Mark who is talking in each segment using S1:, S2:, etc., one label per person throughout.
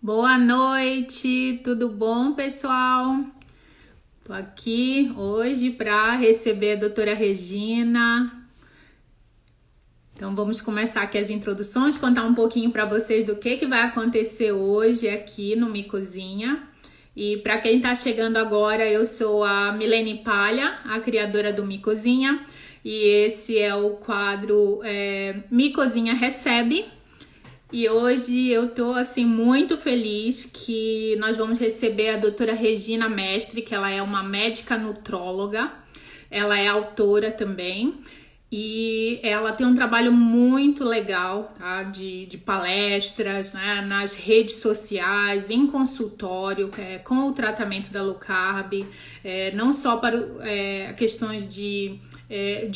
S1: Boa noite, tudo bom, pessoal? Tô aqui hoje para receber a doutora Regina. Então vamos começar aqui as introduções, contar um pouquinho para vocês do que vai acontecer hoje aqui no Me Cozinha. E para quem está chegando agora, eu sou a Milene Palha, a criadora do Me Cozinha, e esse é o quadro Me Cozinha Recebe. E hoje eu tô assim muito feliz que nós vamos receber a doutora Regina Mestre, que ela é uma médica nutróloga, ela é autora também e ela tem um trabalho muito legal, tá? de palestras, né? Nas redes sociais, em consultório, com o tratamento da low carb, não só para questões de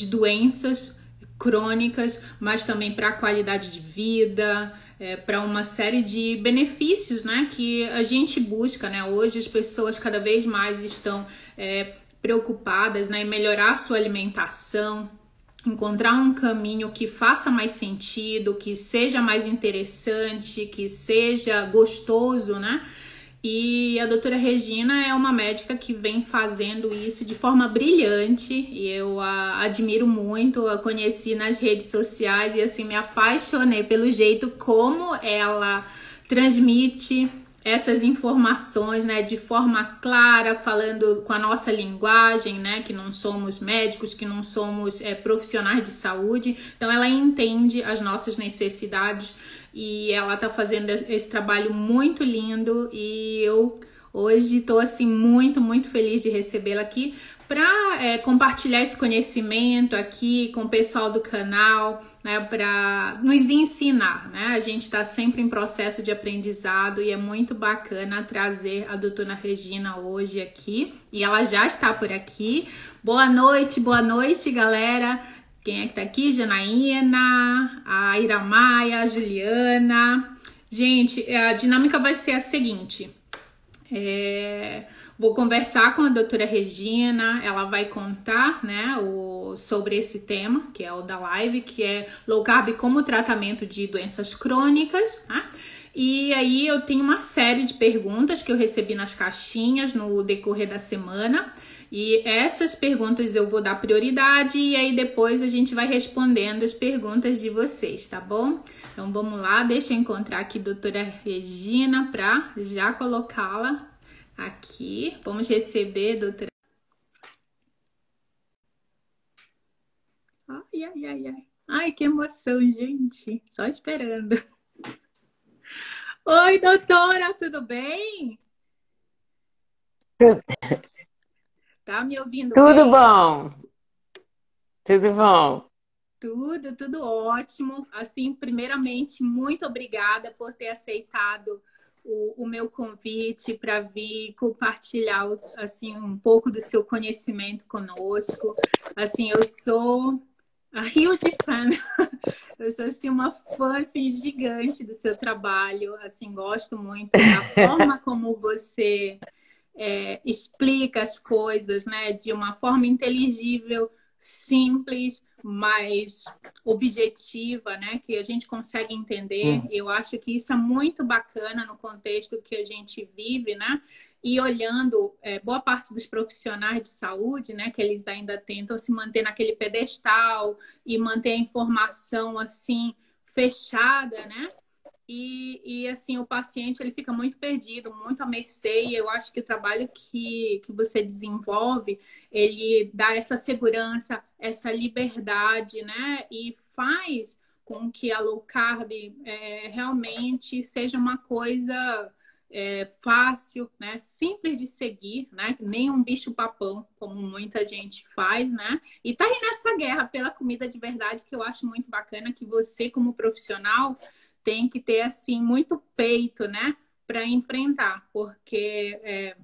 S1: doenças crônicas, mas também para a qualidade de vida, para uma série de benefícios, né, que a gente busca, né? Hoje as pessoas cada vez mais estão preocupadas, né, em melhorar a sua alimentação, encontrar um caminho que faça mais sentido, que seja mais interessante, que seja gostoso, né? E a doutora Regina é uma médica que vem fazendo isso de forma brilhante e eu a admiro muito, a conheci nas redes sociais e assim me apaixonei pelo jeito como ela transmite essas informações, né, de forma clara, falando com a nossa linguagem, né, que não somos médicos, que não somos profissionais de saúde, então ela entende as nossas necessidades e ela tá fazendo esse trabalho muito lindo e eu hoje tô assim muito feliz de recebê-la aqui para compartilhar esse conhecimento aqui com o pessoal do canal, né, para nos ensinar, né? A gente está sempre em processo de aprendizado e é muito bacana trazer a doutora Regina hoje aqui e ela já está por aqui. Boa noite, galera. Quem é que tá aqui? Janaína, a Iramaia, a Juliana. Gente, a dinâmica vai ser a seguinte. Vou conversar com a doutora Regina, ela vai contar, né, sobre esse tema, que é o da live, que é low carb como tratamento de doenças crônicas, né? E aí eu tenho uma série de perguntas que eu recebi nas caixinhas no decorrer da semana, e essas perguntas eu vou dar prioridade e aí depois a gente vai respondendo as perguntas de vocês, tá bom? Então vamos lá, deixa eu encontrar aqui a doutora Regina para já colocá-la aqui. Vamos receber a doutora. Ai. Ai, que emoção, gente. Só esperando. Oi, doutora, tudo bem? Tá me ouvindo
S2: Tudo
S1: bem?
S2: bom, tudo bom.
S1: Tudo ótimo. Assim, primeiramente, muito obrigada por ter aceitado o meu convite para vir compartilhar assim um pouco do seu conhecimento conosco. Assim, eu sou a huge fan. Eu sou assim uma fã assim gigante do seu trabalho. Assim, gosto muito da forma como você explica as coisas, né, de uma forma inteligível, simples, mas objetiva, né, que a gente consegue entender. Eu acho que isso é muito bacana no contexto que a gente vive, né? E olhando boa parte dos profissionais de saúde, né, que eles ainda tentam se manter naquele pedestal e manter a informação assim fechada, né? E assim, o paciente ele fica muito perdido, muito à mercê, e eu acho que o trabalho que você desenvolve, ele dá essa segurança, essa liberdade, né? E faz com que a low carb realmente seja uma coisa fácil, né? Simples de seguir, né? Nem um bicho-papão, como muita gente faz, né? E tá aí nessa guerra pela comida de verdade, que eu acho muito bacana, que você, como profissional, tem que ter assim muito peito, né, para enfrentar, porque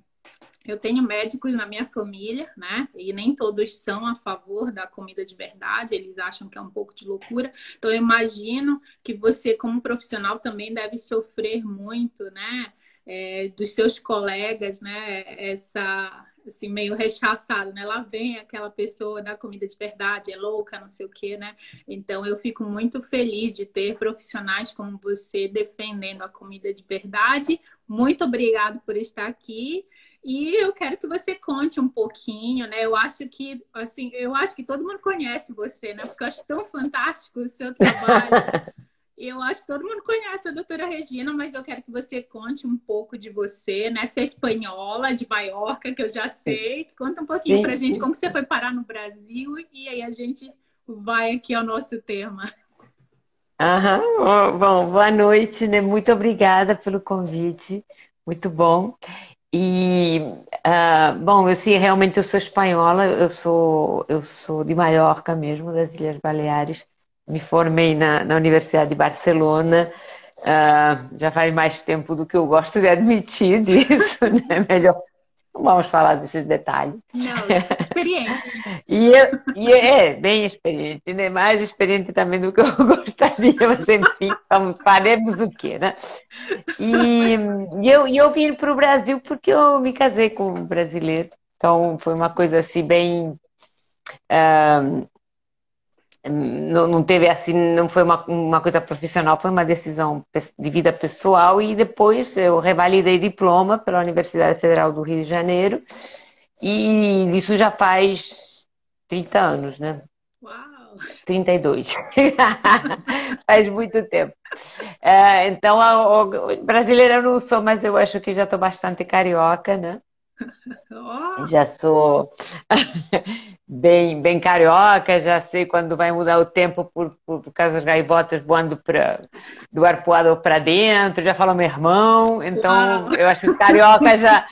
S1: eu tenho médicos na minha família, né, e nem todos são a favor da comida de verdade, eles acham que é um pouco de loucura. Então eu imagino que você, como profissional, também deve sofrer muito, né, dos seus colegas, né, assim, meio rechaçado, né? Lá vem aquela pessoa da comida de verdade, é louca, não sei o quê, né? Então eu fico muito feliz de ter profissionais como você defendendo a comida de verdade. Muito obrigado por estar aqui. E eu quero que você conte um pouquinho, né? Eu acho que, assim, eu acho que todo mundo conhece você, né? Porque eu acho tão fantástico o seu trabalho. Eu acho que todo mundo conhece a doutora Regina, mas eu quero que você conte um pouco de você, né? Você é espanhola, de Maiorca, que eu já sei. Conta um pouquinho pra
S2: Sim,
S1: gente
S2: sim.
S1: como você foi parar no Brasil e aí a gente vai aqui ao nosso tema.
S2: Aham. Bom, boa noite, né? Muito obrigada pelo convite. Muito bom. E, bom, eu sim, realmente eu sou espanhola, eu sou de Maiorca mesmo, das Ilhas Baleares. Me formei na Universidade de Barcelona. Já faz mais tempo do que eu gosto de admitir disso, né? Melhor, não vamos falar desses detalhes.
S1: Não, experiente.
S2: E é bem experiente, né? Mais experiente também do que eu gostaria, mas enfim, faremos o quê, né? E, e eu vim para o Brasil porque eu me casei com um brasileiro, então foi uma coisa assim bem. Não teve assim, não foi uma coisa profissional, foi uma decisão de vida pessoal. E depois eu revalidei diploma pela Universidade Federal do Rio de Janeiro, e isso já faz 30 anos, né?
S1: Uau!
S2: 32. Faz muito tempo. Então, brasileira eu não sou, mas eu acho que já estou bastante carioca, né?
S1: Ó,
S2: Já sou bem carioca, já sei quando vai mudar o tempo por causa das gaivotas voando do arpoador para dentro, já fala meu irmão,
S1: uau!
S2: então eu acho que carioca já,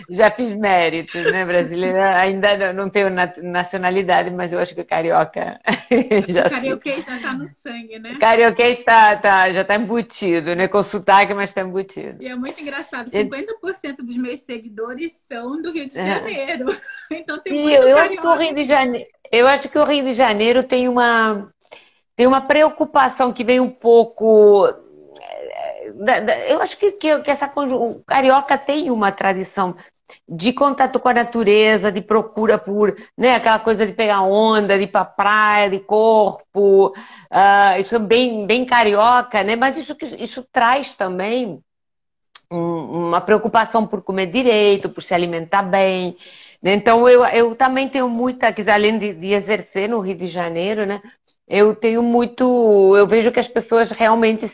S2: já fiz méritos, né? Brasileira ainda não tenho nacionalidade, mas eu acho que carioca
S1: O
S2: já sou.
S1: carioquês já tá no sangue, né?
S2: Carioquês já está embutido, né? Com sotaque, mas está embutido.
S1: E é muito engraçado, 50% dos meus seguidores são do Rio de
S2: E,
S1: Janeiro. Então tem
S2: sim,
S1: muito
S2: eu acho que o
S1: carioca.
S2: Rio de Janeiro, eu acho que o Rio de Janeiro tem uma preocupação que vem um pouco. Eu acho que o carioca tem uma tradição de contato com a natureza, de procura por, né, aquela coisa de pegar onda, de ir pra praia, de corpo. Isso é bem carioca, né? Mas isso traz também uma preocupação por comer direito, por se alimentar bem, né? Então eu também tenho muita, quer dizer, além de exercer no Rio de Janeiro, né? Eu vejo que as pessoas realmente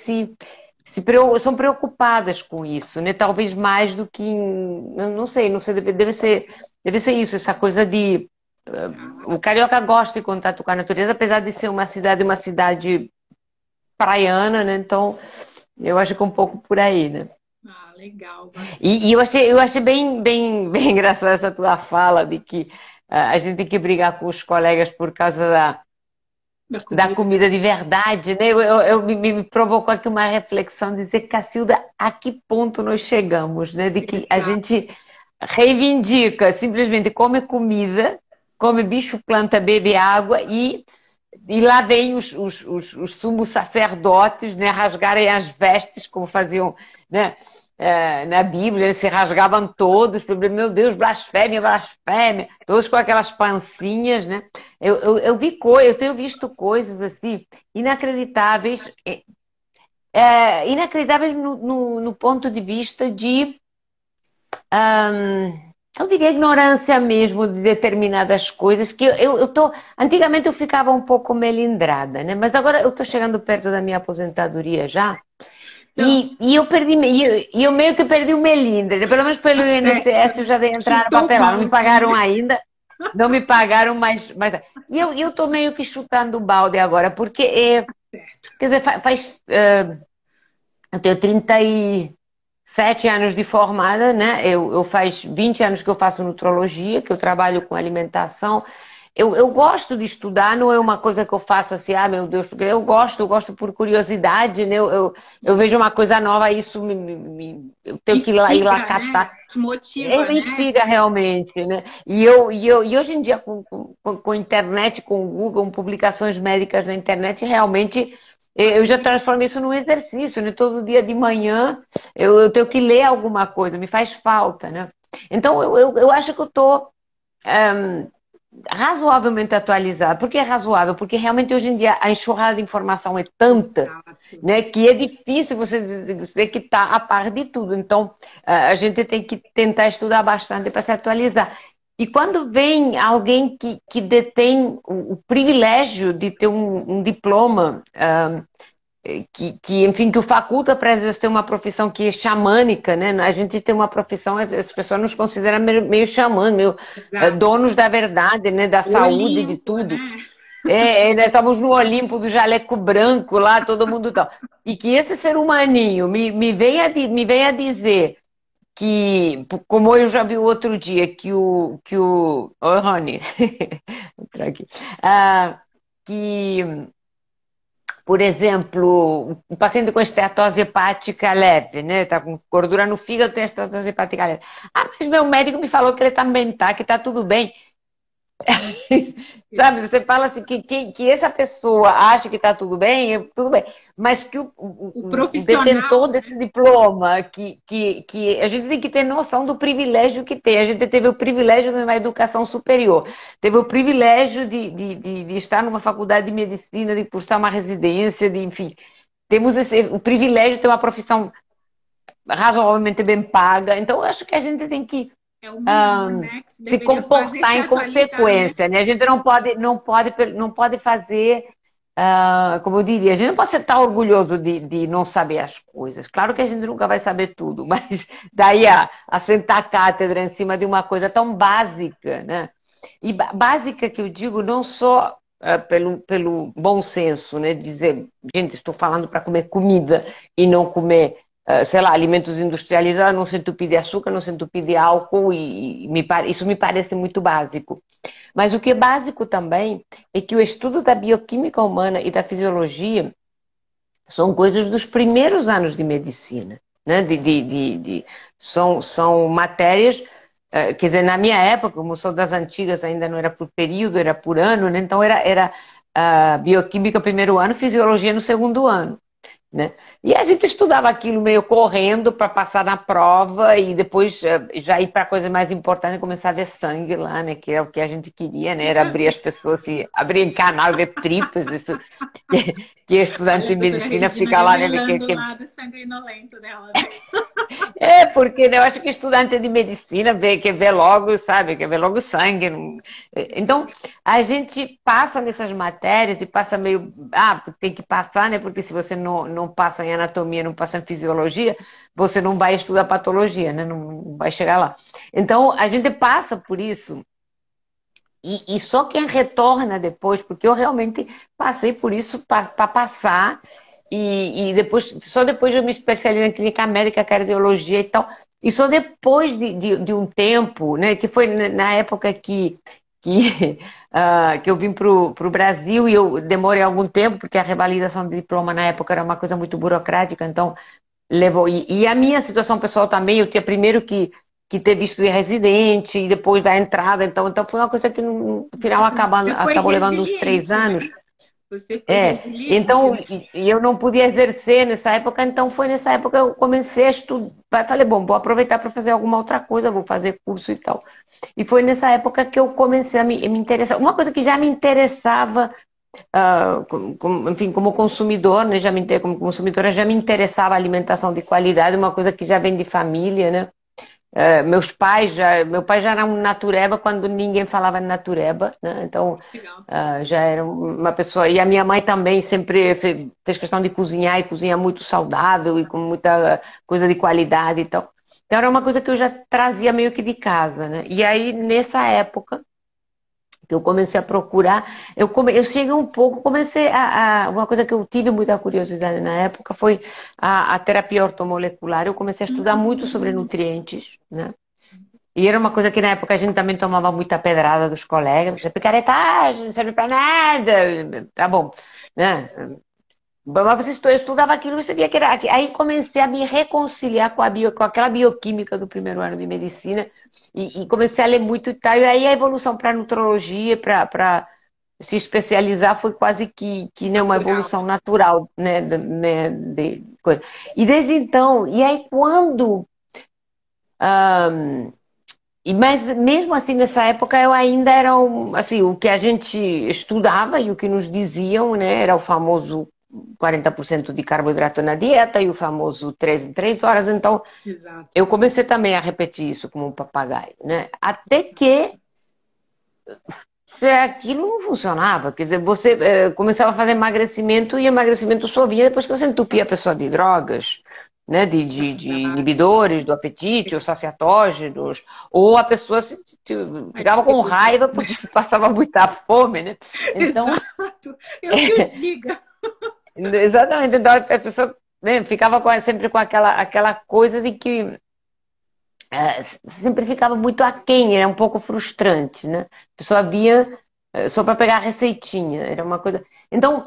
S2: são preocupadas com isso, né? Talvez mais do que, não sei, deve ser isso, essa coisa de o carioca gosta de contato com a natureza, apesar de ser uma cidade praiana, né? Então eu acho que é um pouco por aí, né?
S1: Ah, legal, bacana.
S2: E eu achei bem engraçada essa tua fala de que a gente tem que brigar com os colegas por causa
S1: Da
S2: da
S1: comida.
S2: comida de verdade, né? Me provocou aqui uma reflexão, dizer, Cacilda, a que ponto nós chegamos, né? De que a
S1: Exato.
S2: gente reivindica, simplesmente come comida, come bicho, planta, bebe água, e lá vem os sumos sacerdotes, né, rasgarem as vestes, como faziam, né, na Bíblia, eles se rasgavam todos, meu Deus, blasfêmia, blasfêmia, todos com aquelas pancinhas, né? Eu tenho visto coisas assim, inacreditáveis, inacreditáveis no ponto de vista de, eu digo, ignorância mesmo de determinadas coisas que antigamente eu ficava um pouco melindrada, né? Mas agora eu estou chegando perto da minha aposentadoria já.
S1: Então,
S2: E eu meio que perdi o melindre, né? Pelo menos pelo
S1: tá certo.
S2: INSS eu já dei entrada para
S1: Chutou o
S2: papelada. Não me
S1: balde,
S2: pagaram
S1: né?
S2: ainda, não me pagaram, mas. E eu tô meio que chutando o balde agora, porque,
S1: Certo.
S2: quer dizer, eu tenho 37 anos de formada, né? Eu faz 20 anos que eu faço nutrologia, que eu trabalho com alimentação. Eu gosto de estudar, não é uma coisa que eu faço assim, meu Deus, porque eu gosto por curiosidade, né? Eu vejo uma coisa nova, isso eu tenho que ir lá
S1: Instiga, né?
S2: catar.
S1: Te motiva,
S2: Me
S1: né?
S2: instiga realmente, né? E hoje em dia, com internet, com o Google, com publicações médicas na internet, realmente eu já
S1: Facilita.
S2: transformo isso num exercício, né? Todo dia de manhã eu tenho que ler alguma coisa, me faz falta, né? Então, eu acho que eu estou razoavelmente atualizada. Por que é razoável? Porque realmente hoje em dia a enxurrada de informação é tanta,
S1: Exato.
S2: né, que é difícil você que está a par de tudo. Então, a gente tem que tentar estudar bastante para se atualizar. E quando vem alguém que detém o privilégio de ter um diploma, enfim, que o faculta para exercer uma profissão que é xamânica, né? A gente tem uma profissão, as pessoas nos consideram meio xamã, meio
S1: Exato.
S2: donos da verdade, né? Da saúde, de
S1: Olimpo,
S2: tudo.
S1: né?
S2: Nós estamos no Olimpo do jaleco branco lá, todo mundo tal. E que esse ser humaninho me venha dizer que, como eu já vi outro dia, Ô, Rony, vou entrar aqui. Que por exemplo, um paciente com esteatose hepática leve, né? Tá com gordura no fígado, tem esteatose hepática leve. Ah, mas meu médico me falou que ele também tá, que tá tudo bem. Sabe, você fala assim que essa pessoa acha que está tudo bem, mas que
S1: O
S2: o
S1: profissional,
S2: detentor desse
S1: né?
S2: diploma, que a gente tem que ter noção do privilégio que tem. A gente teve o privilégio de uma educação superior, teve o privilégio de estar numa faculdade de medicina, de cursar uma residência, enfim, temos o privilégio de ter uma profissão razoavelmente bem paga. Então, eu acho que a gente tem que
S1: É o mínimo, né? Que você
S2: se
S1: deveria fazer
S2: comportar
S1: se
S2: em
S1: atualizar, né?
S2: consequência, né? A gente não pode fazer, como eu diria, a gente não pode estar orgulhoso de não saber as coisas. Claro que a gente nunca vai saber tudo, mas daí a sentar cátedra em cima de uma coisa tão básica, né? E básica que eu digo não só pelo bom senso, né? Dizer, gente, estou falando para comer comida e não comer sei lá, alimentos industrializados, não se entupir de açúcar, não se entupir de álcool, isso me parece muito básico. Mas o que é básico também é que o estudo da bioquímica humana e da fisiologia são coisas dos primeiros anos de medicina. Né? São matérias, quer dizer, na minha época, como sou das antigas, ainda não era por período, era por ano, né? Então era bioquímica primeiro ano, fisiologia no segundo ano. Né? E a gente estudava aquilo meio correndo para passar na prova e depois já ir para a coisa mais importante, começar a ver sangue lá, né? Que é o que a gente queria, né? Era abrir as pessoas, abrir em canal, ver tripas, isso que estudante
S1: Olha, a
S2: de
S1: doutora
S2: medicina
S1: Regina
S2: fica lá, né?
S1: revelando o lado sanguinolento dela, né?
S2: Porque eu acho que estudante de medicina quer ver logo, sabe? Quer ver logo sangue. Então, a gente passa nessas matérias e passa meio. Tem que passar, né? Porque se você não passa em anatomia, não passa em fisiologia, você não vai estudar patologia, né? Não vai chegar lá. Então, a gente passa por isso. E só quem retorna depois, porque eu realmente passei por isso para passar, e depois, só depois eu me especializei em clínica médica, cardiologia e tal, e só depois de um tempo, né, que foi na época que eu vim para o Brasil e eu demorei algum tempo, porque a revalidação de diploma na época era uma coisa muito burocrática, então levou. E a minha situação pessoal também, eu tinha primeiro que ter visto de residente e depois da entrada, então foi uma coisa que no final
S1: Nossa, mas você foi
S2: acabou levando uns três
S1: resiliente, né?
S2: anos.
S1: Você foi resiliente,
S2: Então,
S1: né?
S2: e eu não podia exercer nessa época, então foi nessa época que eu comecei a estudar. Falei, bom, vou aproveitar para fazer alguma outra coisa, vou fazer curso e tal. E foi nessa época que eu comecei a me interessar. Uma coisa que já me interessava, enfim, como consumidor, né, como consumidora, já me interessava a alimentação de qualidade, uma coisa que já vem de família, né? Meu pai já era um natureba quando ninguém falava natureba, né? Então
S1: Legal.
S2: já era uma pessoa. E a minha mãe também sempre fez questão de cozinhar e cozinhar muito saudável e com muita coisa de qualidade e tal. Então era uma coisa que eu já trazia meio que de casa, né? E aí nessa época que eu comecei a procurar, eu cheguei um pouco, uma coisa que eu tive muita curiosidade na época foi a terapia ortomolecular. Eu comecei a estudar muito sobre
S1: Hum,
S2: nutrientes, né? E era uma coisa que na época a gente também tomava muita pedrada dos colegas, você picaretagem, não serve pra nada, tá bom, né? Mas eu estudava aquilo, você via que era. Aí comecei a me reconciliar com aquela bioquímica do primeiro ano de medicina e comecei a ler muito e tal. E aí a evolução para nutrologia, para se especializar, foi quase que né, uma
S1: natural.
S2: evolução natural, né, de coisa. E desde então, e aí quando Mas mesmo assim, nessa época, eu ainda era assim, o que a gente estudava e o que nos diziam, né, era o famoso 40% de carboidrato na dieta e o famoso 3 em 3 horas. Então,
S1: Exato.
S2: eu comecei também a repetir isso como um papagaio, né? Até que aquilo não funcionava. Quer dizer, você começava a fazer emagrecimento e emagrecimento só vinha depois que você entupia a pessoa de drogas, né? De
S1: Exato.
S2: inibidores do apetite, ou saciatógenos, ou a pessoa ficava com raiva porque passava muita fome, né? Então,
S1: Exato. Eu que o diga.
S2: exatamente, então a pessoa, né, ficava sempre com aquela coisa de que sempre ficava muito aquém, era um pouco frustrante, né? A pessoa via só para pegar a receitinha, era uma coisa. Então,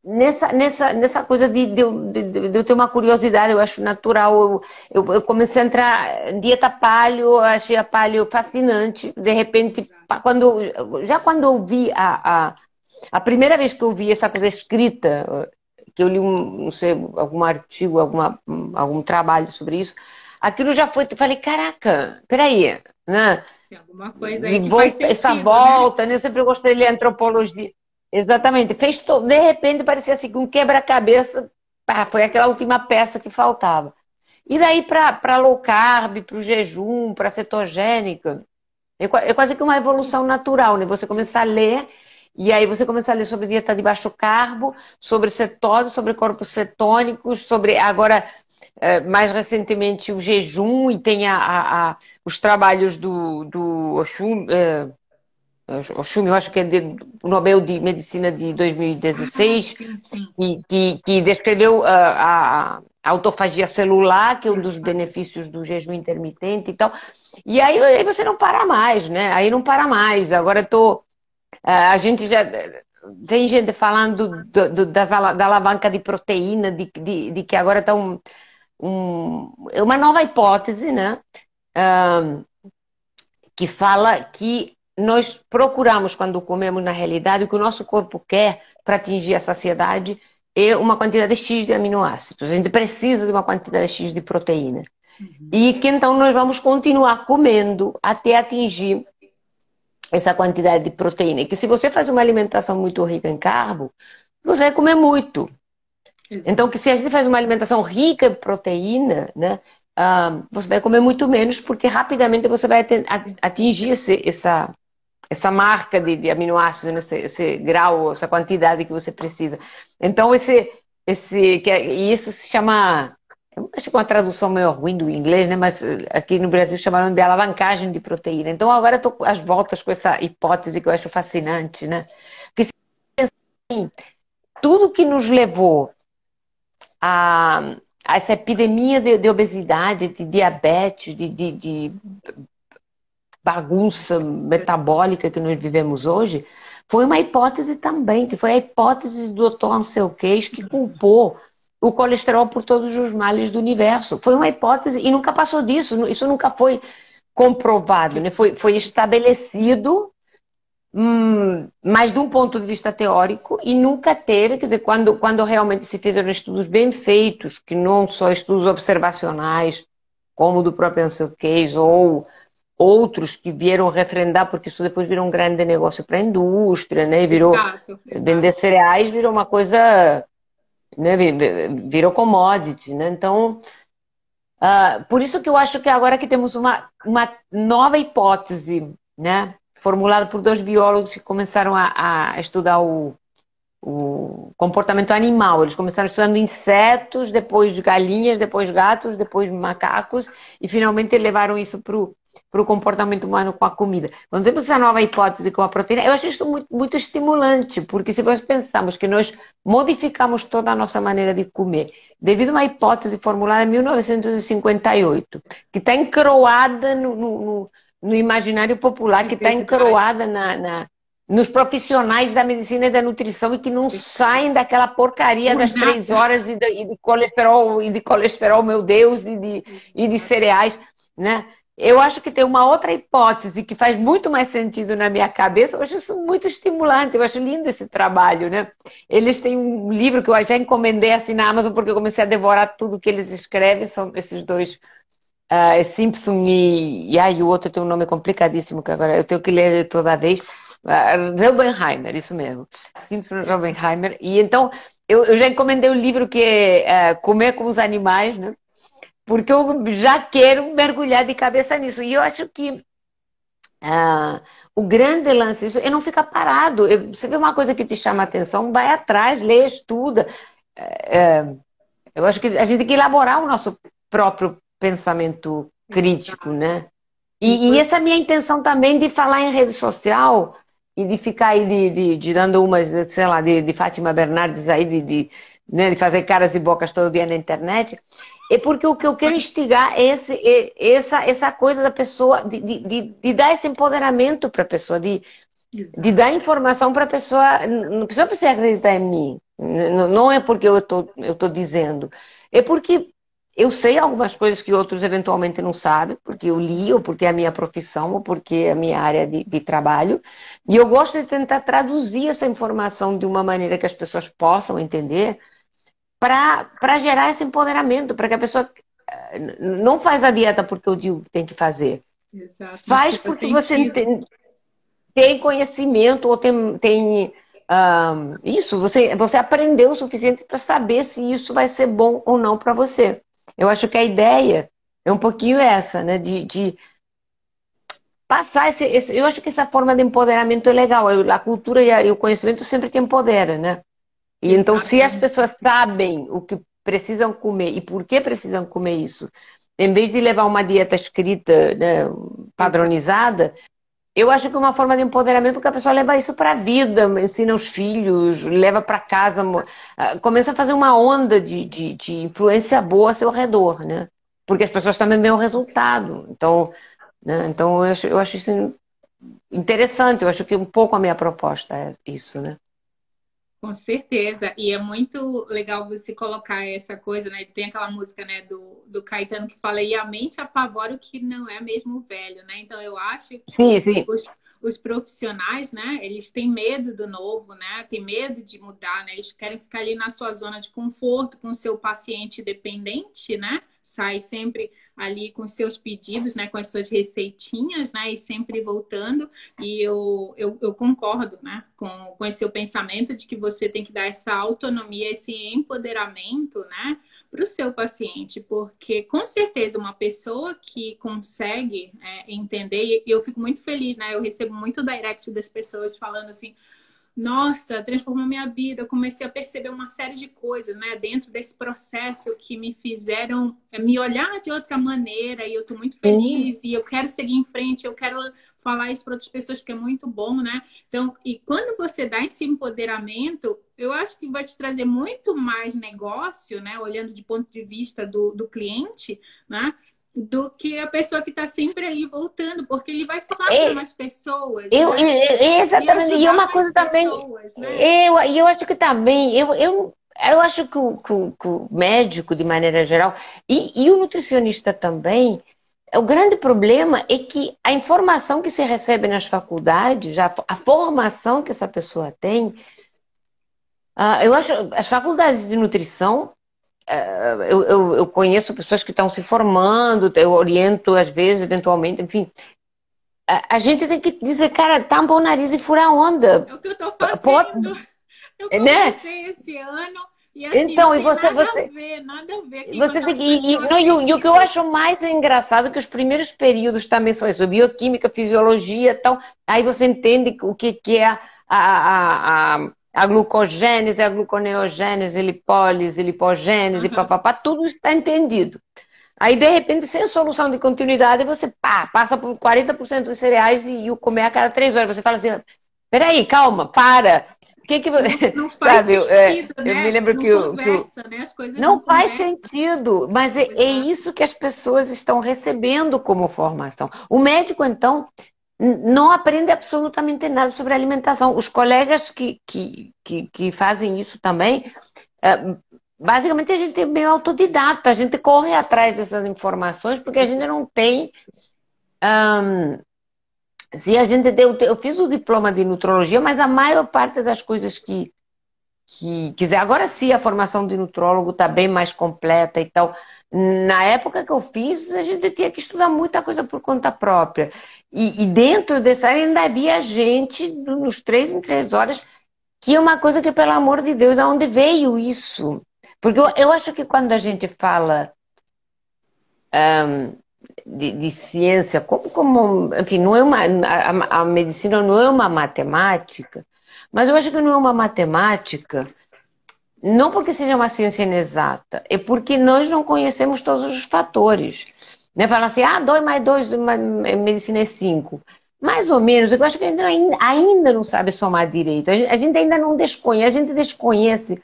S2: nessa coisa de eu ter uma curiosidade, eu acho natural. Eu comecei a entrar em dieta paleo, achei a paleo fascinante. De repente, quando eu vi a primeira vez que eu vi essa coisa escrita, que eu li não sei, algum artigo, algum trabalho sobre isso, aquilo já foi, falei, caraca, peraí, né?
S1: Tem alguma coisa aí que faz
S2: Essa
S1: sentido, né?
S2: volta, né? Eu sempre gostei de ler antropologia. Exatamente. De repente parecia assim, um quebra-cabeça, pá, foi aquela última peça que faltava. E daí para low carb, para o jejum, para a cetogênica, é quase que uma evolução natural, né? Você começar a ler, e aí você começa a ler sobre dieta de baixo carbo, sobre cetose, sobre corpos cetônicos, sobre agora, mais recentemente, o jejum, e tem os trabalhos do Oshun, Oshun, eu acho que é o Nobel de Medicina de
S1: Ah,
S2: 2016,
S1: sim, sim.
S2: que descreveu a autofagia celular, que é um dos
S1: Exato.
S2: benefícios do jejum intermitente e tal. E aí você não para mais, né? Aí não para mais. Agora a gente já tem gente falando da alavanca de proteína, de que agora está é uma nova hipótese, né? Que fala que nós procuramos, quando comemos na realidade, o que o nosso corpo quer para atingir a saciedade é uma quantidade X de aminoácidos. A gente precisa de uma quantidade X de proteína.
S1: Uhum.
S2: E que então nós vamos continuar comendo até atingir essa quantidade de proteína. E que se você faz uma alimentação muito rica em carbo, você vai comer muito. Então,
S1: Exato.
S2: que se a gente faz uma alimentação rica em proteína, né, você vai comer muito menos, porque rapidamente você vai atingir essa marca de aminoácidos, né, esse grau, essa quantidade que você precisa. Então, e isso se chama, eu acho que é uma tradução meio ruim do inglês, né, mas aqui no Brasil chamaram de alavancagem de proteína. Então, agora eu estou às voltas com essa hipótese que eu acho fascinante, né? Porque assim, tudo que nos levou a essa epidemia de obesidade, de diabetes, de bagunça metabólica que nós vivemos hoje, foi uma hipótese também, que foi a hipótese do doutor não sei o que, que culpou o colesterol por todos os males do universo. Foi uma hipótese e nunca passou disso, isso nunca foi comprovado, né? Foi estabelecido, mas de um ponto de vista teórico, e nunca teve, quer dizer, quando realmente se fizeram estudos bem feitos, que não só estudos observacionais, como o do próprio Ansel Keys, ou outros que vieram refrendar, porque isso depois virou um grande negócio para a indústria, né? Virou
S1: Exato,
S2: vender
S1: exato.
S2: cereais, virou uma coisa, né? Virou commodity, né? Então, por isso que eu acho que agora que temos uma nova hipótese, né? Formulada por dois biólogos que começaram a estudar o comportamento animal. Eles começaram estudando insetos, depois galinhas, depois gatos, depois macacos, e finalmente levaram isso para o comportamento humano com a comida. Quando temos essa nova hipótese com a proteína, eu acho isso muito, muito estimulante, porque se nós pensamos que nós modificamos toda a nossa maneira de comer, devido a uma hipótese formulada em 1958, que está encroada no imaginário popular,
S1: É
S2: que está
S1: verdade.
S2: encroada nos profissionais da medicina e da nutrição, e que não saem daquela porcaria
S1: Por
S2: das
S1: nada.
S2: 3 horas e de colesterol, meu Deus, e de cereais, né? Eu acho que tem uma outra hipótese que faz muito mais sentido na minha cabeça. Eu acho isso muito estimulante, eu acho lindo esse trabalho, né? Eles têm um livro que eu já encomendei assim na Amazon, porque eu comecei a devorar tudo que eles escrevem, são esses dois Simpson e o outro tem um nome complicadíssimo que agora eu tenho que ler toda vez. Raubenheimer, isso mesmo. Simpson e Raubenheimer. E então eu já encomendei um livro que é Comer com os Animais, né? Porque eu já quero mergulhar de cabeça nisso. E eu acho que o grande lance disso é não ficar parado. Você vê uma coisa que te chama a atenção, vai atrás, lê, estuda. Eu acho que a gente tem que elaborar o nosso próprio pensamento crítico, né? E essa é a minha intenção também de falar em rede social e de ficar aí de dando umas, sei lá, de Fátima Bernardes aí, né, de fazer caras e bocas todo dia na internet, é porque o que eu quero instigar é essa coisa da pessoa, de dar esse empoderamento para a pessoa, de dar informação para a pessoa, não precisa acreditar em mim, não é porque eu tô dizendo, é porque eu sei algumas coisas que outros eventualmente não sabem, porque eu li, ou porque é a minha profissão, ou porque é a minha área de trabalho. E eu gosto de tentar traduzir essa informação de uma maneira que as pessoas possam entender, para gerar esse empoderamento, para que a pessoa não faz a dieta porque eu digo que tem que fazer.
S1: Exato,
S2: Faz porque você tem conhecimento, ou tem isso, você aprendeu o suficiente para saber se isso vai ser bom ou não para você. Eu acho que a ideia é um pouquinho essa, né? De passar eu acho que essa forma de empoderamento é legal. A cultura e o conhecimento sempre te empodera, né? E então, se as pessoas sabem o que precisam comer e por que precisam comer isso, em vez de levar uma dieta escrita, né, padronizada, eu acho que é uma forma de empoderamento que a pessoa leva isso para a vida, ensina os filhos, leva para casa, começa a fazer uma onda de influência boa ao seu redor, né? Porque as pessoas também veem o resultado. Então, né? Então eu acho isso interessante, eu acho que um pouco a minha proposta é isso, né?
S1: Com certeza, e é muito legal você colocar essa coisa, né? Tem aquela música, né, do Caetano que fala, e a mente apavora o que não é mesmo velho, né? Então eu acho
S2: Sim,
S1: que
S2: sim.
S1: os profissionais, né, eles têm medo do novo, né? Tem medo de mudar, né? Eles querem ficar ali na sua zona de conforto com o seu paciente dependente, né? Sai sempre ali com seus pedidos, né, com as suas receitinhas, né, e sempre voltando. E eu concordo, né, com esse seu pensamento de que você tem que dar essa autonomia, esse empoderamento, né, para o seu paciente, porque com certeza uma pessoa que consegue entender, e eu fico muito feliz, né, eu recebo muito direct das pessoas falando assim, nossa, transformou minha vida. Eu comecei a perceber uma série de coisas, né, dentro desse processo que me fizeram me olhar de outra maneira. E eu tô muito feliz e eu quero seguir em frente. Eu quero falar isso para outras pessoas porque é muito bom, né? Então, e quando você dá esse empoderamento, eu acho que vai te trazer muito mais negócio, né? Olhando de ponto de vista do cliente, né? Do que a pessoa que está sempre ali voltando, porque ele vai falar para mais pessoas, né?
S2: Exatamente, e uma coisa também,
S1: pessoas, né?
S2: eu acho que também, eu acho que o médico, de maneira geral, e o nutricionista também, o grande problema é que a informação que se recebe nas faculdades, a formação que essa pessoa tem, eu acho, as faculdades de nutrição, eu conheço pessoas que estão se formando, eu oriento às vezes, eventualmente, enfim. A gente tem que dizer, cara, tampa o nariz e fura a onda.
S1: É o que eu estou fazendo.
S2: Pode,
S1: Eu
S2: né?
S1: comecei esse ano e assim,
S2: Então,
S1: não
S2: e
S1: tem
S2: você,
S1: nada a ver.
S2: você tem
S1: As
S2: que,
S1: pessoas
S2: e o que eu acho mais engraçado é que os primeiros períodos também são isso, bioquímica, fisiologia e tal. Aí você entende o que é a glucogênese, a gluconeogênese, lipólise, lipogênese, papapá, tudo está entendido. Aí, de repente, sem solução de continuidade, você passa por 40% dos cereais e o comer a cada 3 horas. Você fala assim, peraí, calma, para. O que você...
S1: Não faz
S2: Sabe,
S1: sentido,
S2: eu me
S1: né?
S2: lembro
S1: Não
S2: que
S1: conversa, né? As coisas não
S2: não faz
S1: conversam.
S2: sentido, mas é isso que as pessoas estão recebendo como formação. O médico, então, não aprende absolutamente nada sobre alimentação. Os colegas que fazem isso também, basicamente a gente é meio autodidata, a gente corre atrás dessas informações porque a gente não tem. Se a gente eu fiz o diploma de nutrologia, mas a maior parte das coisas que quer dizer, agora sim a formação de nutrólogo está bem mais completa e tal. Na época que eu fiz, a gente tinha que estudar muita coisa por conta própria. E dentro dessa área ainda havia gente, nos 3 em 3 horas, que é uma coisa que, pelo amor de Deus, de onde veio isso? Porque eu acho que quando a gente fala de ciência, enfim, não é a medicina não é uma matemática, mas eu acho que não é uma matemática, não porque seja uma ciência inexata, é porque nós não conhecemos todos os fatores. Né? Fala assim, 2 mais 2, medicina é 5. Mais ou menos, eu acho que a gente ainda não sabe somar direito. A gente ainda não desconhece, a gente desconhece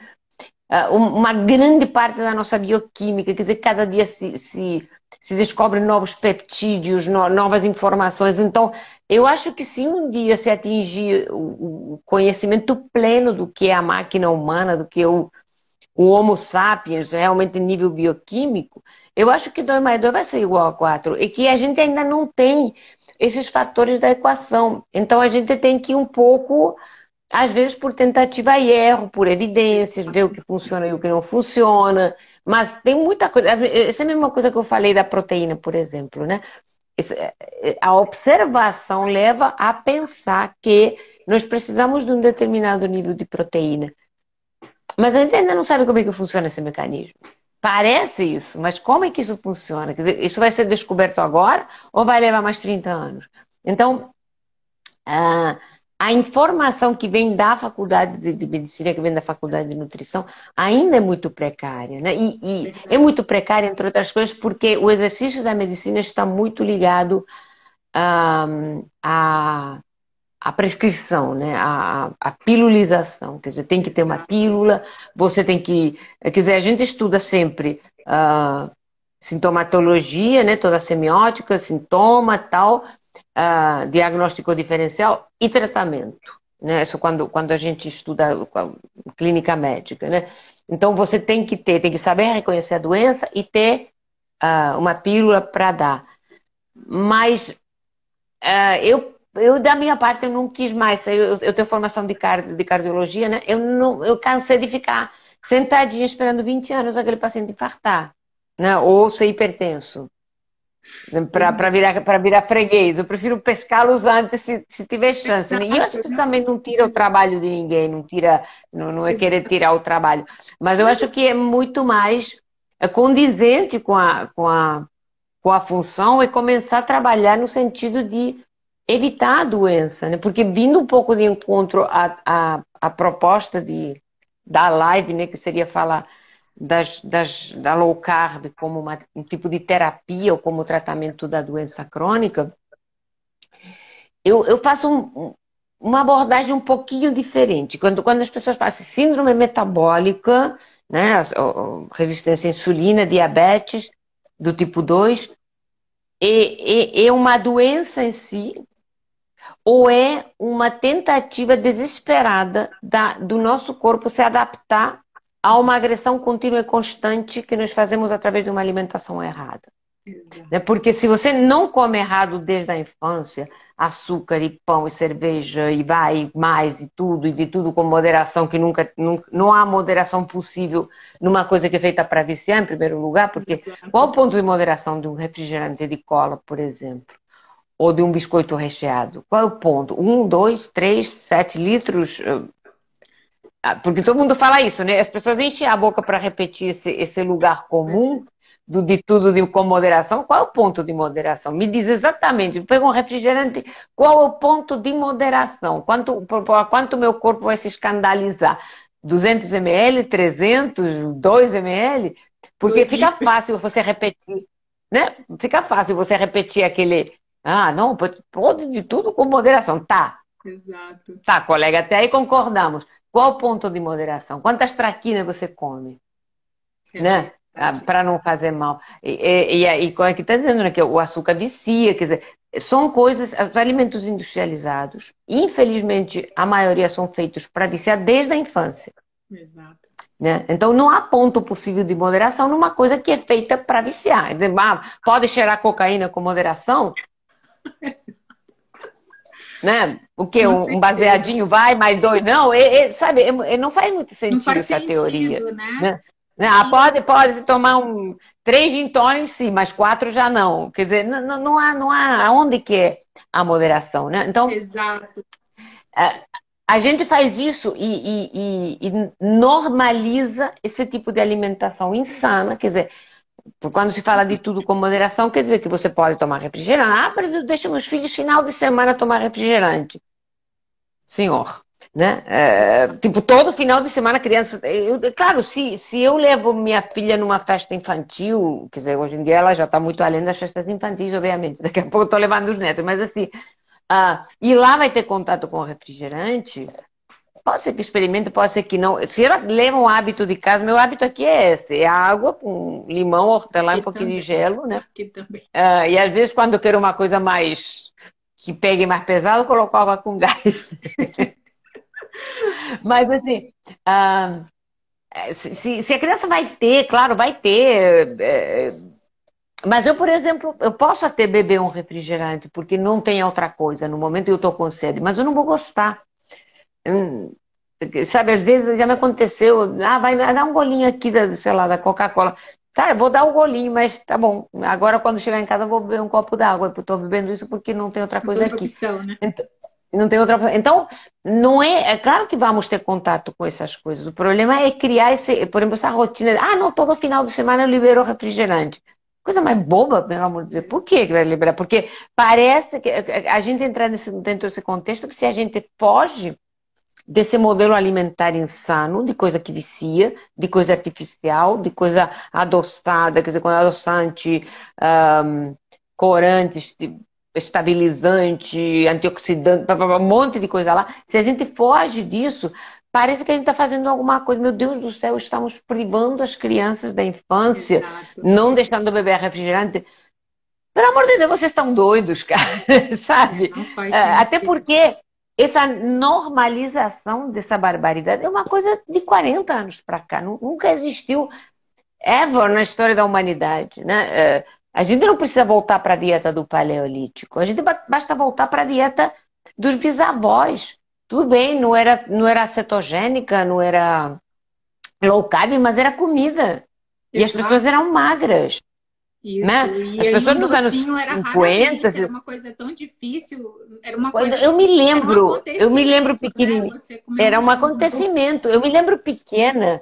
S2: uma grande parte da nossa bioquímica, quer dizer, cada dia se descobrem novos peptídeos, novas informações. Então, eu acho que se um dia se atingir o conhecimento pleno do que é a máquina humana, do que é o Homo sapiens, realmente em nível bioquímico, eu acho que 2 mais 2 vai ser igual a 4. E que a gente ainda não tem esses fatores da equação. Então, a gente tem que ir um pouco, às vezes por tentativa e erro, por evidências, ver o que funciona e o que não funciona. Mas tem muita coisa. Essa é a mesma coisa que eu falei da proteína, por exemplo, né? A observação leva a pensar que nós precisamos de um determinado nível de proteína. Mas a gente ainda não sabe como é que funciona esse mecanismo. Parece isso, mas como é que isso funciona? Quer dizer, isso vai ser descoberto agora ou vai levar mais 30 anos? Então, a informação que vem da faculdade de medicina, que vem da faculdade de nutrição, ainda é muito precária. Né? E é muito precária, entre outras coisas, porque o exercício da medicina está muito ligado a prescrição, né? A pilulização, quer dizer, tem que ter uma pílula, você tem que... Quer dizer, a gente estuda sempre sintomatologia, né? Toda a semiótica, sintoma, tal, diagnóstico diferencial e tratamento, né? Isso quando a gente estuda clínica médica, né? Então, você tem que saber reconhecer a doença e ter uma pílula para dar. Mas eu, da minha parte, eu não quis mais. Eu tenho formação de cardiologia, né? Eu cansei de ficar sentadinha esperando 20 anos aquele paciente infartar, né? Ou ser hipertenso, para virar freguês. Eu prefiro pescá-los antes, se tiver chance. Né? E eu acho que isso também não tira o trabalho de ninguém, não é querer tirar o trabalho. Mas eu acho que é muito mais condizente com a função e começar a trabalhar no sentido de evitar a doença, né? Porque vindo um pouco de encontro à proposta da live, né? Que seria falar da low carb como um tipo de terapia ou como tratamento da doença crônica, eu faço uma abordagem um pouquinho diferente. Quando as pessoas falam assim, síndrome metabólica, né? Resistência à insulina, diabetes do tipo 2, é uma doença em si, ou é uma tentativa desesperada do nosso corpo se adaptar a uma agressão contínua e constante que nós fazemos através de uma alimentação errada. Exato. Porque se você não come errado desde a infância, açúcar e pão e cerveja e vai mais e de tudo com moderação, que nunca não há moderação possível numa coisa que é feita para viciar, em primeiro lugar, porque qual o ponto de moderação de um refrigerante de cola, por exemplo? Ou de um biscoito recheado? Qual é o ponto? 1, 2, 3, 7 litros? Porque todo mundo fala isso, né? As pessoas enchem a boca para repetir esse lugar comum de tudo com moderação. Qual é o ponto de moderação? Me diz exatamente. Pega um refrigerante, qual é o ponto de moderação? Quanto meu corpo vai se escandalizar? 200 ml, 300, 2 ml? Porque fica fácil você repetir, né? Fica fácil você repetir aquele... não, pode de tudo com moderação. Tá.
S1: Exato.
S2: Tá, colega, até aí concordamos. Qual o ponto de moderação? Quantas traquinas você come? Né? Para não fazer mal. E como é que está dizendo, né? Que o açúcar vicia, quer dizer, são coisas, os alimentos industrializados, infelizmente, a maioria são feitos para viciar desde a infância.
S1: Exato.
S2: Né? Então não há ponto possível de moderação numa coisa que é feita para viciar. Pode cheirar cocaína com moderação? né? O quê?
S1: Com
S2: Um
S1: certeza.
S2: baseadinho vai, mais dois não? Sabe, não faz muito
S1: Não
S2: sentido
S1: faz
S2: essa teoria,
S1: sentido, né?
S2: né? Ah,
S1: E
S2: pode se tomar três gin tônicos, sim, mas quatro já não. Quer dizer, não há aonde que é a moderação, né? Então,
S1: exato.
S2: a, a gente faz isso e normaliza esse tipo de alimentação insana, quer dizer, quando se fala de tudo com moderação, quer dizer que você pode tomar refrigerante. Ah, mas eu deixo meus filhos final de semana tomar refrigerante. Senhor, né? Tipo, todo final de semana criança. Claro, se eu levo minha filha numa festa infantil, quer dizer, hoje em dia ela já está muito além das festas infantis, obviamente. Daqui a pouco eu estou levando os netos, mas assim, e lá vai ter contato com o refrigerante. Pode ser que experimente, pode ser que não. Se ela leva um hábito de casa, meu hábito aqui é esse: é água com limão, hortelã e
S1: Aqui
S2: um pouquinho de
S1: também.
S2: gelo, né?
S1: Aqui também.
S2: E às vezes, quando eu quero uma coisa mais que pegue mais pesado, eu coloco água com gás. Mas assim, ah, se a criança vai ter, claro, vai ter. Mas eu, por exemplo, eu posso até beber um refrigerante, porque não tem outra coisa. No momento eu estou com sede, mas eu não vou gostar. Hum, Sabe, às vezes já me aconteceu, vai dar um golinho aqui da, sei lá, da Coca-Cola. Tá, eu vou dar um golinho, mas tá bom. Agora, quando chegar em casa, eu vou beber um copo d'água. Eu tô bebendo isso porque não tem outra
S1: Não tem
S2: coisa
S1: outra
S2: aqui.
S1: opção, né?
S2: Então, não tem outra opção. Então, não é claro que vamos ter contato com essas coisas. O problema é criar por exemplo, essa rotina. Não, todo final de semana eu libero refrigerante. Coisa mais boba, pelo amor de Deus. Por que vai liberar? Porque parece que a gente entra dentro desse contexto que se a gente foge desse modelo alimentar insano, de coisa que vicia, de coisa artificial, de coisa adoçada, quer dizer, com adoçante, corante, estabilizante, antioxidante, um monte de coisa lá. Se a gente foge disso, parece que a gente está fazendo alguma coisa. Meu Deus do céu, estamos privando as crianças da infância,
S1: Exato.
S2: não deixando beber refrigerante. Pelo amor de Deus, vocês estão doidos, cara, sabe?
S1: Não faz
S2: Até
S1: sentido.
S2: porque essa normalização dessa barbaridade é uma coisa de 40 anos para cá. Nunca existiu ever na história da humanidade, né? A gente não precisa voltar para a dieta do paleolítico. A gente basta voltar para a dieta dos bisavós. Tudo bem, não era cetogênica, não era low carb, mas era comida. E as pessoas
S1: Exato.
S2: eram magras,
S1: Isso.
S2: né?
S1: E
S2: As
S1: aí
S2: pessoas
S1: um
S2: nos anos
S1: docinho era
S2: 50,
S1: raramente, era uma coisa tão difícil, era uma coisa
S2: Eu
S1: assim,
S2: me
S1: era um
S2: lembro,
S1: acontecimento, né?
S2: pequenininha,
S1: Você comer
S2: era um
S1: um doce.
S2: acontecimento. Eu me lembro pequena,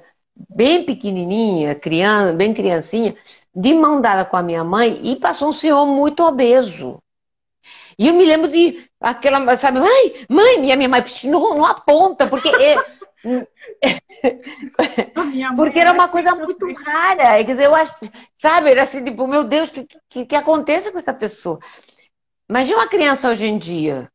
S2: bem pequenininha, criança, bem criancinha, de mão dada com a minha mãe e passou um senhor muito obeso. E eu me lembro de aquela, sabe, mãe, e a minha mãe, não aponta,
S1: A minha mãe
S2: porque era
S1: era
S2: uma
S1: assim
S2: coisa muito
S1: também.
S2: rara. Quer dizer, eu acho, sabe, era assim, tipo, meu Deus, que acontece com essa pessoa? Imagina uma criança hoje em dia.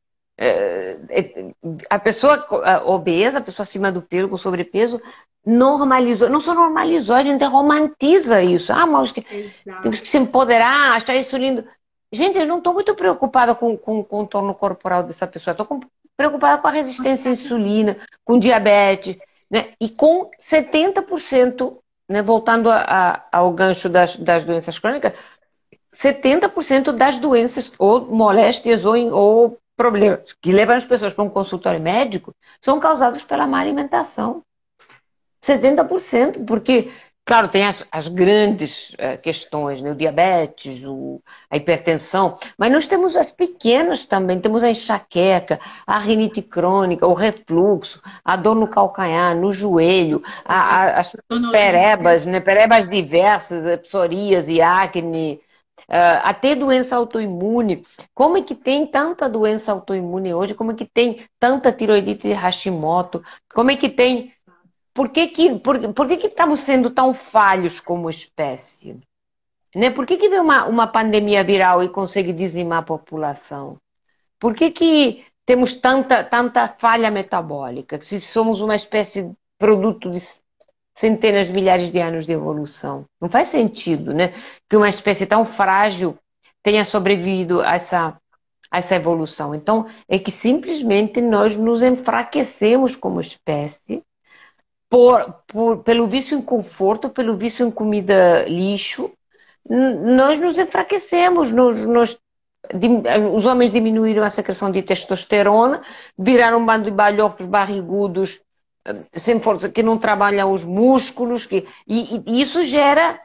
S2: A pessoa obesa, a pessoa acima do peso, com sobrepeso, normalizou. Não só normalizou, a gente romantiza isso. Mas temos que
S1: Exato.
S2: se empoderar, achar isso lindo. Gente, eu não estou muito preocupada com o contorno corporal dessa pessoa. Estou preocupada com a resistência à insulina, com diabetes, né? E com 70%, né, voltando ao gancho das doenças crônicas, 70% das doenças, ou moléstias, ou problemas que levam as pessoas para um consultório médico são causados pela má alimentação. 70%, porque, claro, tem as grandes questões, né? O diabetes, a hipertensão, mas nós temos as pequenas também, temos a enxaqueca, a rinite crônica, o refluxo, a dor no calcanhar, no joelho,
S1: Exato.
S2: as
S1: Sonolência.
S2: perebas, né? Perebas diversas, psoríase, acne, até doença autoimune. Como é que tem tanta doença autoimune hoje? Como é que tem tanta tiroidite de Hashimoto? Como é que tem... Por que estamos sendo tão falhos como espécie? Né? Por que veio uma pandemia viral e consegue dizimar a população? Por que temos tanta falha metabólica? Se somos uma espécie produto de centenas de milhares de anos de evolução. Não faz sentido, né? Que uma espécie tão frágil tenha sobrevivido a essa evolução. Então, é que simplesmente nós nos enfraquecemos como espécie pelo vício em conforto, pelo vício em comida lixo. Nós nos enfraquecemos, os homens diminuíram a secreção de testosterona, viraram um bando de balhofos barrigudos, sem força, que não trabalham os músculos, e isso gera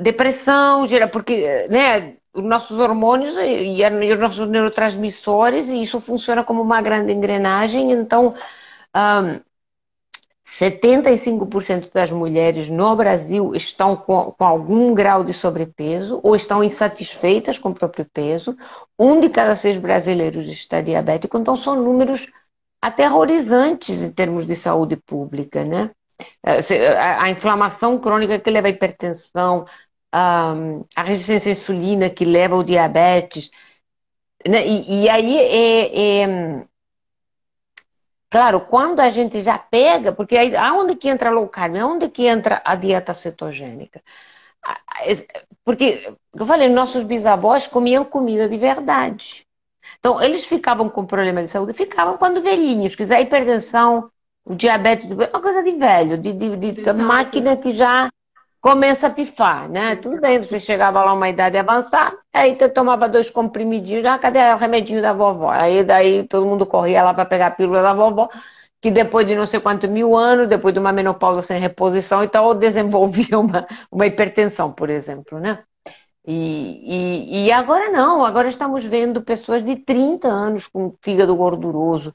S2: depressão, gera, porque, né, os nossos hormônios e os nossos neurotransmissores, e isso funciona como uma grande engrenagem. Então, 75% das mulheres no Brasil estão com algum grau de sobrepeso ou estão insatisfeitas com o próprio peso. 1 de cada 6 brasileiros está diabético, então são números aterrorizantes em termos de saúde pública, né? A inflamação crônica que leva à hipertensão, a resistência à insulina que leva ao diabetes, né? E aí claro, quando a gente já pega, porque aí, aonde que entra low carb? Aonde que entra a dieta cetogênica? Porque, eu falei, nossos bisavós comiam comida de verdade. Então, eles ficavam com problema de saúde, ficavam quando velhinhos, quiser hipertensão, o diabetes, uma coisa de velho, de máquina que já começa a pifar, né? Tudo bem, você chegava lá uma idade avançada, aí você tomava 2 comprimidinhos, cadê o remedinho da vovó? Aí daí todo mundo corria lá para pegar a pílula da vovó, que depois de não sei quantos mil anos, depois de uma menopausa sem reposição, então desenvolvia uma hipertensão, por exemplo, né? E agora não, agora estamos vendo pessoas de 30 anos com fígado gorduroso,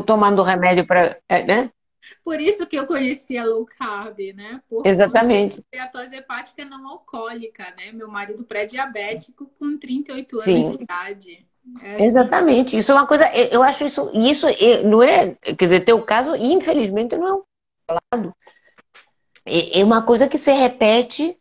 S2: tomando remédio para, né?
S1: Por isso que eu conheci a low carb, né? Por
S2: Exatamente.
S1: conta da esteatose hepática não alcoólica, né? Meu marido pré-diabético com 38 anos
S2: Sim.
S1: de idade. Assim.
S2: Exatamente. Isso é uma coisa, eu acho isso não é, quer dizer, teu caso, infelizmente, não é um lado. É uma coisa que se repete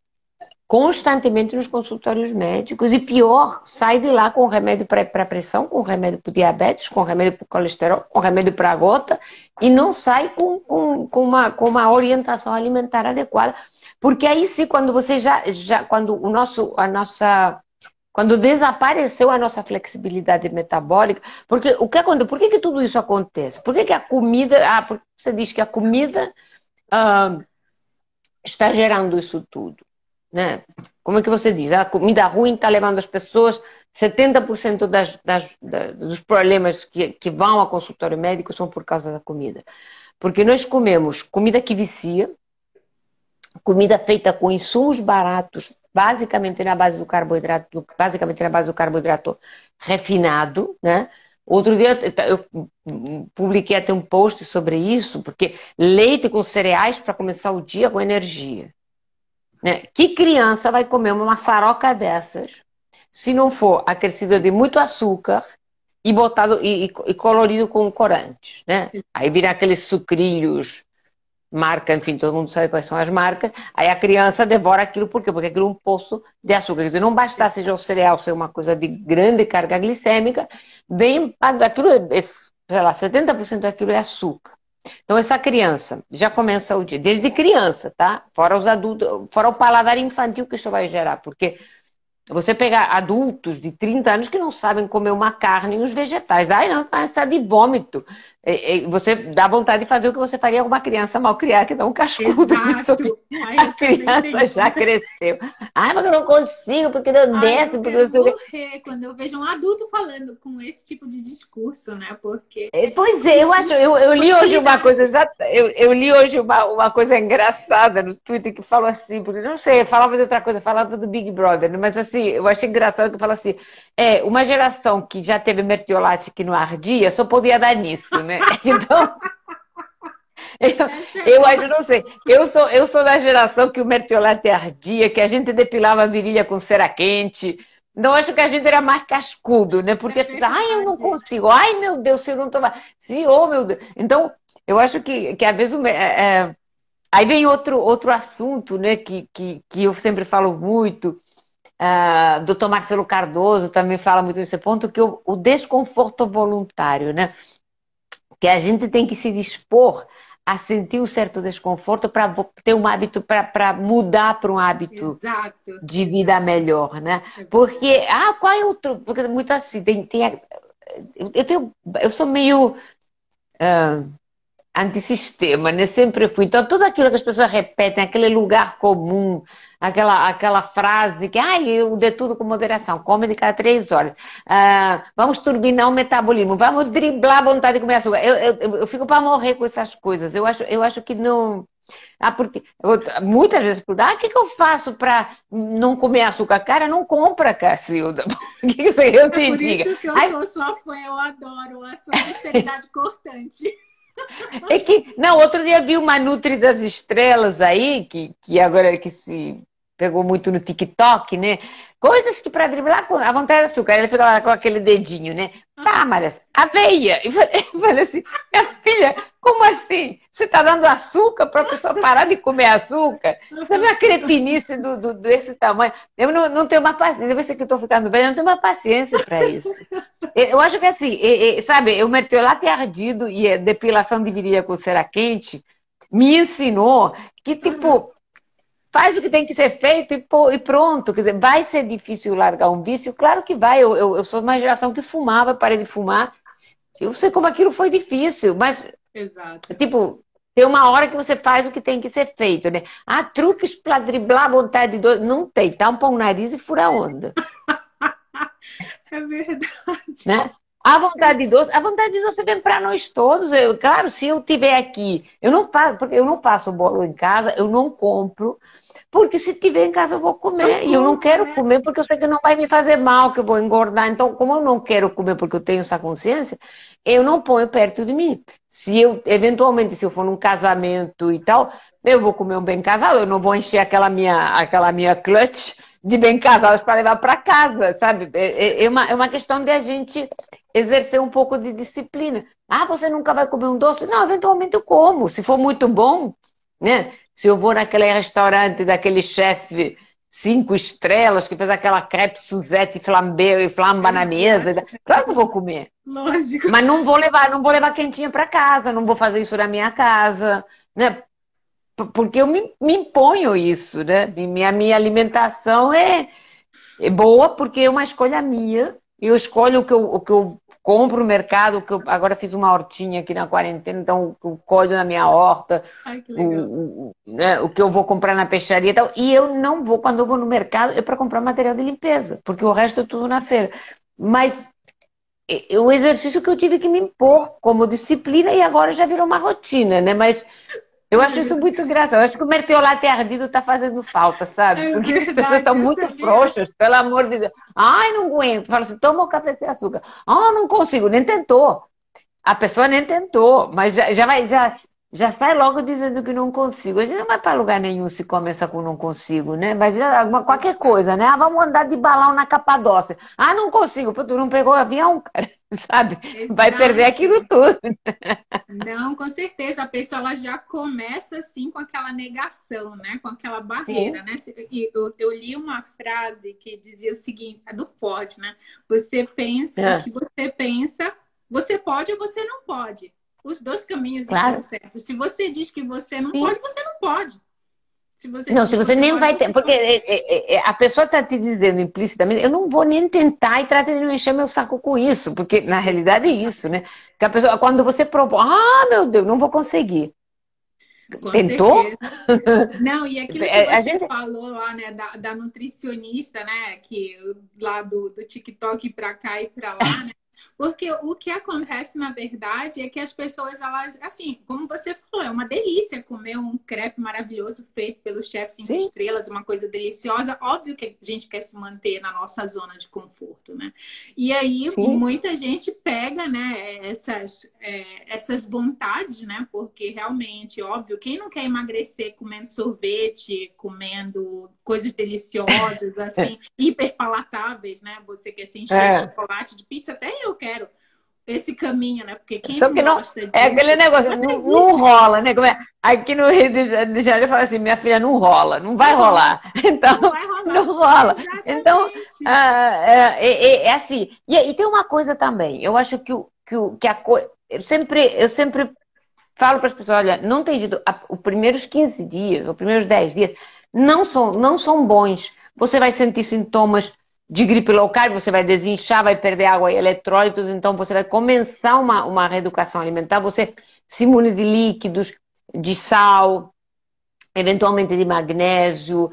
S2: constantemente nos consultórios médicos, e pior, sai de lá com remédio para pressão, com remédio para diabetes, com remédio para colesterol, com remédio para gota, e não sai com uma orientação alimentar adequada. Porque aí sim, quando você quando quando desapareceu a nossa flexibilidade metabólica, porque por que tudo isso acontece? Por que a comida, porque você diz que a comida está gerando isso tudo? Né? Como é que você diz? A comida ruim está levando as pessoas, 70% dos problemas que vão ao consultório médico são por causa da comida. Porque nós comemos comida que vicia, comida feita com insumos baratos, basicamente na base do carboidrato refinado, né? Outro dia eu publiquei até um post sobre isso, porque leite com cereais para começar o dia com energia. Né? Que criança vai comer uma maçaroca dessas se não for acrescida de muito açúcar e botado e colorido com corantes, né? Aí vira aqueles sucrilhos, marca, enfim, todo mundo sabe quais são as marcas. Aí a criança devora aquilo, por quê? Porque aquilo é um poço de açúcar. Quer dizer, não bastasse já o cereal ser uma coisa de grande carga glicêmica, aquilo, sei lá, 70% daquilo é açúcar. Então, essa criança já começa o dia, desde criança, tá? Fora os adultos, fora o paladar infantil que isso vai gerar, porque você pegar adultos de 30 anos que não sabem comer uma carne e os vegetais, ai não, passa de vômito. Você dá vontade de fazer o que você faria com uma criança mal criada, que dá um cascudo. A criança já cresceu. Ai, mas eu não consigo, porque não desce, porque eu
S1: vou morrer quando eu vejo um adulto falando com esse tipo de discurso, né? Porque
S2: pois é, eu li hoje uma coisa eu li hoje uma coisa engraçada no Twitter que falou assim, porque não sei, falava de outra coisa, falava do Big Brother, mas assim, eu achei engraçado que falou assim, uma geração que já teve mertiolate que não ardia, só podia dar nisso, né? Então, eu acho, não sei, eu sou da geração que o mertiolate ardia, que a gente depilava a virilha com cera quente. Então, acho que a gente era mais cascudo, né? Porque, ai, eu não consigo, ai, meu Deus, se eu não tomar, se, oh, meu Deus. Então, eu acho que às vezes, aí vem outro assunto, né, que eu sempre falo muito, Dr. Marcelo Cardoso também fala muito nesse ponto, que o desconforto voluntário, né? Que a gente tem que se dispor a sentir um certo desconforto para ter um hábito, para mudar para um hábito de vida melhor, né? Porque, qual é outro? Porque muito assim, eu sou meio antissistema, né? Sempre fui. Então, tudo aquilo que as pessoas repetem, aquele lugar comum, aquela frase que, eu dê tudo com moderação, come de cada 3 horas. Vamos turbinar o metabolismo, vamos driblar a vontade de comer açúcar. Eu fico para morrer com essas coisas. Eu acho que não. Porque muitas vezes o que eu faço para não comer açúcar? Cara, não compra, Cacilda. O que eu te diga?
S1: Por isso que eu sou sua fã, eu adoro a sua sinceridade cortante.
S2: É que, não, outro dia vi uma Nutri das Estrelas aí, que agora que se pegou muito no TikTok, né? Coisas que para driblar a vontade de açúcar. Ele fica lá com aquele dedinho, né? Tá, Maria, aveia. E falei assim, minha filha, como assim? Você tá dando açúcar para a pessoa parar de comer açúcar? Você vê uma cretinice desse tamanho. Eu não tenho uma paciência, deve ser que eu tô ficando bem, eu não tenho uma paciência para isso. Eu acho que assim, sabe, o mertiolate ardido e a depilação de virilha com cera quente me ensinou que, tipo, faz o que tem que ser feito e pronto. Quer dizer, vai ser difícil largar um vício? Claro que vai. Eu sou uma geração que fumava, parei de fumar. Eu sei como aquilo foi difícil, mas,
S1: Exato.
S2: tipo, tem uma hora que você faz o que tem que ser feito, né? Truques para driblar a vontade de dor. Não tem. Tampa o nariz e fura a onda.
S1: É verdade.
S2: Né? A vontade de doce vem para nós todos. Claro, se eu tiver aqui, porque eu não faço bolo em casa, eu não compro, porque se tiver em casa eu vou comer. E eu não quero comer porque eu sei que não vai me fazer mal, que eu vou engordar. Então, como eu não quero comer porque eu tenho essa consciência, eu não ponho perto de mim. Eventualmente, se eu for num casamento e tal, eu vou comer um bem casado, eu não vou encher aquela minha clutch de bem casados para levar para casa, sabe? É uma questão de a gente exercer um pouco de disciplina. Você nunca vai comer um doce? Não, eventualmente eu como. Se for muito bom, né? Se eu vou naquele restaurante daquele chefe 5 estrelas que fez aquela crepe Suzette flambeu e flamba na mesa, claro que eu vou comer.
S1: Lógico.
S2: Mas não vou levar quentinha para casa, não vou fazer isso na minha casa, né? Porque eu me imponho isso, né? Minha alimentação é boa porque é uma escolha minha. Eu escolho o que eu compro no mercado, agora fiz uma hortinha aqui na quarentena, então eu colho na minha horta.
S1: Ai, que legal.
S2: Né, o que eu vou comprar na peixaria e tal. E eu não vou, quando eu vou no mercado, é para comprar material de limpeza, porque o resto é tudo na feira. Mas é o exercício que eu tive que me impor como disciplina e agora já virou uma rotina, né? Mas eu acho isso muito engraçado. Eu acho que o mertiolate ardido está fazendo falta, sabe? Porque as pessoas estão muito frouxas, pelo amor de Deus. Não aguento. Fala assim, toma um café sem açúcar. Não consigo. Nem tentou. A pessoa nem tentou, mas já sai logo dizendo que não consigo. A gente não vai para lugar nenhum se começa com não consigo, né? Mas qualquer coisa, né? Vamos andar de balão na Capadócia. Não consigo. Pô, tu não pegou o avião, cara, sabe? Vai perder aquilo tudo.
S1: Não, com certeza. A pessoa ela já começa assim com aquela negação, né? Com aquela barreira, né? E eu li uma frase que dizia o seguinte, é do Ford, né? Você pensa o que você pensa, você pode ou você não pode. Os dois caminhos estão certos. Se você diz que você não pode, você não pode. Se você
S2: nem vai ter. Porque a pessoa está te dizendo implicitamente, eu não vou nem tentar e trata de não encher meu saco com isso. Porque na realidade é isso, né? Que a pessoa, quando você propõe, meu Deus, não vou conseguir.
S1: Com
S2: Tentou?
S1: Certeza. Não, e aquilo que você falou lá, né, da nutricionista, né, que lá do TikTok para cá e para lá, né? Porque o que acontece, na verdade, é que as pessoas, elas, assim, como você falou, é uma delícia comer um crepe maravilhoso feito pelo chefe 5 estrelas, uma coisa deliciosa. Óbvio que a gente quer se manter na nossa zona de conforto, né? E aí, muita gente pega, né, essas vontades, né? Porque realmente, óbvio, quem não quer emagrecer comendo sorvete, comendo coisas deliciosas, assim, hiper palatáveis, né? Você quer se encher de chocolate, de pizza, até eu quero esse caminho, né? Porque quem não gosta disso...
S2: É aquele negócio, não rola, né? Aqui no Rio de Janeiro fala assim, minha filha, não rola, não vai rolar. Então, não rola. Então, é assim. E tem uma coisa também, eu acho que a coisa... Eu sempre falo para as pessoas, olha, não tem jeito, os primeiros 15 dias, os primeiros 10 dias, não são bons. Você vai sentir sintomas de gripe local, você vai desinchar, vai perder água e eletrólitos, então você vai começar uma reeducação alimentar, você se imune de líquidos, de sal, eventualmente de magnésio.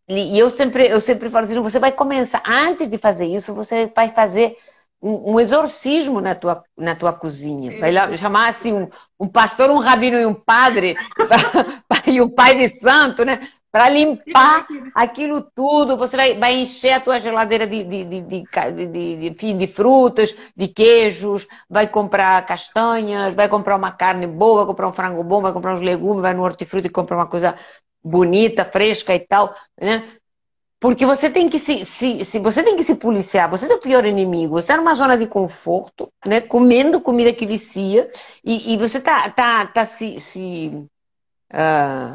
S2: E eu sempre falo assim, você vai começar, antes de fazer isso, você vai fazer um exorcismo na tua cozinha. Vai lá, chamar assim um pastor, um rabino e um padre, e um pai de santo, né? Para limpar aquilo tudo. Você vai encher a tua geladeira de frutas, de queijos, vai comprar castanhas, vai comprar uma carne boa, vai comprar um frango bom, vai comprar uns legumes, vai no hortifruti e comprar uma coisa bonita, fresca e tal, né? Porque você tem que você tem que se policiar, você é o pior inimigo, você é numa zona de conforto, né? Comendo comida que vicia, e você tá se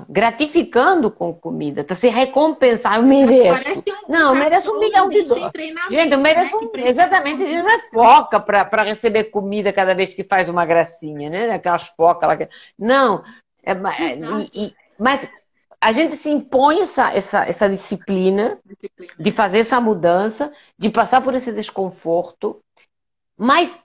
S2: gratificando com comida, tá se recompensando, eu mereço. Não, eu mereço $1 milhão. Gente, eu mereço exatamente, isso não é foca para receber comida cada vez que faz uma gracinha, né? Aquelas focas lá. Não, mas a gente se impõe essa disciplina de fazer essa mudança, de passar por esse desconforto, mas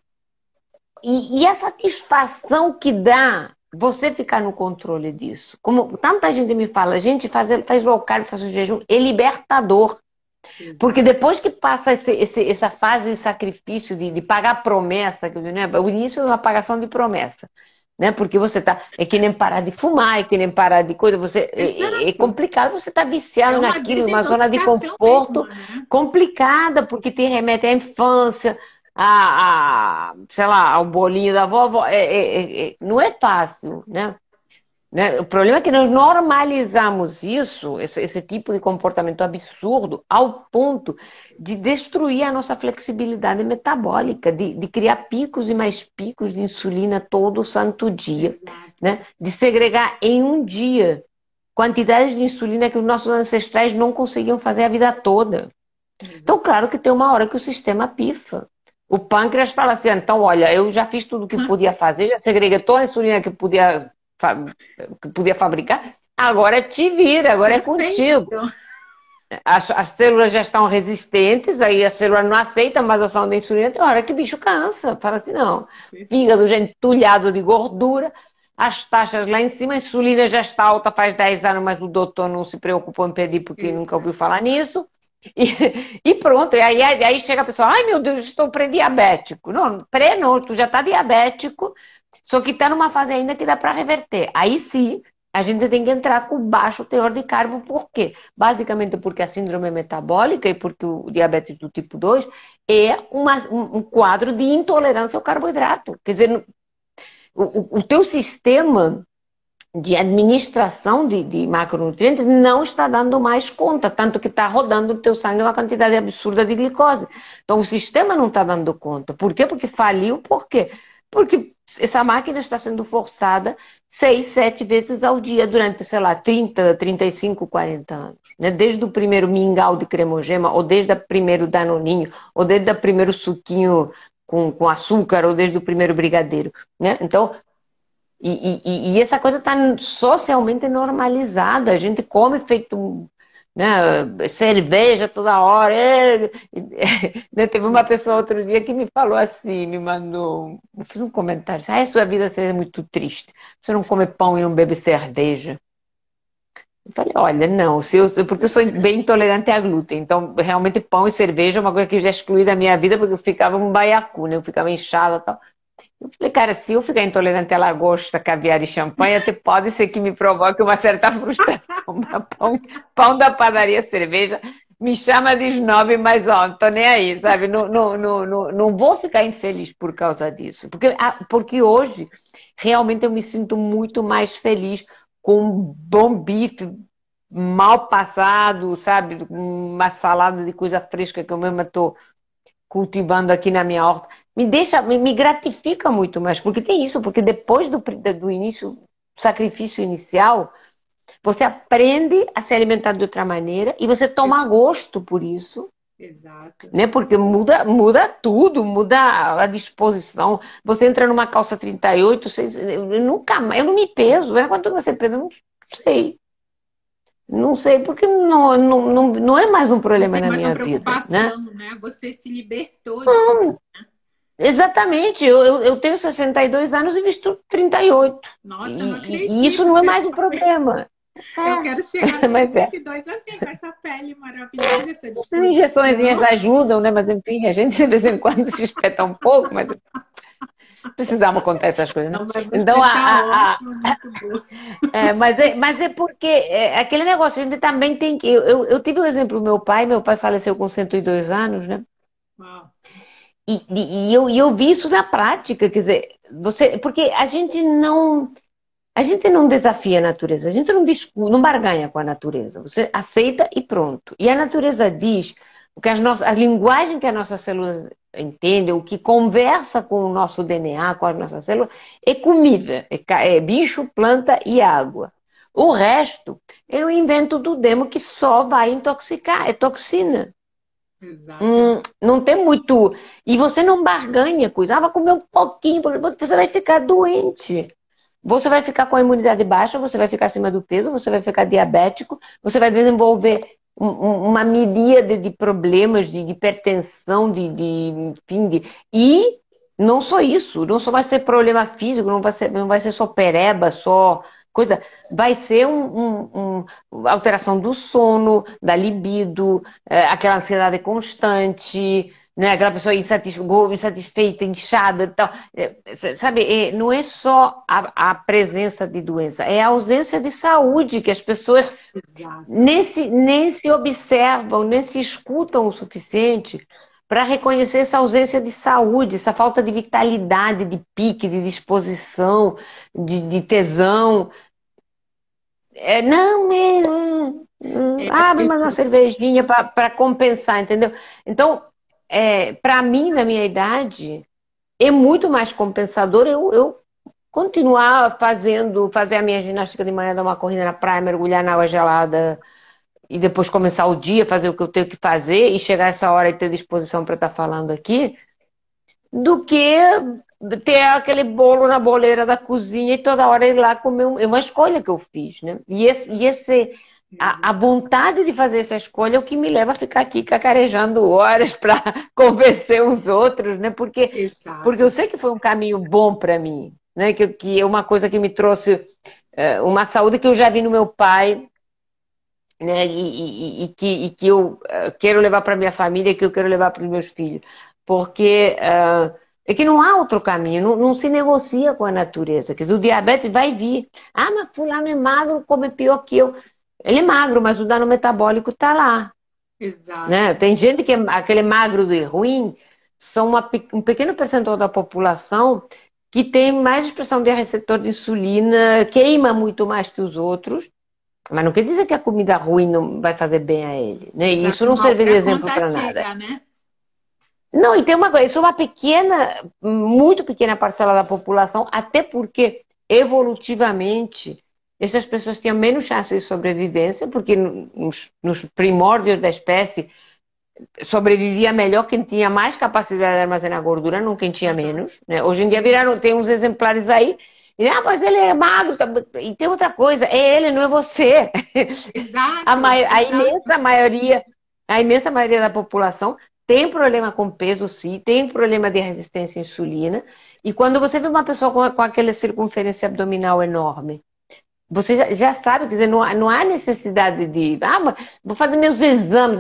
S2: e a satisfação que dá você ficar no controle disso. Como tanta gente me fala, gente, faz low carb, faz o jejum, é libertador. Porque depois que passa essa fase de sacrifício, de pagar promessa, né? O início é uma pagação de promessa. Né? Porque você é que nem parar de fumar, é que nem parar de coisa, é complicado, você tá viciado naquilo, uma zona de conforto mesmo, né? Complicada, porque te remete à infância, sei lá, ao bolinho da vovó, não é fácil, né? O problema é que nós normalizamos esse tipo de comportamento absurdo, ao ponto de destruir a nossa flexibilidade metabólica, de criar picos e mais picos de insulina todo santo dia, né? De segregar em um dia quantidades de insulina que os nossos ancestrais não conseguiam fazer a vida toda. Então, claro que tem uma hora que o sistema pifa. O pâncreas fala assim, então, olha, eu já fiz tudo o que podia fazer, já segreguei toda a insulina que podia fabricar, agora te vira, agora é contigo. As células já estão resistentes, aí a célula não aceita mais a ação da insulina, tem hora que o bicho cansa, fala assim, não, fígado já entulhado de gordura, as taxas lá em cima, a insulina já está alta faz 10 anos, mas o doutor não se preocupou em pedir porque nunca ouviu falar nisso, e pronto, e aí chega a pessoa, ai meu Deus, estou pré-diabético. Não, não, tu já está diabético, só que está numa fase ainda que dá para reverter. Aí sim, a gente tem que entrar com baixo teor de carbo. Por quê? Basicamente porque a síndrome metabólica e porque o diabetes do tipo 2 é um quadro de intolerância ao carboidrato. Quer dizer, o teu sistema de administração de macronutrientes não está dando mais conta, tanto que está rodando no teu sangue uma quantidade absurda de glicose. Então o sistema não está dando conta. Por quê? Porque faliu. Por quê? Porque essa máquina está sendo forçada 6, 7 vezes ao dia durante, sei lá, 30, 35, 40 anos. Né? Desde o primeiro mingau de cremogema, ou desde o primeiro danoninho, ou desde o primeiro suquinho com açúcar, ou desde o primeiro brigadeiro. Né? Então, e essa coisa está socialmente normalizada. A gente come feito... Né, cerveja toda hora. Teve uma pessoa outro dia que me falou assim, me mandou, eu fiz um comentário, sua vida seria muito triste, você não come pão e não bebe cerveja. Eu falei, olha, não, porque eu sou bem intolerante a glúten, então realmente pão e cerveja é uma coisa que eu já excluí da minha vida, porque eu ficava um baiacu, né, eu ficava inchada e tal. Eu falei, cara, se eu ficar intolerante a lagosta, caviar e champanhe, até pode ser que me provoque uma certa frustração. Pão da padaria, cerveja, me chama de snob, mas ó, não tô nem aí, sabe? Não vou ficar infeliz por causa disso. Porque hoje, realmente eu me sinto muito mais feliz com um bom bife mal passado, sabe? Uma salada de coisa fresca que eu mesma estou cultivando aqui na minha horta, me gratifica muito mais, porque tem isso, porque depois do início, sacrifício inicial, você aprende a se alimentar de outra maneira e você toma gosto por isso.
S1: Exato.
S2: Né? Porque muda tudo, muda a disposição. Você entra numa calça 38, eu não me peso. Quanto você pesa? Eu não sei. Não sei, porque não é mais um
S1: Não
S2: problema
S1: tem
S2: na
S1: mais uma
S2: minha vida, né?
S1: preocupação, né? Você se libertou disso.
S2: Exatamente, eu tenho 62 anos e visto 38.
S1: Nossa, eu não
S2: E isso
S1: acredito.
S2: não é mais um problema.
S1: Eu quero chegar nos
S2: Mas é.
S1: 62 assim, com essa pele maravilhosa, essa
S2: As injeções
S1: disposição.
S2: ajudam, né? Mas enfim, a gente de vez em quando se espeta um pouco, mas precisamos contar essas coisas, né?
S1: Não, mas
S2: Então,
S1: você tá ótimo, muito bom.
S2: mas é porque aquele negócio, a gente também tem que. Eu tive o exemplo do meu pai faleceu com 102 anos, né?
S1: Uau.
S2: E eu vi isso na prática, quer dizer, porque a gente não desafia a natureza, a gente não discute, não barganha com a natureza. Você aceita e pronto. E a natureza diz o que a linguagem que as nossas células entendem, o que conversa com o nosso DNA, com as nossas células, é comida, é bicho, planta e água. O resto é o invento do demo que só vai intoxicar, é toxina.
S1: Exatamente.
S2: Não tem muito. E você não barganha coisa. Ah, vai comer um pouquinho, você vai ficar doente. Você vai ficar com a imunidade baixa, você vai ficar acima do peso, você vai ficar diabético, você vai desenvolver uma miríade de problemas de hipertensão, enfim, e não só isso, não só vai ser problema físico, não vai ser só pereba, só coisa, vai ser alteração do sono, da libido, aquela ansiedade constante, né? Aquela pessoa insatisfeita, inchada e tal. Sabe, não é só a presença de doença, é a ausência de saúde que as pessoas
S1: Exato.
S2: nem se observam, nem se escutam o suficiente para reconhecer essa ausência de saúde, essa falta de vitalidade, de pique, de disposição, de tesão. Não,
S1: As
S2: abre mais uma
S1: pessoas.
S2: cervejinha para compensar, entendeu? Então, para mim, na minha idade, é muito mais compensador eu continuar fazer a minha ginástica de manhã, dar uma corrida na praia, mergulhar na água gelada e depois começar o dia, fazer o que eu tenho que fazer e chegar essa hora e ter disposição para estar falando aqui, do que ter aquele bolo na boleira da cozinha e toda hora ir lá comer. É uma escolha que eu fiz, né? A vontade de fazer essa escolha é o que me leva a ficar aqui cacarejando horas para convencer os outros, né? Porque
S1: Exato.
S2: eu sei que foi um caminho bom para mim, né? Que é uma coisa que me trouxe uma saúde que eu já vi no meu pai, né? E que eu quero levar para minha família, que eu quero levar para os meus filhos. Porque é que não há outro caminho, não se negocia com a natureza. Quer dizer, o diabetes vai vir. Ah, mas fulano é magro, come pior que eu. Ele é magro, mas o dano metabólico está lá.
S1: Exato.
S2: Né? Tem gente que aquele magro e ruim são um pequeno percentual da população que tem mais expressão de receptor de insulina, queima muito mais que os outros, mas não quer dizer que a comida ruim não vai fazer bem a ele. Né? E isso
S1: Exato.
S2: não
S1: Uma
S2: serve de
S1: hora a
S2: exemplo
S1: conta
S2: para nada.
S1: chega, né?
S2: Não, e tem uma coisa, isso é uma pequena, muito pequena parcela da população, até porque evolutivamente essas pessoas tinham menos chances de sobrevivência, porque nos primórdios da espécie sobrevivia melhor quem tinha mais capacidade de armazenar gordura, não quem tinha menos. Né? Hoje em dia tem uns exemplares aí, mas ele é magro, e tem outra coisa, é ele, não é você.
S1: Exato.
S2: A
S1: Exato.
S2: imensa maioria da população tem problema com peso, sim, tem problema de resistência à insulina. E quando você vê uma pessoa com aquela circunferência abdominal enorme, você já sabe, quer dizer, não há necessidade de. Vou fazer meus exames.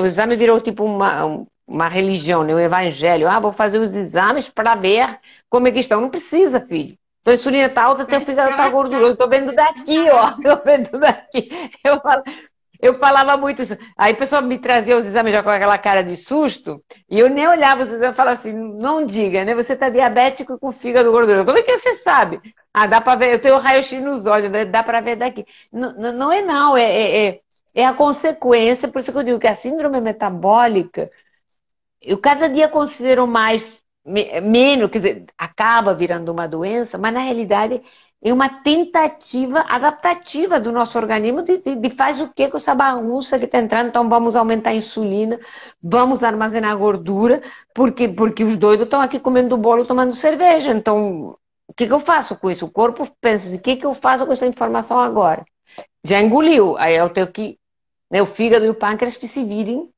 S2: O exame virou tipo uma religião, né? Um evangelho. Vou fazer os exames para ver como é que estão. Não precisa, filho. Tua insulina está alta, teu fígado está gorduroso. Estou vendo daqui, ó. Estou vendo daqui. Eu falava muito isso. Aí a pessoa me trazia os exames já com aquela cara de susto, e eu nem olhava os exames e falava assim, não diga, né? Você está diabético com fígado gorduroso. Como é que você sabe? Dá para ver, eu tenho raio-x nos olhos, né? Dá para ver daqui. Não é não, é a consequência, por isso que eu digo que a síndrome metabólica, eu cada dia considero menos, quer dizer, acaba virando uma doença, mas na realidade é uma tentativa adaptativa do nosso organismo de faz o que com essa bagunça que está entrando, então vamos aumentar a insulina, vamos armazenar gordura, porque os doidos estão aqui comendo bolo, tomando cerveja, então o que eu faço com isso? O corpo pensa assim, o que eu faço com essa informação agora? já engoliu. Aí eu tenho que, né, o fígado e o pâncreas que se virem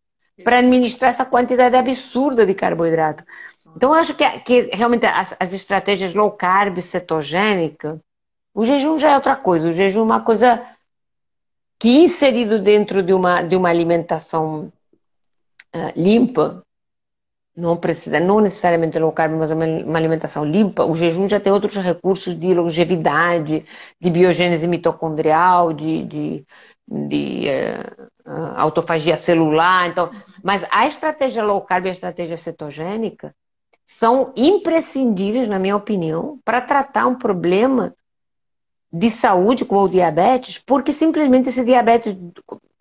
S2: para administrar essa quantidade absurda de carboidrato. Então, eu acho que realmente as estratégias low carb, cetogênica, o jejum já é outra coisa. O jejum é uma coisa que, inserido dentro de uma alimentação limpa, não precisa, não necessariamente low carb, mas uma alimentação limpa, o jejum já tem outros recursos de longevidade, de biogênese mitocondrial, de autofagia celular. Então, mas a estratégia low carb e a estratégia cetogênica são imprescindíveis, na minha opinião, para tratar um problema de saúde como o diabetes, porque simplesmente esse diabetes,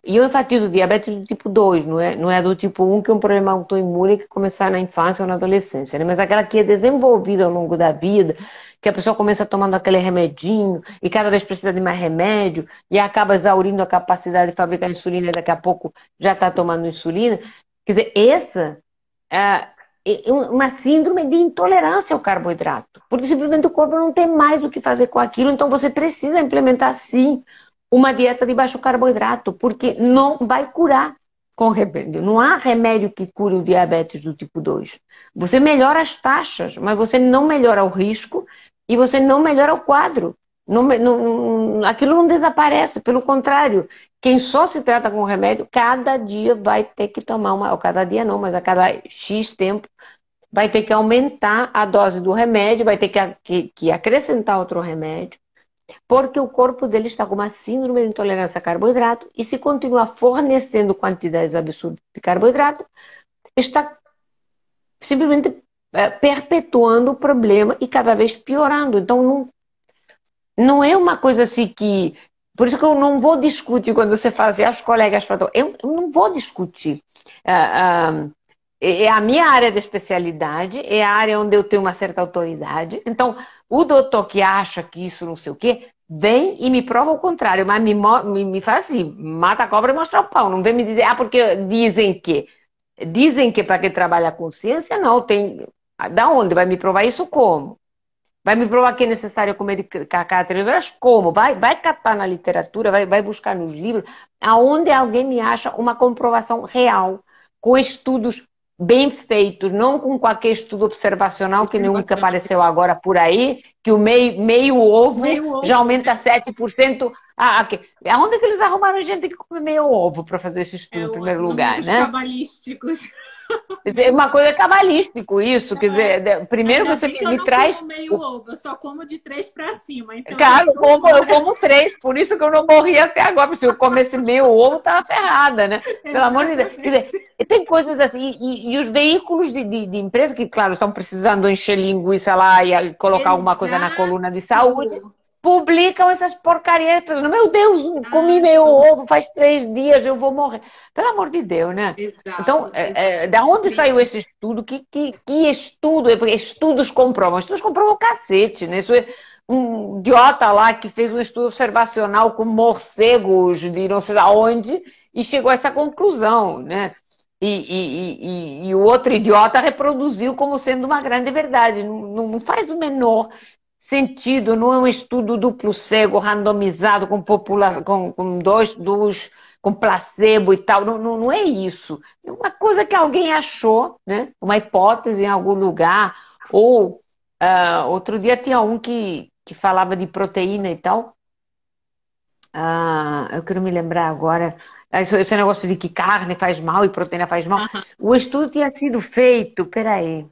S2: e eu enfatizo diabetes do tipo 2, não é do tipo 1, que é um problema autoimune que começa na infância ou na adolescência, né? Mas aquela que é desenvolvida ao longo da vida, que a pessoa começa tomando aquele remedinho e cada vez precisa de mais remédio e acaba exaurindo a capacidade de fabricar insulina e daqui a pouco já está tomando insulina. Quer dizer, essa é uma síndrome de intolerância ao carboidrato, porque simplesmente o corpo não tem mais o que fazer com aquilo, então você precisa implementar sim uma dieta de baixo carboidrato, porque não vai curar com remédio. Não há remédio que cure o diabetes do tipo 2. Você melhora as taxas, mas você não melhora o risco e você não melhora o quadro. Aquilo não desaparece, pelo contrário, quem só se trata com remédio, cada dia vai ter que tomar ou cada dia não, mas a cada X tempo, vai ter que aumentar a dose do remédio, vai ter que acrescentar outro remédio, porque o corpo dele está com uma síndrome de intolerância a carboidrato e se continuar fornecendo quantidades absurdas de carboidrato, está simplesmente perpetuando o problema e cada vez piorando. Então, não é uma coisa assim que... Por isso que eu não vou discutir quando você fala assim, os colegas falam, eu não vou discutir. É a minha área de especialidade, é a área onde eu tenho uma certa autoridade. Então, o doutor que acha que isso não sei o quê, vem e me prova o contrário, mas me faz assim, mata a cobra e mostra o pau. Não vem me dizer, porque dizem que. Dizem que para quem trabalha a consciência, não, tem... Da onde? Vai me provar isso como? Vai me provar que é necessário comer de cada 3 horas? Como? Vai catar na literatura, vai buscar nos livros, aonde alguém me acha uma comprovação real, com estudos bem feitos, não com qualquer estudo observacional que nenhum que apareceu agora por aí, que o meio ovo já aumenta 7%. Aonde que eles arrumaram gente que come meio ovo para fazer esse estudo em primeiro lugar, né?
S1: Cabalísticos.
S2: É uma coisa cabalístico isso, quer dizer, primeiro você me traz...
S1: Eu não como meio ovo, eu só como de 3 para cima. Então
S2: claro, eu como 3, por isso que eu não morri até agora, porque se eu comesse meio ovo, tava ferrada, né? Pelo amor de Deus. Quer dizer, tem coisas assim, e os veículos de empresa, que claro, estão precisando encher linguiça lá e colocar alguma coisa na coluna de saúde, publicam essas porcarias. Meu Deus, comi meu ovo faz 3 dias, eu vou morrer. Pelo amor de Deus, né?
S1: Exato,
S2: então, da onde saiu esse estudo? Que estudo? Porque estudos comprovam o cacete, né? Isso é um idiota lá que fez um estudo observacional com morcegos de não sei aonde e chegou a essa conclusão, né? E o outro idiota reproduziu como sendo uma grande verdade. Não faz o menor sentido, não é um estudo duplo cego, randomizado, com com placebo e tal, não é isso. É uma coisa que alguém achou, né? Uma hipótese em algum lugar, ou outro dia tinha um que falava de proteína e tal, eu quero me lembrar agora, esse negócio de que carne faz mal e proteína faz mal, o estudo tinha sido feito, peraí,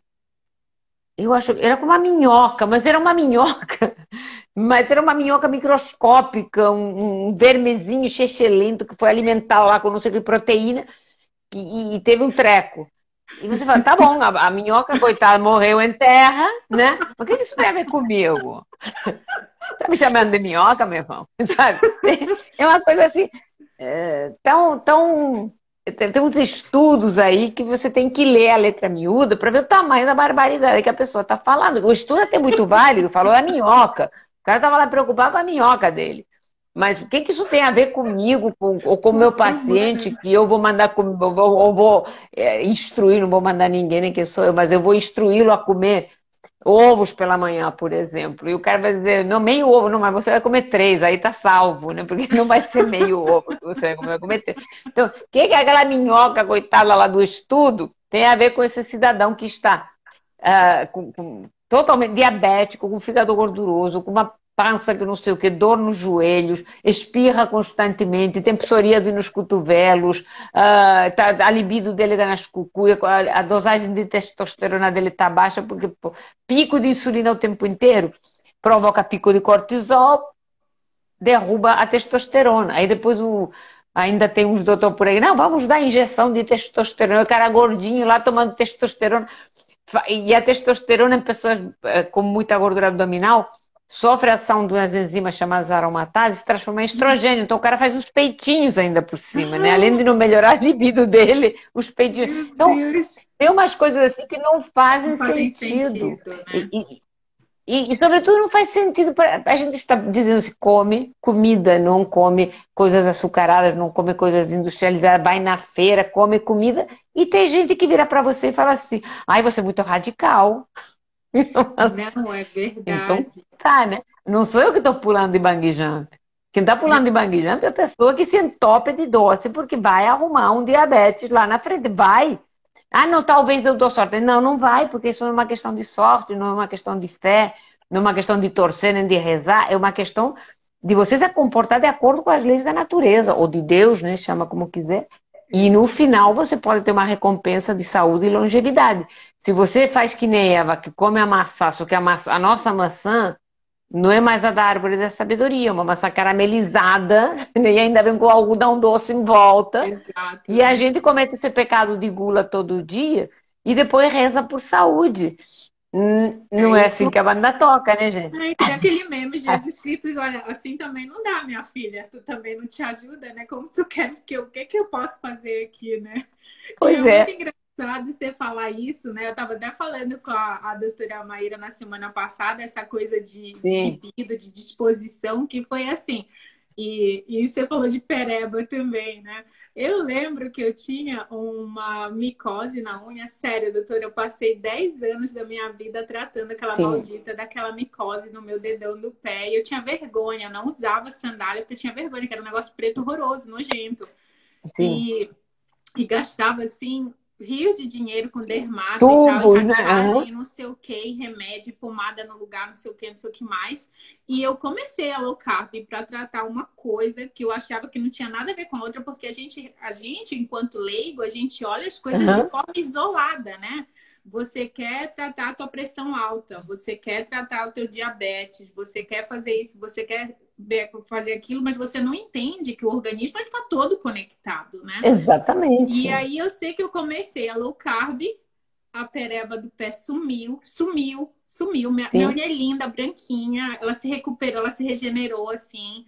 S2: eu acho, era com uma minhoca, mas era uma minhoca microscópica, um vermezinho chechelento que foi alimentar lá com não sei que proteína e teve um treco. E você fala, tá bom, a minhoca, coitada, morreu em terra, né? Mas o que isso tem a ver comigo? Tá me chamando de minhoca, meu irmão? Sabe? É uma coisa assim, tem uns estudos aí que você tem que ler a letra miúda para ver o tamanho da barbaridade que a pessoa está falando. O estudo é até muito válido, falou da minhoca. O cara estava lá preocupado com a minhoca dele. Mas o que isso tem a ver comigo ou com o meu paciente, que eu vou mandar, ou vou instruir, não vou mandar ninguém, nem quem sou eu, mas eu vou instruí-lo a comer ovos pela manhã, por exemplo. E o cara vai dizer, não, meio ovo, não, mas você vai comer 3, aí tá salvo, né? Porque não vai ser meio ovo que você vai comer 3. Então, o que é aquela minhoca, coitada lá do estudo, tem a ver com esse cidadão que está totalmente diabético, com fígado gorduroso, com uma pança que não sei o que, dor nos joelhos, espirra constantemente, tem psoríase nos cotovelos, a libido dele dá nas cucuias, a dosagem de testosterona dele está baixa, porque pô, pico de insulina o tempo inteiro provoca pico de cortisol, derruba a testosterona. Aí depois ainda tem uns doutor por aí, não, vamos dar injeção de testosterona, o cara gordinho lá tomando testosterona. E a testosterona em pessoas com muita gordura abdominal sofre a ação de umas enzimas chamadas aromatases e se transforma em estrogênio. Então o cara faz uns peitinhos ainda por cima, né? Além de não melhorar a libido dele, os peitinhos. Então, tem umas coisas assim que não fazem sentido. Né? E, sobretudo, não faz sentido. A gente está dizendo assim, come comida, não come coisas açucaradas, não come coisas industrializadas, vai na feira, come comida. E tem gente que vira para você e fala assim, ai, você é muito radical.
S1: Não, é verdade.
S2: Então, tá, né? Não sou eu que estou pulando de bungee jump. Quem está pulando de bungee jump é a pessoa que se entope de doce porque vai arrumar um diabetes lá na frente. Vai. Ah, não, talvez eu dou sorte. Não, não vai, porque isso não é uma questão de sorte, não é uma questão de fé, não é uma questão de torcer nem de rezar, é uma questão de você se comportar de acordo com as leis da natureza, ou de Deus, né? Chama como quiser. E no final você pode ter uma recompensa de saúde e longevidade. Se você faz que nem Eva, que come a maçã, só que a nossa maçã não é mais a da árvore da sabedoria, é uma maçã caramelizada, e ainda vem com algodão doce em volta.
S1: Exato.
S2: E a gente comete esse pecado de gula todo dia e depois reza por saúde. Não é assim que a banda toca, né, gente?
S1: Tem aquele meme, Jesus Cristo, olha, assim também não dá, minha filha. Tu também não te ajuda, né? Como tu queres que o que eu posso fazer aqui, né?
S2: Pois
S1: é muito engraçado você falar isso, né? Eu estava até falando com a doutora Maíra na semana passada, essa coisa de libido, de disposição, que foi assim. E você falou de pereba também, né? Eu lembro que eu tinha uma micose na unha. Sério, doutora, eu passei 10 anos da minha vida tratando aquela maldita daquela micose no meu dedão do pé. E eu tinha vergonha, eu não usava sandália porque eu tinha vergonha, que era um negócio preto horroroso, nojento. E gastava, assim, rios de dinheiro com dermato e tal, e raspagem, não sei o que, remédio, pomada no lugar, não sei o que, não sei o que mais. E eu comecei a low carb para tratar uma coisa que eu achava que não tinha nada a ver com a outra, porque a gente enquanto leigo, a gente olha as coisas de forma isolada, né? Você quer tratar a tua pressão alta, você quer tratar o teu diabetes, você quer fazer isso, você quer fazer aquilo, mas você não entende que o organismo está todo conectado, né?
S2: Exatamente.
S1: E aí eu sei que eu comecei a low carb, a pereba do pé sumiu. Minha unha é linda, branquinha, ela se recuperou, ela se regenerou, assim.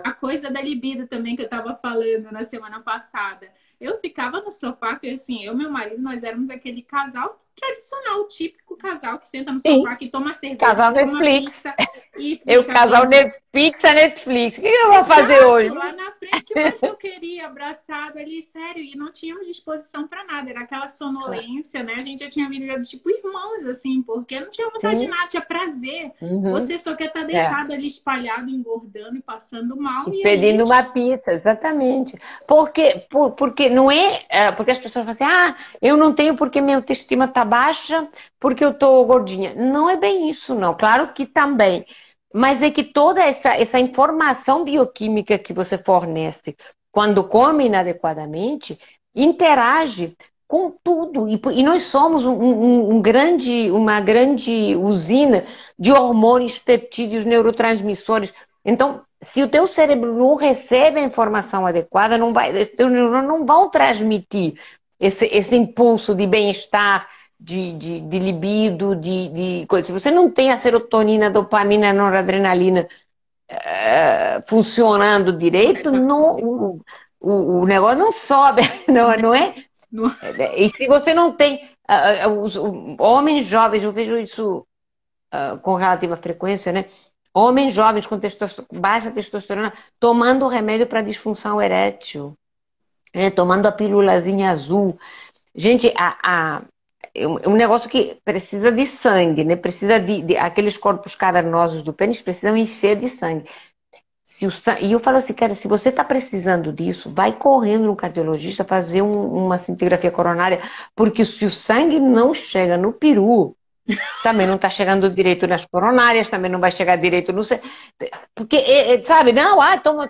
S1: A coisa da libido também que eu tava falando na semana passada. Eu ficava no sofá, porque assim, eu e meu marido, nós éramos aquele casal tradicional, típico casal que senta no sofá, que toma cerveja,
S2: casal
S1: toma
S2: Netflix.
S1: pizza. E
S2: eu, casal Netflix. O que eu vou fazer hoje?
S1: Lá na frente, que mais que eu queria? Abraçado ali, sério. E não tínhamos disposição para nada. Era aquela sonolência, né? A gente já tinha virado tipo irmãos, assim, porque não tinha vontade de nada, tinha prazer. Você só quer estar deitado ali, espalhado, engordando e passando mal.
S2: E pedindo uma pizza, exatamente. Porque não é... Porque as pessoas falam assim, eu não tenho porque minha autoestima está baixa, porque eu estou gordinha. Não é bem isso, não. Claro que também. Mas é que toda essa informação bioquímica que você fornece quando come inadequadamente, interage com tudo. E nós somos uma grande usina de hormônios, peptídeos, neurotransmissores. Então, se o teu cérebro não recebe a informação adequada, os teus neurônios não vão transmitir esse impulso de bem-estar, de libido, de coisa. Se você não tem a serotonina, dopamina, noradrenalina funcionando direito, o negócio não sobe, não é? E se você não tem... os homens jovens, eu vejo isso com relativa frequência, né? Homens jovens com baixa testosterona tomando remédio para disfunção erétil, né? Tomando a pílulazinha azul. Gente, um negócio que precisa de sangue, né? Precisa aqueles corpos cavernosos do pênis precisam encher de sangue. E eu falo assim, cara, se você está precisando disso, vai correndo no cardiologista fazer uma cintigrafia coronária, porque se o sangue não chega no peru, também não está chegando direito nas coronárias, também não vai chegar direito no... Porque, sabe, não,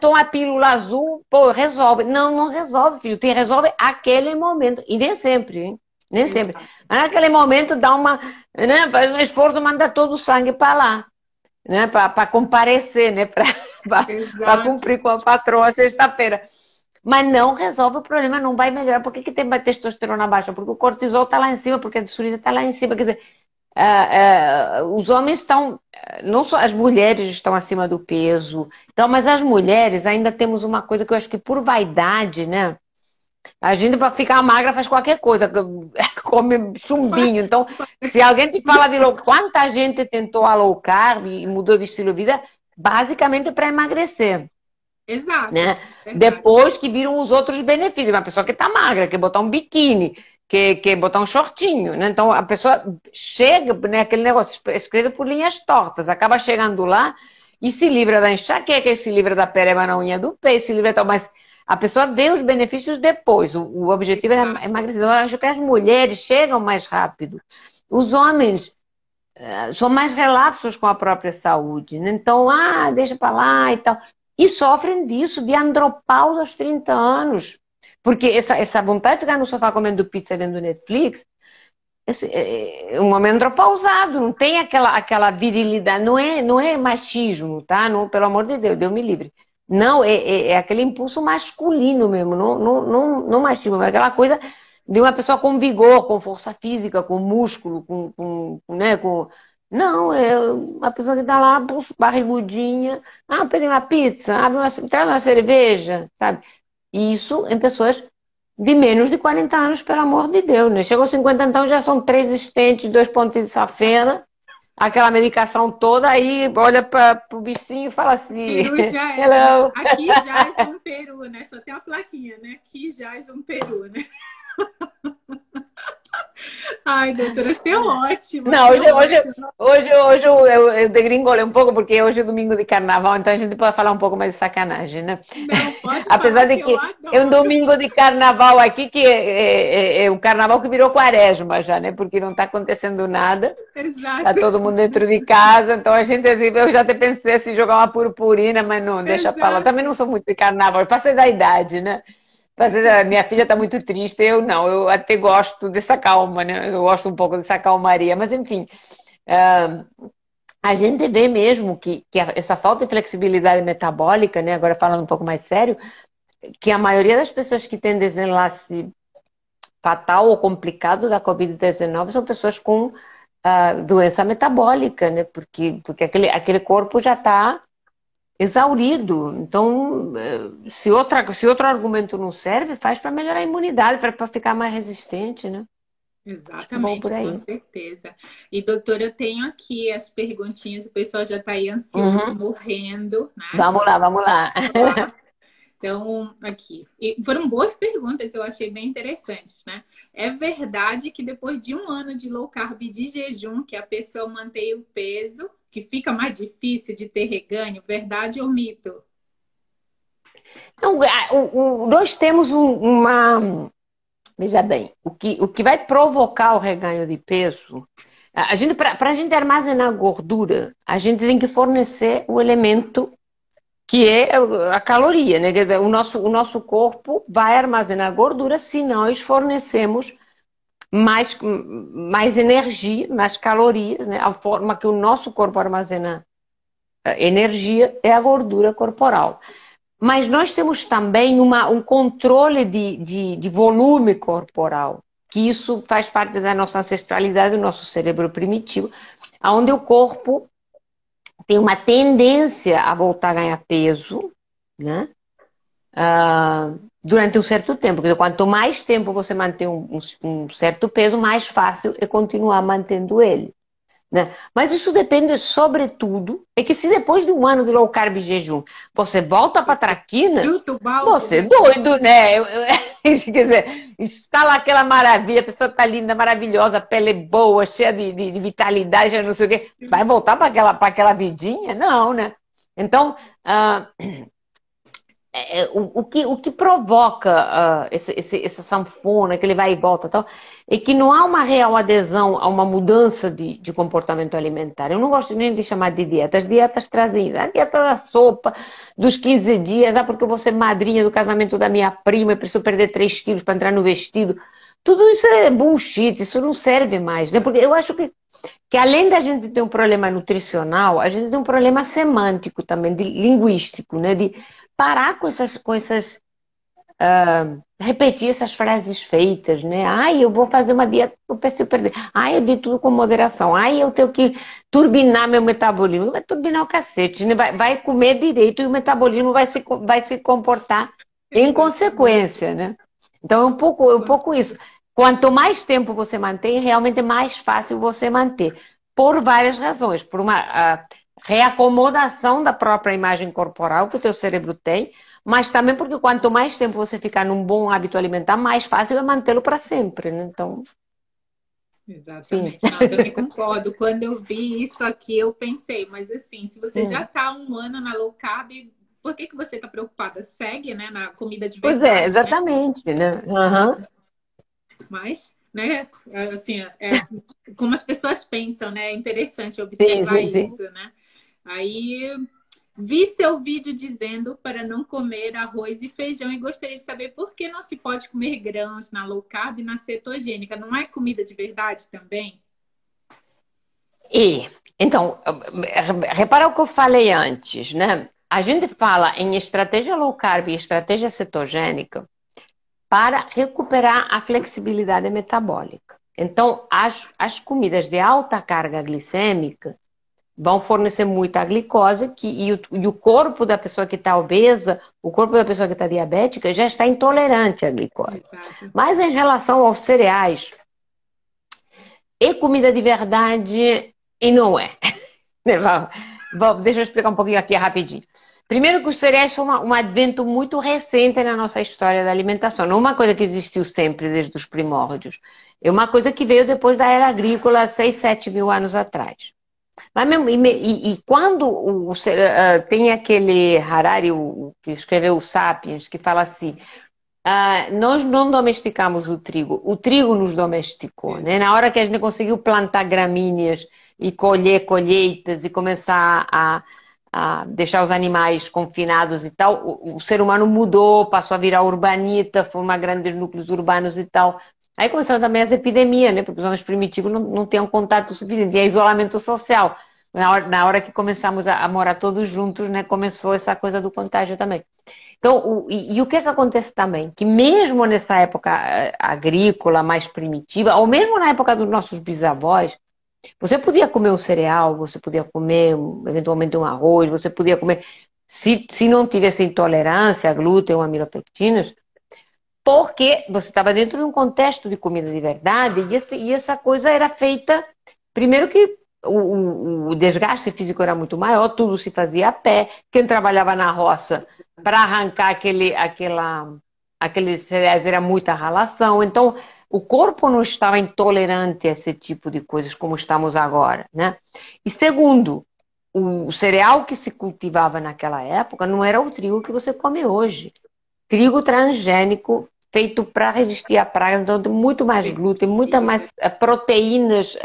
S2: toma a pílula azul, pô, resolve. Não, não resolve, filho. Resolve aquele momento. E nem sempre, hein? Nem sempre. Mas naquele momento dá uma... Né, faz um esforço, manda todo o sangue para lá. Né, para comparecer, né, para cumprir com a patroa sexta-feira. Mas não resolve o problema, não vai melhorar. Por que tem testosterona baixa? Porque o cortisol está lá em cima, porque a insulina está lá em cima. Quer dizer, os homens estão, não só as mulheres estão acima do peso, então, mas as mulheres ainda temos uma coisa que eu acho que por vaidade, né? A gente, para ficar magra, faz qualquer coisa, come chumbinho. Então, se alguém te fala de low carb, quanta gente tentou a low carb e mudou de estilo de vida, basicamente para emagrecer.
S1: Exato.
S2: Né? Depois que viram os outros benefícios. Uma pessoa que está magra, quer botar um biquíni, quer botar um shortinho. Né? Então, a pessoa chega, né, aquele negócio, escreve por linhas tortas, acaba chegando lá e se livra da enxaqueca, se livra da pereba na unha do pé, se livra tal, mas a pessoa vê os benefícios depois. O objetivo é emagrecer. Eu acho que as mulheres chegam mais rápido. Os homens são mais relapsos com a própria saúde. Né? Então, deixa pra lá e tal. E sofrem disso, de andropausa aos 30 anos. Porque essa vontade de ficar no sofá comendo pizza e vendo Netflix, um homem andropausado, não tem aquela virilidade, não é machismo, tá? Não, pelo amor de Deus, Deus me livre. Não, é aquele impulso masculino mesmo, não machismo, é aquela coisa de uma pessoa com vigor, com força física, com músculo, né, Não, é uma pessoa que está lá, barrigudinha, pede uma pizza, traz uma cerveja, sabe? E isso em pessoas de menos de 40 anos, pelo amor de Deus, né? Chegou aos 50, então já são 3 estentes, 2 pontos de safena, aquela medicação toda, aí olha para o bichinho e fala assim...
S1: Peru já é, né? Aqui já é um peru, né? Só tem uma plaquinha, né? Aqui já é um peru, né? Ai, doutora, você é ótima.
S2: Não, hoje eu degringolei um pouco, porque hoje é domingo de carnaval, então a gente pode falar um pouco mais de sacanagem, né?
S1: Não, pode
S2: Apesar
S1: falar
S2: de que
S1: eu
S2: é um domingo de carnaval aqui, que é um carnaval que virou quaresma já, né? Porque não está acontecendo nada.
S1: Exato.
S2: Está todo mundo dentro de casa, então a gente, assim, eu já até pensei assim, jogar uma purpurina, mas não, deixa pra lá. Também não sou muito de carnaval, eu passei da idade, né? Minha filha está muito triste, eu não, eu até gosto dessa calma, né? Eu gosto um pouco dessa calmaria, mas enfim, a gente vê mesmo que essa falta de flexibilidade metabólica, né? Agora falando um pouco mais sério, que a maioria das pessoas que têm desenlace fatal ou complicado da Covid-19 são pessoas com doença metabólica, né? Porque aquele corpo já está exaurido. Então, se outro argumento não serve, faz para melhorar a imunidade, para ficar mais resistente, né?
S1: Exatamente,
S2: por aí.
S1: com certeza. E, doutora, eu tenho aqui as perguntinhas, o pessoal já está aí ansioso, morrendo, né?
S2: Vamos lá.
S1: Então, aqui. E foram boas perguntas, eu achei bem interessantes, né? É verdade que depois de um ano de low carb e de jejum, que a pessoa mantém o peso, que fica mais difícil de ter reganho, verdade ou mito?
S2: Então, nós temos Veja bem, o que vai provocar o reganho de peso, para a gente armazenar gordura, a gente tem que fornecer o elemento que é a caloria, né? Quer dizer, o nosso corpo vai armazenar gordura se nós fornecemos mais energia, mais calorias, né? A forma que o nosso corpo armazena energia é a gordura corporal. Mas nós temos também um controle de volume corporal, que isso faz parte da nossa ancestralidade, do nosso cérebro primitivo, onde o corpo tem uma tendência a voltar a ganhar peso, né? Durante um certo tempo. Porque quanto mais tempo você mantém um certo peso, mais fácil é continuar mantendo ele. né? Mas isso depende, sobretudo, é que se depois de um ano de low carb e jejum você volta para a traquina,
S1: Chuta o balde,
S2: você é
S1: né?
S2: doido, né? Quer dizer, está lá aquela maravilha, a pessoa está linda, maravilhosa, pele boa, cheia de vitalidade, já não sei o quê. Vai voltar para aquela vidinha? Não, né? Então, o que provoca essa sanfona, que ele vai e volta, tal, é que não há uma real adesão a uma mudança de comportamento alimentar. Eu não gosto nem de chamar de dieta. As dietas trazem isso. A dieta da sopa, dos 15 dias, porque eu vou ser madrinha do casamento da minha prima e preciso perder 3 quilos para entrar no vestido. Tudo isso é bullshit, isso não serve mais, né? Porque eu acho que além da gente ter um problema nutricional, a gente tem um problema semântico também, linguístico, né? De parar com essas repetir essas frases feitas, né? Ai, eu vou fazer uma dieta, eu preciso perder. Ai, eu dei tudo com moderação. Ai, eu tenho que turbinar meu metabolismo. Vai turbinar o cacete, né? Vai comer direito e o metabolismo vai se comportar em consequência, né? Então é um pouco isso. Quanto mais tempo você mantém, realmente é mais fácil você manter. Por várias razões. Por uma reacomodação da própria imagem corporal que o teu cérebro tem, mas também porque quanto mais tempo você ficar num bom hábito alimentar, mais fácil é mantê-lo para sempre, né? Então,
S1: exatamente. Não, eu também concordo. Quando eu vi isso aqui, eu pensei, mas assim, se você já está um ano na low carb, por que você está preocupada? Segue, né, na comida de verdade.
S2: Pois é, exatamente, né? Uhum.
S1: Mas, né, assim, como as pessoas pensam, né? É interessante observar isso, né? Aí vi seu vídeo dizendo para não comer arroz e feijão e gostaria de saber por que não se pode comer grãos na low carb e na cetogênica. Não é comida de verdade também?
S2: Então, repara o que eu falei antes, né? A gente fala em estratégia low carb e estratégia cetogênica para recuperar a flexibilidade metabólica. Então, as comidas de alta carga glicêmica vão fornecer muita glicose e o corpo da pessoa que está obesa, o corpo da pessoa que está diabética já está intolerante à glicose.
S1: Exato.
S2: Mas em relação aos cereais, é comida de verdade e não é. Deixa eu explicar um pouquinho aqui rapidinho. Primeiro que os cereais são um advento muito recente na nossa história da alimentação. Não é uma coisa que existiu sempre, desde os primórdios. É uma coisa que veio depois da era agrícola, 6, 7 mil anos atrás. Mas mesmo, quando tem aquele Harari, que escreveu o Sapiens, que fala assim, nós não domesticamos o trigo nos domesticou, né? Na hora que a gente conseguiu plantar gramíneas e colher colheitas e começar a deixar os animais confinados e tal, o ser humano mudou, passou a virar urbanita, formar grandes núcleos urbanos e tal. Aí começaram também as epidemias, né? Porque os homens primitivos não tinham contato suficiente, e é isolamento social. Na hora que começamos a morar todos juntos, né? Começou essa coisa do contágio também. Então, o que acontece também? Que mesmo nessa época agrícola mais primitiva, ou mesmo na época dos nossos bisavós, você podia comer um cereal, você podia comer eventualmente um arroz, você podia comer, se não tivesse intolerância a glúten ou amilopectinas, porque você estava dentro de um contexto de comida de verdade e essa coisa era feita, primeiro que o desgaste físico era muito maior, tudo se fazia a pé, quem trabalhava na roça para arrancar aqueles cereais era muita ralação, então o corpo não estava intolerante a esse tipo de coisas como estamos agora, né? E segundo, o cereal que se cultivava naquela época não era o trigo que você come hoje. Trigo transgênico feito para resistir a pragas, então tem muito mais glúten, muitas mais proteínas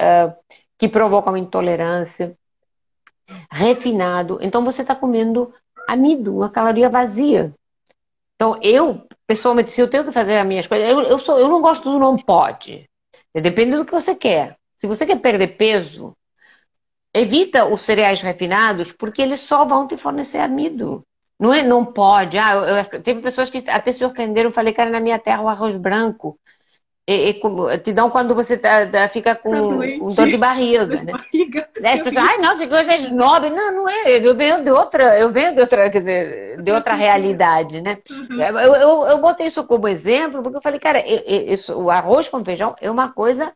S2: que provocam intolerância, refinado. Então você está comendo amido, uma caloria vazia. Então eu, pessoalmente, se eu tenho que fazer as minhas coisas, eu não gosto do não pode. Depende do que você quer. Se você quer perder peso, evita os cereais refinados, porque eles só vão te fornecer amido. Não pode. Teve pessoas que até se ofenderam. Falei, cara, na minha terra o arroz branco te dão quando você fica com dor de barriga, né? As pessoas, não, isso coisa é snob. Não é. Eu venho de outra, quer dizer, de outra realidade, né? Eu botei isso como exemplo porque eu falei, cara, o arroz com feijão é uma coisa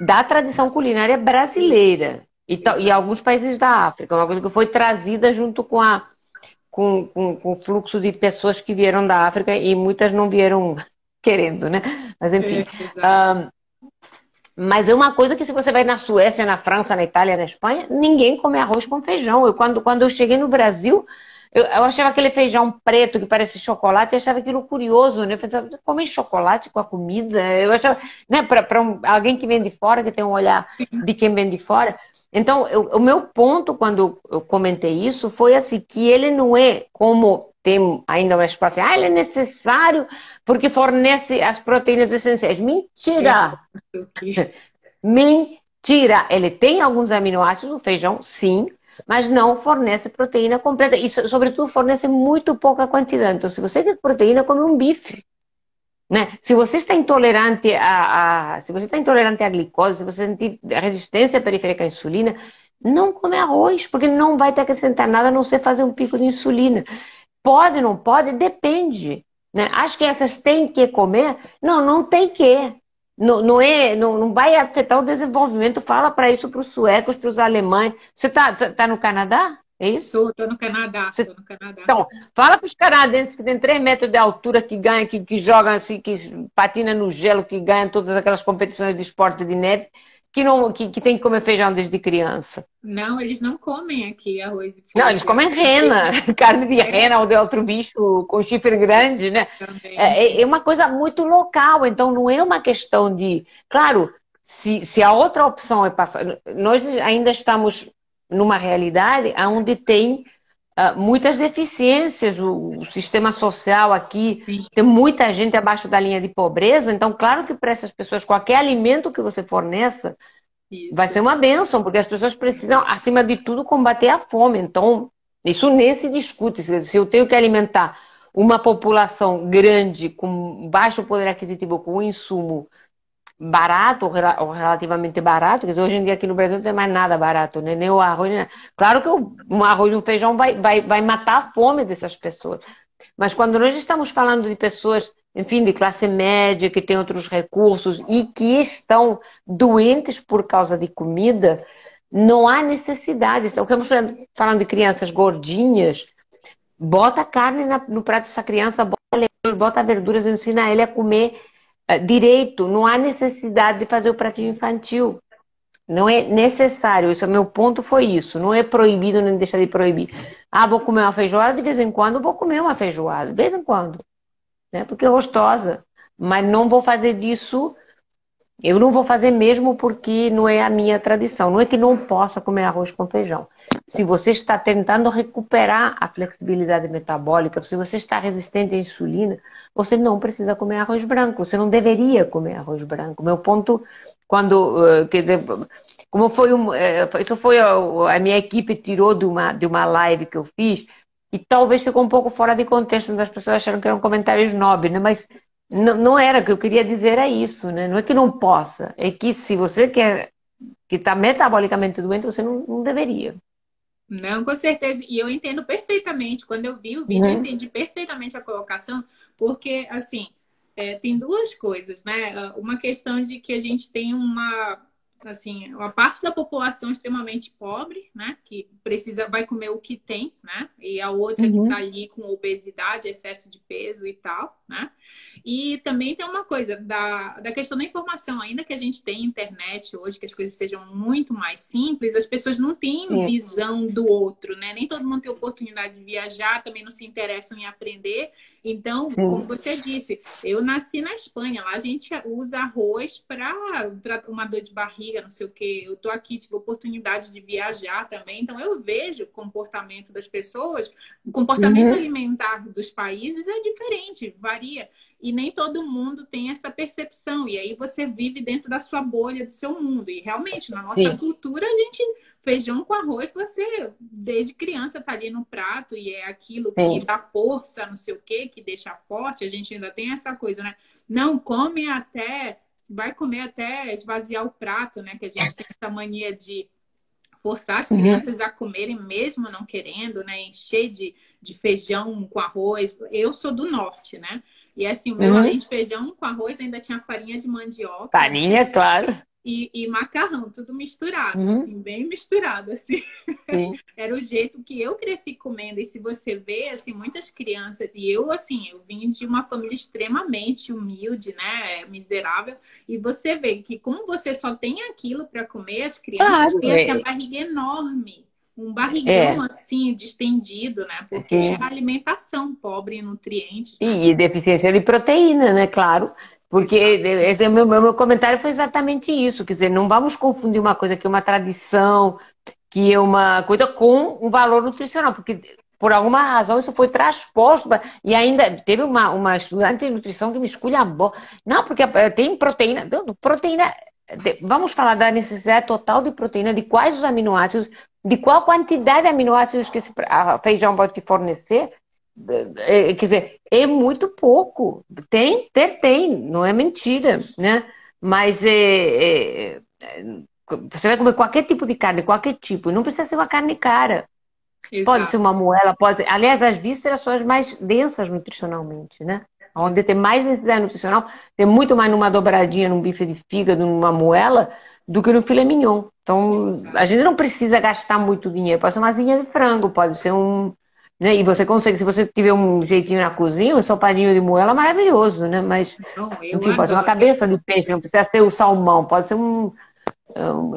S2: da tradição culinária brasileira e alguns países da África, uma coisa que foi trazida junto com o fluxo de pessoas que vieram da África e muitas não vieram querendo, né? Mas enfim. Mas é uma coisa que se você vai na Suécia, na França, na Itália, na Espanha, ninguém come arroz com feijão. Quando eu cheguei no Brasil, eu achava aquele feijão preto que parece chocolate, eu achava aquilo curioso, né? Eu pensava, comer chocolate com a comida? Eu achava, né? Para alguém que vem de fora, que tem um olhar de quem vem de fora. Então, o meu ponto, quando eu comentei isso, foi assim, que ele não é como tem ainda uma expressão, ele é necessário porque fornece as proteínas essenciais. Mentira! Mentira! Ele tem alguns aminoácidos, o feijão, sim, mas não fornece proteína completa. E, sobretudo, fornece muito pouca quantidade. Então, se você quer proteína, come um bife. Né? Se você está intolerante se você está intolerante à glicose, se você tem resistência periférica à insulina, não come arroz, porque não vai te acrescentar nada a não ser fazer um pico de insulina. Pode, não pode? Depende. Né? As crianças têm que comer? Não, não tem que. Não vai afetar o desenvolvimento. Fala para isso para os suecos, para os alemães. Você tá no Canadá? É isso?
S1: Tô no Canadá, tô no Canadá.
S2: Então, fala para os canadenses que tem 3 metros de altura, que ganham, que jogam assim, que patina no gelo, que ganham todas aquelas competições de esporte de neve, que tem que comer feijão desde criança.
S1: Não, eles não comem aqui arroz e feijão.
S2: Não, eles comem rena, carne de rena ou de outro bicho com chifre grande, né? É uma coisa muito local, então não é uma questão de... Claro, se a outra opção é para... Nós ainda estamos numa realidade onde tem muitas deficiências, o sistema social aqui, sim, tem muita gente abaixo da linha de pobreza, então claro que para essas pessoas, qualquer alimento que você forneça, isso vai ser uma bênção, porque as pessoas precisam, acima de tudo, combater a fome. Então, isso nem se discute. Se eu tenho que alimentar uma população grande, com baixo poder aquisitivo, com um insumo barato ou relativamente barato, quer dizer, hoje em dia aqui no Brasil não tem mais nada barato, né? Nem o arroz, nem nada. Claro que um arroz e um feijão vai matar a fome dessas pessoas. Mas quando nós estamos falando de pessoas, enfim, de classe média, que têm outros recursos e que estão doentes por causa de comida, não há necessidade. Então, estamos falando de crianças gordinhas, bota carne no prato dessa criança, bota verduras, ensina ele a comer direito. Não há necessidade de fazer o pratinho infantil. Não é necessário. Isso, meu ponto foi isso. Não é proibido nem deixar de proibir. Ah, vou comer uma feijoada, de vez em quando vou comer uma feijoada. De vez em quando. Né? Porque é gostosa. Mas não vou fazer disso... Eu não vou fazer mesmo porque não é a minha tradição. Não é que não possa comer arroz com feijão. Se você está tentando recuperar a flexibilidade metabólica, se você está resistente à insulina, você não precisa comer arroz branco. Você não deveria comer arroz branco. Meu ponto, quer dizer, como foi isso foi a minha equipe tirou de uma live que eu fiz e talvez ficou um pouco fora de contexto, as pessoas acharam que eram comentários snob, né? Mas não era, o que eu queria dizer é isso, né? Não é que não possa, é que se você quer, que está metabolicamente doente, você não deveria.
S1: Não, com certeza. E eu entendo perfeitamente. Quando eu vi o vídeo, eu entendi perfeitamente a colocação, porque, assim, tem duas coisas, né? Uma questão de que a gente tem uma parte da população extremamente pobre, né? Que vai comer o que tem, né? E a outra que tá ali com obesidade, excesso de peso e tal, né? E também tem uma coisa da questão da informação. Ainda que a gente tenha internet hoje, que as coisas sejam muito mais simples, as pessoas não têm visão do outro, né? Nem todo mundo tem oportunidade de viajar, também não se interessam em aprender. Então, como você disse, eu nasci na Espanha. Lá a gente usa arroz para uma dor de barriga, não sei o quê. Eu tô aqui, tive oportunidade de viajar também. Então, eu vejo o comportamento das pessoas. O comportamento alimentar dos países é diferente, varia. E nem todo mundo tem essa percepção. E aí você vive dentro da sua bolha, do seu mundo. E realmente, na nossa cultura, a gente... Feijão com arroz, você, desde criança, tá ali no prato. E é aquilo que dá força, não sei o quê, que deixa forte. A gente ainda tem essa coisa, né? Não come até... Vai comer até esvaziar o prato, né? Que a gente tem essa mania de forçar as crianças a comerem mesmo não querendo, né? Encher de feijão com arroz. Eu sou do norte, né? E assim, o meu além de feijão com arroz ainda tinha farinha de mandioca.
S2: Farinha, claro.
S1: e macarrão, tudo misturado,
S2: Uhum.
S1: assim, bem misturado, assim.
S2: Sim.
S1: Era o jeito que eu cresci comendo. E se você vê, assim, muitas crianças, e eu, assim, eu vim de uma família extremamente humilde, né, miserável, e você vê que como você só tem aquilo para comer, as crianças
S2: Claro,
S1: têm, assim, a barriga enorme. Um barrigão,
S2: é.
S1: assim, distendido, né? Porque é a
S2: Sim.
S1: alimentação pobre em nutrientes, né?
S2: E deficiência de proteína, né? Claro. Porque esse meu comentário foi exatamente isso. Quer dizer, não vamos confundir uma coisa que é uma tradição, que é uma coisa com um valor nutricional, porque por alguma razão isso foi transposto. E ainda teve uma estudante de nutrição que me esculhambou. Não, porque tem proteína. Proteína. Vamos falar da necessidade total de proteína, de quais os aminoácidos, de qual quantidade de aminoácidos que esse feijão pode te fornecer. Quer dizer, é muito pouco. Tem, não é mentira, né? Mas você vai comer qualquer tipo de carne, qualquer tipo, e não precisa ser uma carne cara. Pode ser
S1: Exato.
S2: uma moela, pode ser. Aliás, as vísceras são as mais densas nutricionalmente, né? Onde tem mais densidade nutricional, tem muito mais numa dobradinha, num bife de fígado, numa moela, do que no filé mignon. Então, a gente não precisa gastar muito dinheiro. Pode ser uma asinha de frango, pode ser um. Né? E você consegue, se você tiver um jeitinho na cozinha, um ensopadinho de moela é maravilhoso, né? Mas,
S1: Não, eu
S2: enfim, pode ser uma
S1: adoro.
S2: cabeça de peixe, não precisa ser o salmão, pode ser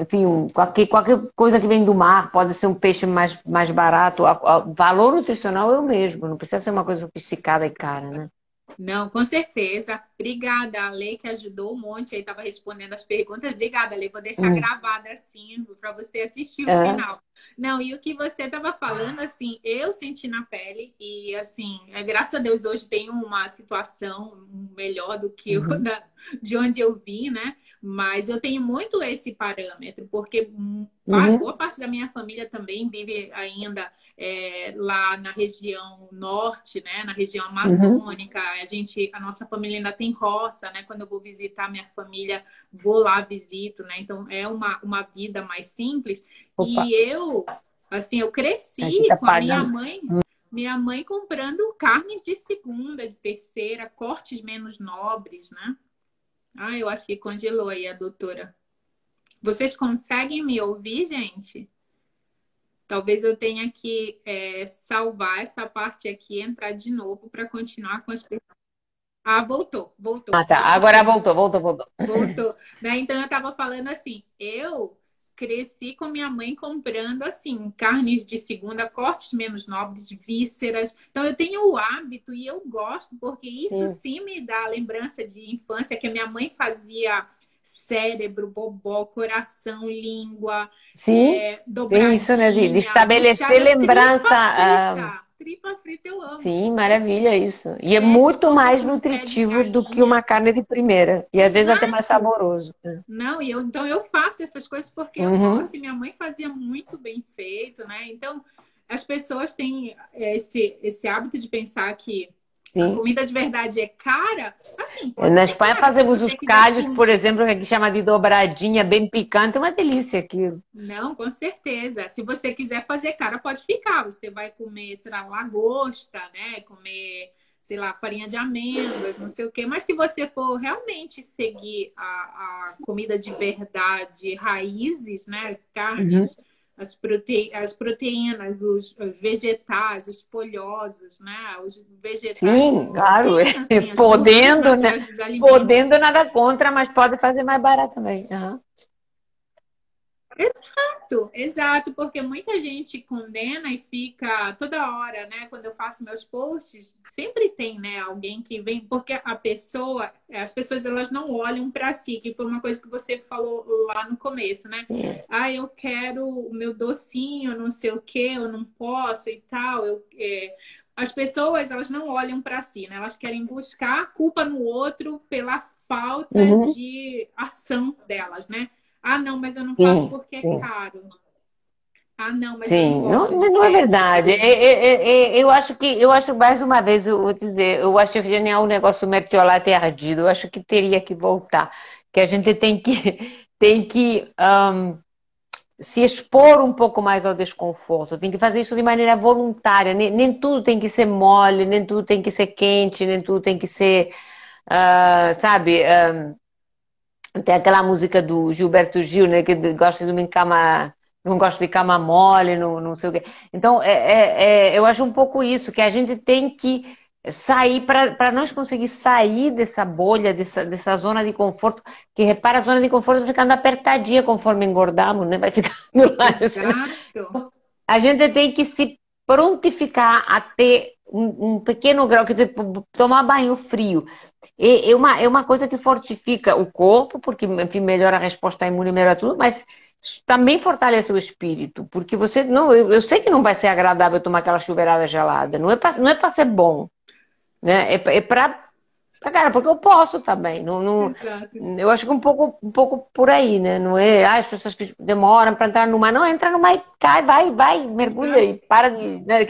S2: enfim, qualquer coisa que vem do mar, pode ser um peixe mais barato. O valor nutricional é o mesmo, não precisa ser uma coisa sofisticada e cara, né?
S1: Não, com certeza. Obrigada, Ale, que ajudou um monte aí, estava respondendo as perguntas. Obrigada, Ale, vou deixar
S2: Hum,
S1: gravada assim para você assistir o
S2: é,
S1: final. Não, e o que você estava falando, assim, eu senti na pele e, assim, graças a Deus hoje tenho uma situação melhor do que eu,
S2: uhum,
S1: de onde eu vim, né? Mas eu tenho muito esse parâmetro, porque
S2: uhum,
S1: boa parte da minha família também vive ainda lá na região norte, né, na região
S2: uhum.
S1: amazônica. A nossa família ainda tem roça, né? Quando eu vou visitar minha família, vou lá, visito, né? Então é uma vida mais simples.
S2: Opa,
S1: E eu, assim, eu
S2: aqui
S1: cresci
S2: tá
S1: com a
S2: pagando.
S1: minha mãe comprando carnes de segunda, de terceira, cortes menos nobres, né? Ah, eu acho que congelou aí a doutora. Vocês conseguem me ouvir, gente? Talvez eu tenha que salvar essa parte aqui, entrar de novo para continuar com as perguntas. Ah, voltou, voltou.
S2: Ah, tá. Agora voltou.
S1: Voltou. Né? Então eu estava falando assim, eu cresci com minha mãe comprando assim carnes de segunda, cortes menos nobres, vísceras. Então eu tenho o hábito e eu gosto porque isso
S2: Sim,
S1: sim me dá lembrança de infância que a minha mãe fazia cérebro, bobó, coração, língua,
S2: sim, tem isso, né? De
S1: dobradinha,
S2: estabelecer
S1: buchada,
S2: lembrança.
S1: tripa frita eu amo.
S2: Sim, maravilha isso. E é muito
S1: Sopa
S2: mais
S1: com pé de
S2: nutritivo do que
S1: galinha.
S2: uma carne de primeira. E às vezes até mais
S1: Exato.
S2: saboroso.
S1: Não, então eu faço essas coisas porque eu
S2: Uhum,
S1: gosto e minha mãe fazia muito bem feito, né? Então as pessoas têm esse hábito de pensar que a
S2: sim.
S1: comida de verdade é cara. Assim, pode
S2: Na
S1: ser
S2: Espanha
S1: cara se
S2: fazemos os
S1: você quiser
S2: calhos,
S1: comer.
S2: por exemplo, que aqui chama de dobradinha, bem picante, é uma delícia aquilo.
S1: Não, com certeza. Se você quiser fazer cara, pode ficar. Você vai comer, sei lá, lagosta, né? Comer, sei lá, farinha de amêndoas, não sei o quê. Mas se você for realmente seguir a comida de verdade, raízes, né?
S2: Uhum.
S1: Carnes, as proteínas, os vegetais, os folhosos, né? Os vegetais
S2: Sim, claro,
S1: têm, assim, as gorduras
S2: podendo, né?
S1: naturais dos alimentos.
S2: Podendo nada contra, mas pode fazer mais barato também. Aham.
S1: Exato, exato, porque muita gente condena e fica toda hora, né? Quando eu faço meus posts, sempre tem, né, alguém que vem, porque as pessoas elas não olham para si, que foi uma coisa que você falou lá no começo, né?
S2: Sim.
S1: Ah, eu quero o meu docinho, não sei o quê, eu não posso e tal. As pessoas elas não olham para si, né? Elas querem buscar culpa no outro pela falta
S2: Uhum.
S1: de ação delas, né? Ah, não, mas eu não faço
S2: Sim,
S1: porque é
S2: sim.
S1: caro. Ah, não, mas eu não
S2: Sim, não,
S1: gosto de
S2: não é
S1: ter
S2: verdade.
S1: gordura.
S2: Eu acho mais uma vez, eu vou dizer, eu acho genial o negócio mertiolate ardido. Eu acho que teria que voltar, que a gente tem que se expor um pouco mais ao desconforto. Tem que fazer isso de maneira voluntária. Nem tudo tem que ser mole, nem tudo tem que ser quente, nem tudo tem que ser, sabe? Tem aquela música do Gilberto Gil, né? Que gosta de uma cama, não gosta de cama mole, não sei o quê. Então, eu acho um pouco isso, que a gente tem que sair, para nós conseguir sair dessa bolha, dessa zona de conforto, que repara, a zona de conforto vai ficando apertadinha conforme engordamos, né? Vai ficando lá.
S1: Exato.
S2: A gente tem que se prontificar a ter um pequeno grau, quer dizer, tomar banho frio. É uma coisa que fortifica o corpo, porque, enfim, melhora a resposta imune, melhora tudo, mas também fortalece o espírito, porque você não, eu sei que não vai ser agradável tomar aquela chuveirada gelada, não é para ser bom, né? É para cara, porque eu posso também.
S1: Exato.
S2: Eu acho que um pouco por aí, né? Não é as pessoas que demoram para entrar no mar. Não, entra no mar e cai, vai, mergulha e para de. Né?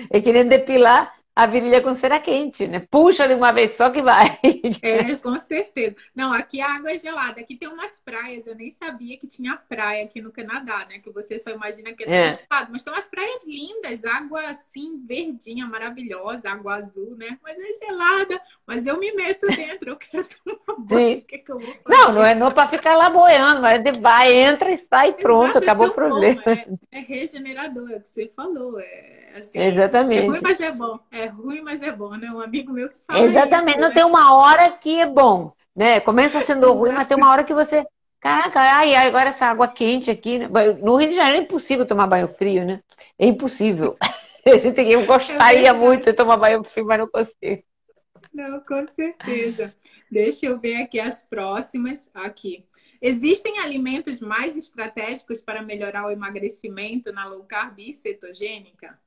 S2: É que nem depilar a virilha com cera quente, né? Puxa de uma vez só que vai.
S1: É, com certeza. Não, aqui a água é gelada. Aqui tem umas praias. Eu nem sabia que tinha praia aqui no Canadá, né? Que você só imagina que é tudo gelado. Mas tem umas praias lindas, água assim, verdinha, maravilhosa, água azul, né? Mas é gelada. Mas eu me meto dentro, eu quero tomar banho.
S2: Sim.
S1: O que que eu vou fazer?
S2: Não é para ficar lá boiando, mas vai, entra e sai, pronto,
S1: Exato, é
S2: acabou o
S1: tão bom.
S2: problema.
S1: É regenerador, é o que você falou. É assim, é ruim,
S2: Exatamente.
S1: mas é bom. É ruim, mas é bom, né? Um amigo meu que fala
S2: Exatamente,
S1: isso,
S2: não
S1: né?
S2: tem uma hora que é bom, né? Começa sendo ruim, mas tem
S1: Exato.
S2: uma hora que você. Caraca, agora essa água quente aqui, né? No Rio de Janeiro é impossível tomar banho frio, né? É impossível. Eu
S1: É
S2: gostaria muito
S1: verdade.
S2: de tomar banho frio, mas não consigo.
S1: Não, com certeza. Deixa eu ver aqui as próximas. Aqui. Existem alimentos mais estratégicos para melhorar o emagrecimento na low carb e cetogênica?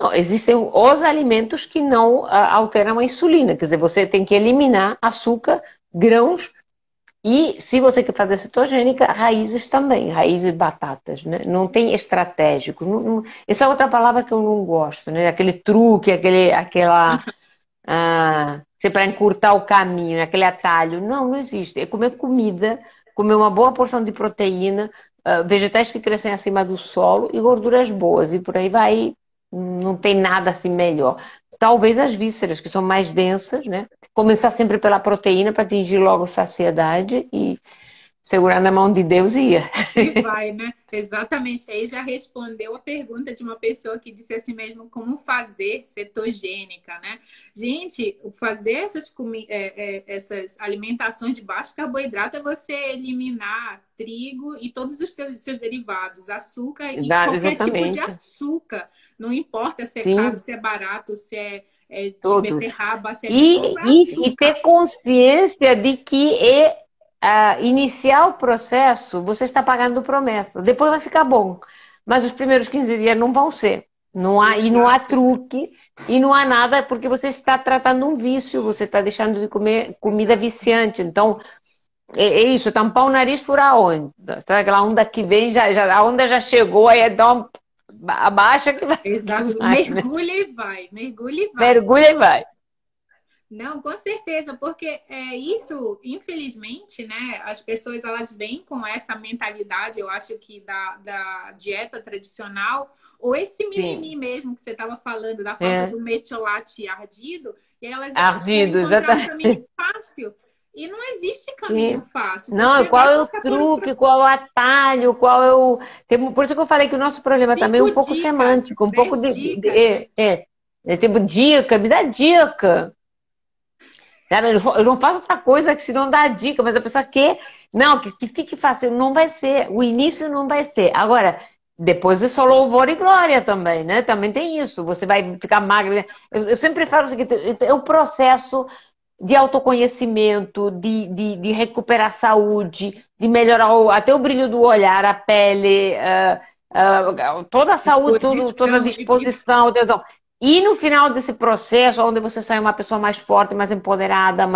S2: Não, existem os alimentos que não alteram a insulina, quer dizer, você tem que eliminar açúcar, grãos e, se você quer fazer cetogênica, raízes também, raízes e batatas, né? Não tem estratégico. Essa é outra palavra que eu não gosto, né? Aquele truque, aquela para encurtar o caminho, né? Aquele atalho. Não existe. É comer comida, comer uma boa porção de proteína, vegetais que crescem acima do solo e gorduras boas. E por aí vai, não tem nada assim melhor. Talvez as vísceras, que são mais densas, né? Começar sempre pela proteína para atingir logo saciedade e segurar na mão de Deus e ia.
S1: E vai, né? Exatamente. Aí já respondeu a pergunta de uma pessoa que disse assim mesmo, como fazer cetogênica, né? Gente, fazer essas alimentações de baixo carboidrato é você eliminar trigo e todos os seus derivados, açúcar e qualquer tipo de
S2: Exatamente.
S1: açúcar. Não importa se é caro,
S2: Sim,
S1: se é barato, se é de
S2: todos.
S1: beterraba, se é de coco, é
S2: E ter
S1: açúcar.
S2: consciência de que iniciar o processo, você está pagando promessa. Depois vai ficar bom. Mas os primeiros 15 dias não vão ser. Não há
S1: Exato.
S2: truque, e não há nada, porque você está tratando um vício, você está deixando de comer comida viciante. Então, é isso, tampar o nariz por aonde? Sabe aquela onda que vem, a onda já chegou, aí é dar uma abaixa que
S1: Exato.
S2: vai, né?
S1: Mergulha e vai, mergulha e vai.
S2: Mergulha e vai.
S1: Não, com certeza, porque é isso, infelizmente, né? As pessoas elas vêm com essa mentalidade, eu acho que da dieta tradicional, ou esse mimimi
S2: Sim.
S1: mesmo que você estava falando, da falta
S2: É.
S1: do mertiolate ardido, e elas acham que vão
S2: Ardido,
S1: encontrar um
S2: exatamente.
S1: caminho fácil. E não existe caminho
S2: Sim.
S1: fácil.
S2: Não, e
S1: Você
S2: qual
S1: vai
S2: é o
S1: passar por um
S2: truque, qual é o atalho, qual é o. Por isso que eu falei que o nosso problema também é um
S1: cinco
S2: pouco
S1: dicas,
S2: semântico, um pouco
S1: 10 dicas, né?
S2: é tipo dica, me dá dica. Sabe? Eu não faço outra coisa que se não dá dica, mas a pessoa quer. Não, que fique fácil. Não vai ser. O início não vai ser. Agora, depois é só louvor e glória também, né? Também tem isso. Você vai ficar magra. Eu sempre falo o seguinte: é o processo de autoconhecimento, de recuperar a saúde, de melhorar até o brilho do olhar, a pele, toda a saúde, toda a
S1: Disposição e vida.
S2: disposição. E no final desse processo, onde você sai uma pessoa mais forte, mais empoderada,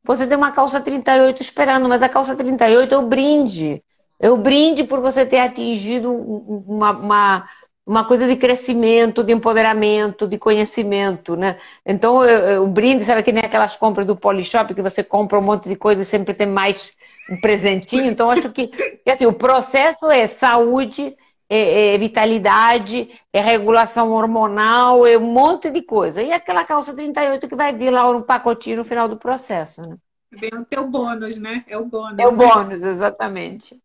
S2: você tem uma calça 38 esperando, mas a calça 38 é o brinde. É o brinde por você ter atingido uma coisa de crescimento, de empoderamento, de conhecimento, né? Então, o brinde, sabe que nem aquelas compras do Polishop, que você compra um monte de coisa e sempre tem mais um presentinho. Então, acho que assim, o processo é saúde, vitalidade, regulação hormonal, um monte de coisa. E aquela calça 38 que vai vir lá no pacotinho no final do processo, né?
S1: Vem o teu bônus, né? É o
S2: É
S1: bônus,
S2: o
S1: né?
S2: bônus, exatamente.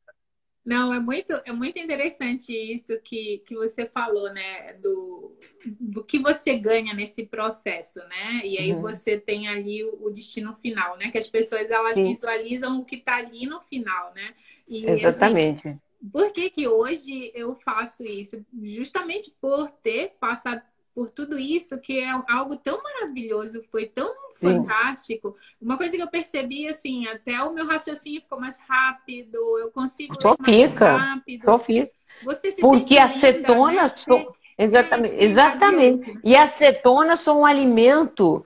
S1: Não, é muito interessante isso que você falou, né? Do que você ganha nesse processo, né? E aí
S2: Uhum.
S1: você tem ali o destino final, né? Que as pessoas elas
S2: Sim,
S1: visualizam o que está ali no final, né? E assim,
S2: exatamente.
S1: por que que hoje eu faço isso? Justamente por ter passado por tudo isso, que é algo tão maravilhoso, foi tão
S2: Sim.
S1: fantástico. Uma coisa que eu percebi, assim, até o meu raciocínio ficou mais rápido, eu consigo ler
S2: Só
S1: mais
S2: fica,
S1: rápido.
S2: só fica.
S1: Você se
S2: Porque
S1: sente linda,
S2: acetona,
S1: né?
S2: exatamente,
S1: Você
S2: exatamente.
S1: radiante, né?
S2: E acetona são um alimento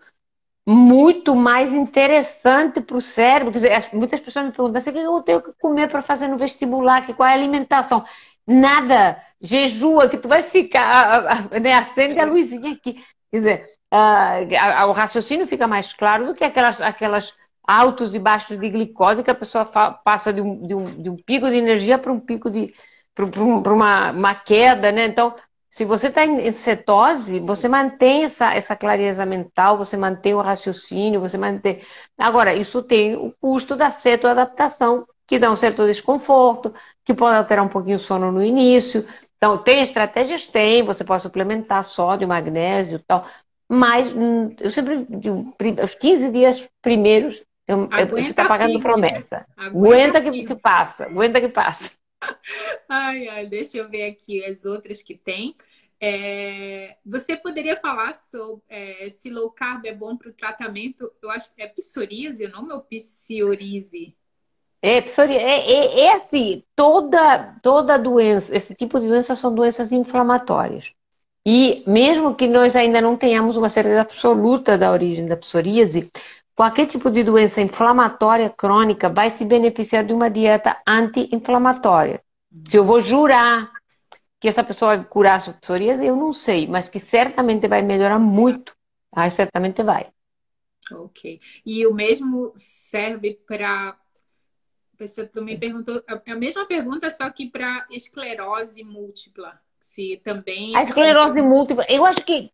S2: muito mais interessante para o cérebro. Quer dizer, muitas pessoas me perguntam assim, o que eu tenho que comer para fazer no vestibular, qual é a alimentação? Nada, jejua, que tu vai ficar, né, acende a
S1: É,
S2: luzinha aqui. Quer dizer, o raciocínio fica mais claro do que aquelas altos e baixos de glicose que a pessoa passa de um pico de energia para um pico para uma queda, né? Então, se você está em cetose, você mantém essa clareza mental, você mantém o raciocínio, você mantém. Agora, isso tem o custo da cetoadaptação, que dá um certo desconforto, que pode alterar um pouquinho o sono no início. Então, tem estratégias? Tem, você pode suplementar sódio, magnésio e tal. Mas eu sempre digo, os 15 dias primeiros, você está
S1: aguenta
S2: pagando
S1: firme, né?
S2: promessa.
S1: Aguenta
S2: Aguenta que
S1: firme.
S2: passa, aguenta que passa.
S1: Ai, ai, deixa eu ver aqui as outras que tem. Você poderia falar sobre se low carb é bom para o tratamento? Eu acho que é psoríase o nome ou psoríase?
S2: É assim, toda doença, esse tipo de doença são doenças inflamatórias. E mesmo que nós ainda não tenhamos uma certeza absoluta da origem da psoríase, qualquer tipo de doença inflamatória crônica vai se beneficiar de uma dieta anti-inflamatória. Se eu vou jurar que essa pessoa vai curar a sua psoríase, eu não sei, mas que certamente vai melhorar muito. Ah, certamente vai.
S1: Ok. E o mesmo serve para. A pessoa também perguntou a mesma pergunta, só que para esclerose múltipla. Se
S2: A
S1: também
S2: esclerose múltipla, eu acho que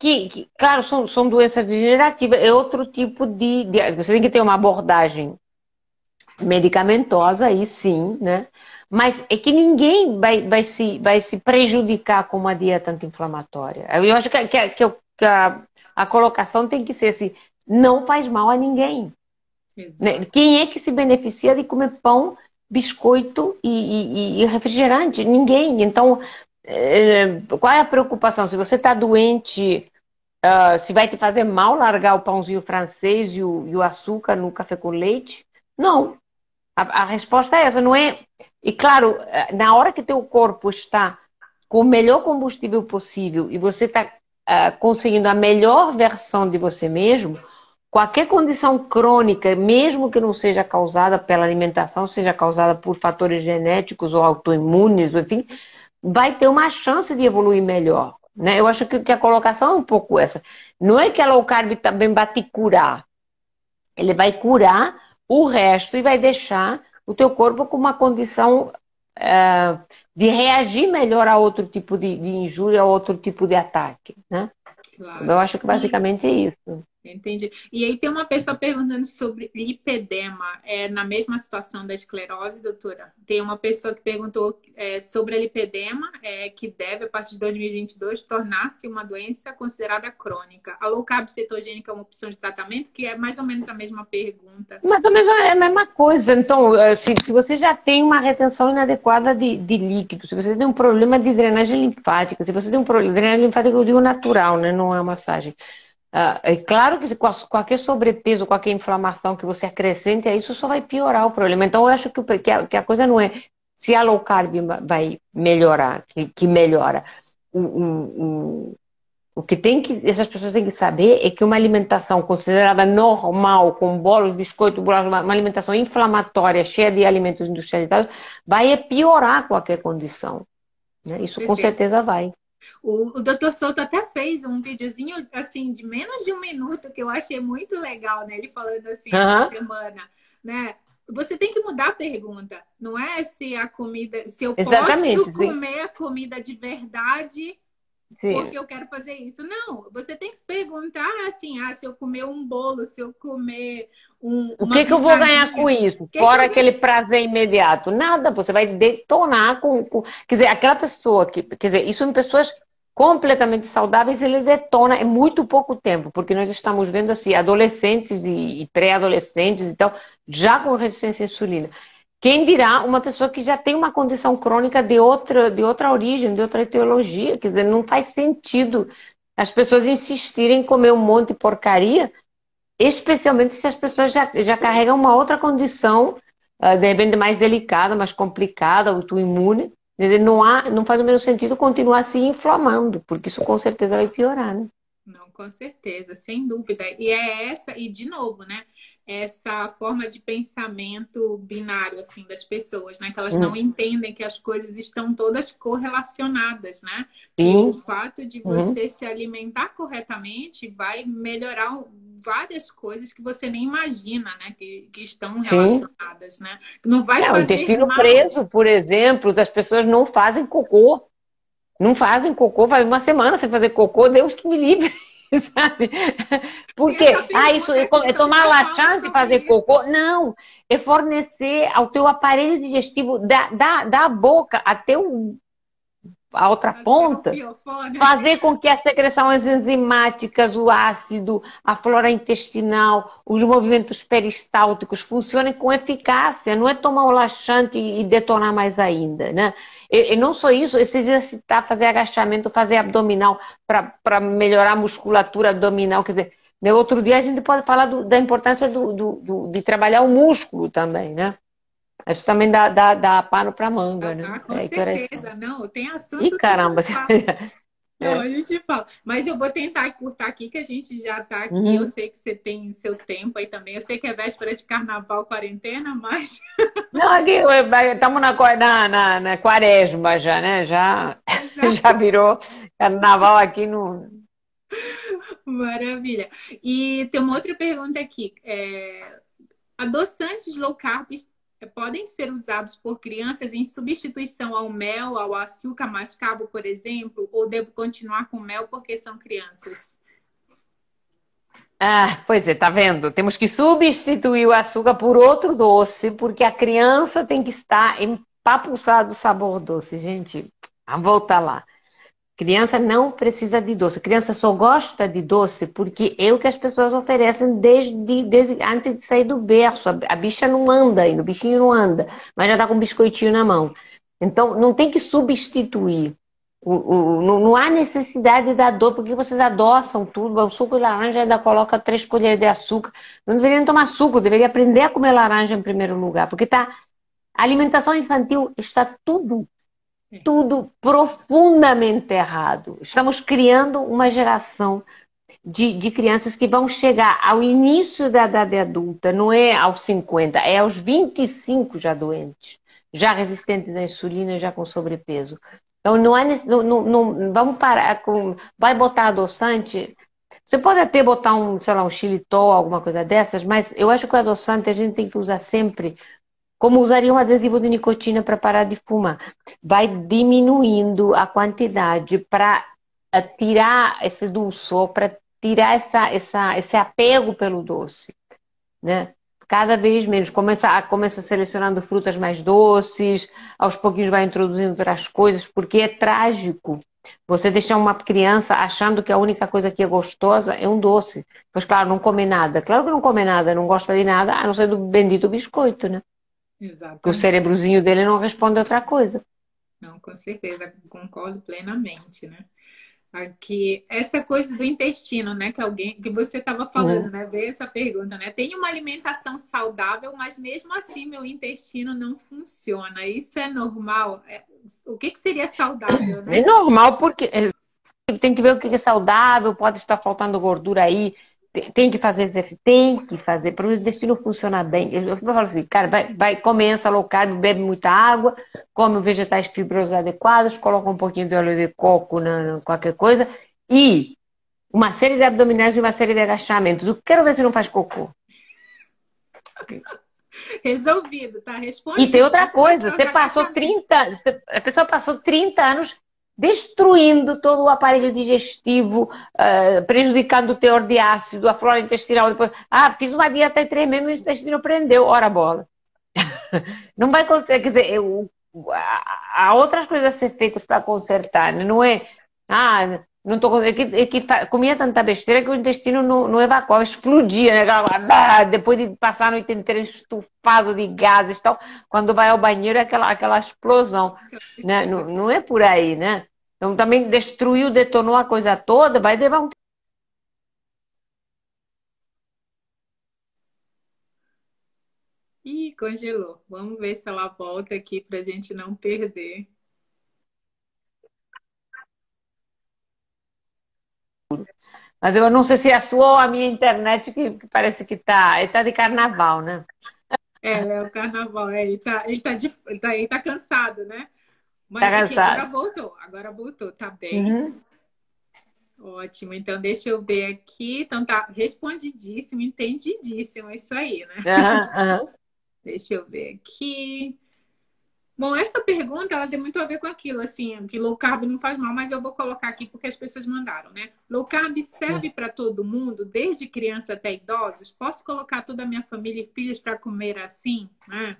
S2: claro, são doenças degenerativas, é outro tipo você tem que ter uma abordagem medicamentosa, aí sim, né? Mas é que ninguém vai se prejudicar com uma dieta anti-inflamatória. Eu acho que a colocação tem que ser assim, não faz mal a ninguém. Né?
S1: Exato.
S2: Quem é que se beneficia de comer pão, biscoito e refrigerante? Ninguém. Então, qual é a preocupação? Se você está doente, se vai te fazer mal largar o pãozinho francês e o açúcar no café com leite? Não. A resposta é essa, não é? E claro, na hora que teu corpo está com o melhor combustível possível e você está conseguindo a melhor versão de você mesmo, qualquer condição crônica, mesmo que não seja causada pela alimentação, seja causada por fatores genéticos ou autoimunes, enfim, vai ter uma chance de evoluir melhor. Né? Eu acho que a colocação é um pouco essa. Não é que a low carb também vai te curar. Ele vai curar o resto e vai deixar o teu corpo com uma condição de reagir melhor a outro tipo de injúria, a outro tipo de ataque. Né?
S1: Claro.
S2: Eu acho que
S1: E
S2: basicamente é isso.
S1: entendi. E aí tem uma pessoa perguntando sobre lipedema. É na mesma situação da esclerose, doutora? Tem uma pessoa que perguntou sobre a lipedema, que deve, a partir de 2022, tornar-se uma doença considerada crônica. A low carb cetogênica é uma opção de tratamento, que é mais ou menos a mesma pergunta.
S2: Mais ou menos é a mesma coisa. Então, se você já tem uma retenção inadequada de líquido, se você tem um problema de drenagem linfática, se você tem um problema de drenagem linfática, eu digo natural, né? Não é massagem. É claro que qualquer sobrepeso, qualquer inflamação que você acrescente a isso só vai piorar o problema. Então, eu acho que a coisa não é se a low carb vai melhorar, que melhora. O que essas pessoas têm que saber é que uma alimentação considerada normal, com bolos, biscoito, bolachas, uma alimentação inflamatória, cheia de alimentos industrializados, vai piorar qualquer condição. Né?
S1: Com
S2: Isso com
S1: certeza.
S2: certeza vai.
S1: O Dr. Souto até fez um videozinho assim de menos de um minuto que eu achei muito legal, né? Ele falando assim essa
S2: Uhum.
S1: semana, né? Você tem que mudar a pergunta. Não é se a comida, se eu posso
S2: Exatamente, sim.
S1: comer a comida de verdade porque
S2: Sim.
S1: eu quero fazer isso. Não, você tem que se perguntar assim, se eu comer um bolo, se eu comer
S2: O
S1: uma
S2: que que eu vou ganhar
S1: bisnaguinha,
S2: com
S1: o
S2: isso?
S1: que que
S2: Fora
S1: eu
S2: aquele
S1: ganho?
S2: prazer imediato. Nada, você vai detonar quer dizer, aquela pessoa que, quer dizer, isso em pessoas completamente saudáveis, ele detona em muito pouco tempo, porque nós estamos vendo assim, adolescentes e pré-adolescentes, então, já com resistência à insulina. Quem dirá uma pessoa que já tem uma condição crônica de outra origem, de outra etiologia, quer dizer, não faz sentido as pessoas insistirem em comer um monte de porcaria, especialmente se as pessoas já carregam uma outra condição, de repente mais delicada, mais complicada, autoimune. Quer dizer, não faz o mesmo sentido continuar se inflamando, porque isso com certeza vai piorar, né?
S1: Não, com certeza, sem dúvida. E é essa, e de novo, né? Essa forma de pensamento binário, assim, das pessoas, né? Que elas não
S2: Hum,
S1: entendem que as coisas estão todas correlacionadas, né? Que o
S2: sim.
S1: fato de
S2: Uhum,
S1: você se alimentar corretamente vai melhorar várias coisas que você nem imagina, né? Que estão
S2: sim.
S1: relacionadas, né? Não vai
S2: É, o
S1: fazer
S2: intestino
S1: mal.
S2: preso, por exemplo, as pessoas não fazem cocô. Não fazem cocô, faz uma semana sem fazer cocô, Deus que me livre, sabe?
S1: Tem essa
S2: Porque, isso
S1: pergunta aqui,
S2: é
S1: todos
S2: tomar
S1: já falam
S2: laxante e
S1: sobre
S2: fazer
S1: isso.
S2: cocô? Não, é fornecer ao teu aparelho digestivo da boca até a outra
S1: Até o
S2: ponta,
S1: fiofó, né?
S2: fazer com que as secreções enzimáticas, o ácido, a flora intestinal, os movimentos peristálticos funcionem com eficácia. Não é tomar um laxante e detonar mais ainda, né? E não só isso, é se exercitar, fazer agachamento, fazer abdominal para melhorar a musculatura abdominal. Quer dizer, no outro dia a gente pode falar da importância de trabalhar o músculo também, né? Isso também dá pano para manga, né?
S1: Com
S2: É
S1: certeza.
S2: interessante.
S1: Não, tem
S2: Ih,
S1: assunto que não
S2: caramba!
S1: para. Não,
S2: É.
S1: a gente fala. Mas eu vou tentar encurtar aqui, que a gente já está aqui. Eu
S2: Uhum.
S1: sei que você tem seu tempo aí também. Eu sei que é véspera de carnaval, quarentena, mas.
S2: Não, aqui estamos na quaresma já, né? Já, já
S1: Exato.
S2: virou carnaval aqui no.
S1: Maravilha. E tem uma outra pergunta aqui. Adoçantes low carb podem ser usados por crianças em substituição ao mel, ao açúcar mascavo, por exemplo? Ou devo continuar com mel porque são crianças?
S2: Ah, pois é, tá vendo? Temos que substituir o açúcar por outro doce, porque a criança tem que estar empapuçada do sabor doce, gente. Vamos voltar lá. Criança não precisa de doce. Criança só gosta de doce porque é o que as pessoas oferecem desde antes de sair do berço. A bicha não anda ainda, o bichinho não anda, mas já está com um biscoitinho na mão. Então, não tem que substituir. Não há necessidade de dar doce, porque vocês adoçam tudo. O suco de laranja ainda coloca 3 colheres de açúcar. Não deveria tomar suco, deveria aprender a comer laranja em primeiro lugar, porque a alimentação infantil está tudo profundamente errado. Estamos criando uma geração de crianças que vão chegar ao início da idade adulta, não é aos 50, é aos 25 já doentes, já resistentes à insulina, já com sobrepeso. Então não é não vamos parar com vai botar adoçante. Você pode até botar sei lá, um xilitol, alguma coisa dessas, mas eu acho que o adoçante a gente tem que usar sempre como usaria um adesivo de nicotina para parar de fumar. Vai diminuindo a quantidade para tirar esse dulçor, para tirar esse apego pelo doce, né? Cada vez menos. Começa selecionando frutas mais doces, aos pouquinhos vai introduzindo outras coisas, porque é trágico. Você deixar uma criança achando que a única coisa que é gostosa é um doce. Pois claro, não come nada. Claro que não come nada, não gosta de nada, a não ser do bendito biscoito, né? Que o
S1: Exatamente.
S2: cerebrozinho dele não responde a outra coisa.
S1: Não, com certeza, concordo plenamente, né? Aqui, essa coisa do intestino, né? Que você estava falando,
S2: Uhum.
S1: né? Veio essa pergunta, né? Tenho uma alimentação saudável, mas mesmo assim meu intestino não funciona. Isso é normal? O que seria saudável,
S2: É
S1: né?
S2: normal, porque tem que ver o que é saudável, pode estar faltando gordura aí, tem que fazer exercício, tem que fazer, para o intestino funcionar bem. Eu falo assim, cara, começa low carb, bebe muita água, come vegetais fibrosos adequados, coloca um pouquinho de óleo de coco na qualquer coisa, e uma série de abdominais e uma série de agachamentos. Eu quero ver se não faz cocô.
S1: Resolvido, tá?
S2: E tem
S1: Respondido.
S2: outra
S1: Vou começar
S2: coisa,
S1: a usar agachamento.
S2: a pessoa passou 30 anos destruindo todo o aparelho digestivo, prejudicando o teor de ácido, a flora intestinal. Depois, fiz uma dieta e 3 meses, meu intestino prendeu, ora bola. Não vai conseguir, quer dizer, há outras coisas a ser feitas para consertar, né? Não é, não tô, comia tanta besteira que o intestino não evacuava, explodia, né? Depois de passar a noite inteira estufado de gases e tal, quando vai ao banheiro é aquela explosão, né? Não é por aí, né? Então também destruiu, detonou a coisa toda, vai levar um...
S1: Ih, congelou. Vamos ver se ela volta aqui para a gente não perder.
S2: Mas eu não sei se é a sua ou a minha internet que parece que tá de carnaval, né?
S1: É o carnaval, ele tá cansado, né?
S2: Tá
S1: Mas aqui
S2: cansado.
S1: agora voltou, tá bem.
S2: Uhum.
S1: Ótimo, então deixa eu ver aqui. Então tá respondidíssimo, entendidíssimo isso aí, né?
S2: Aham, aham.
S1: Deixa eu ver aqui. Bom, essa pergunta ela tem muito a ver com aquilo, assim, que low carb não faz mal, mas eu vou colocar aqui porque as pessoas mandaram, né? Low carb serve para todo mundo, desde criança até idosos? Posso colocar toda a minha família e filhos para comer assim? Né?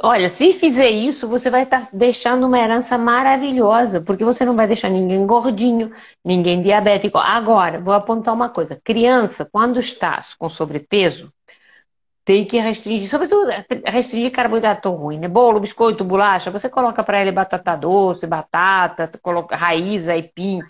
S2: Olha, se fizer isso, você vai estar deixando uma herança maravilhosa, porque você não vai deixar ninguém gordinho, ninguém diabético. Agora, vou apontar uma coisa: criança, quando está com sobrepeso, tem que restringir, sobretudo restringir carboidrato ruim, né? Bolo, biscoito, bolacha, você coloca para ele batata doce, batata, coloca raiz, aipim,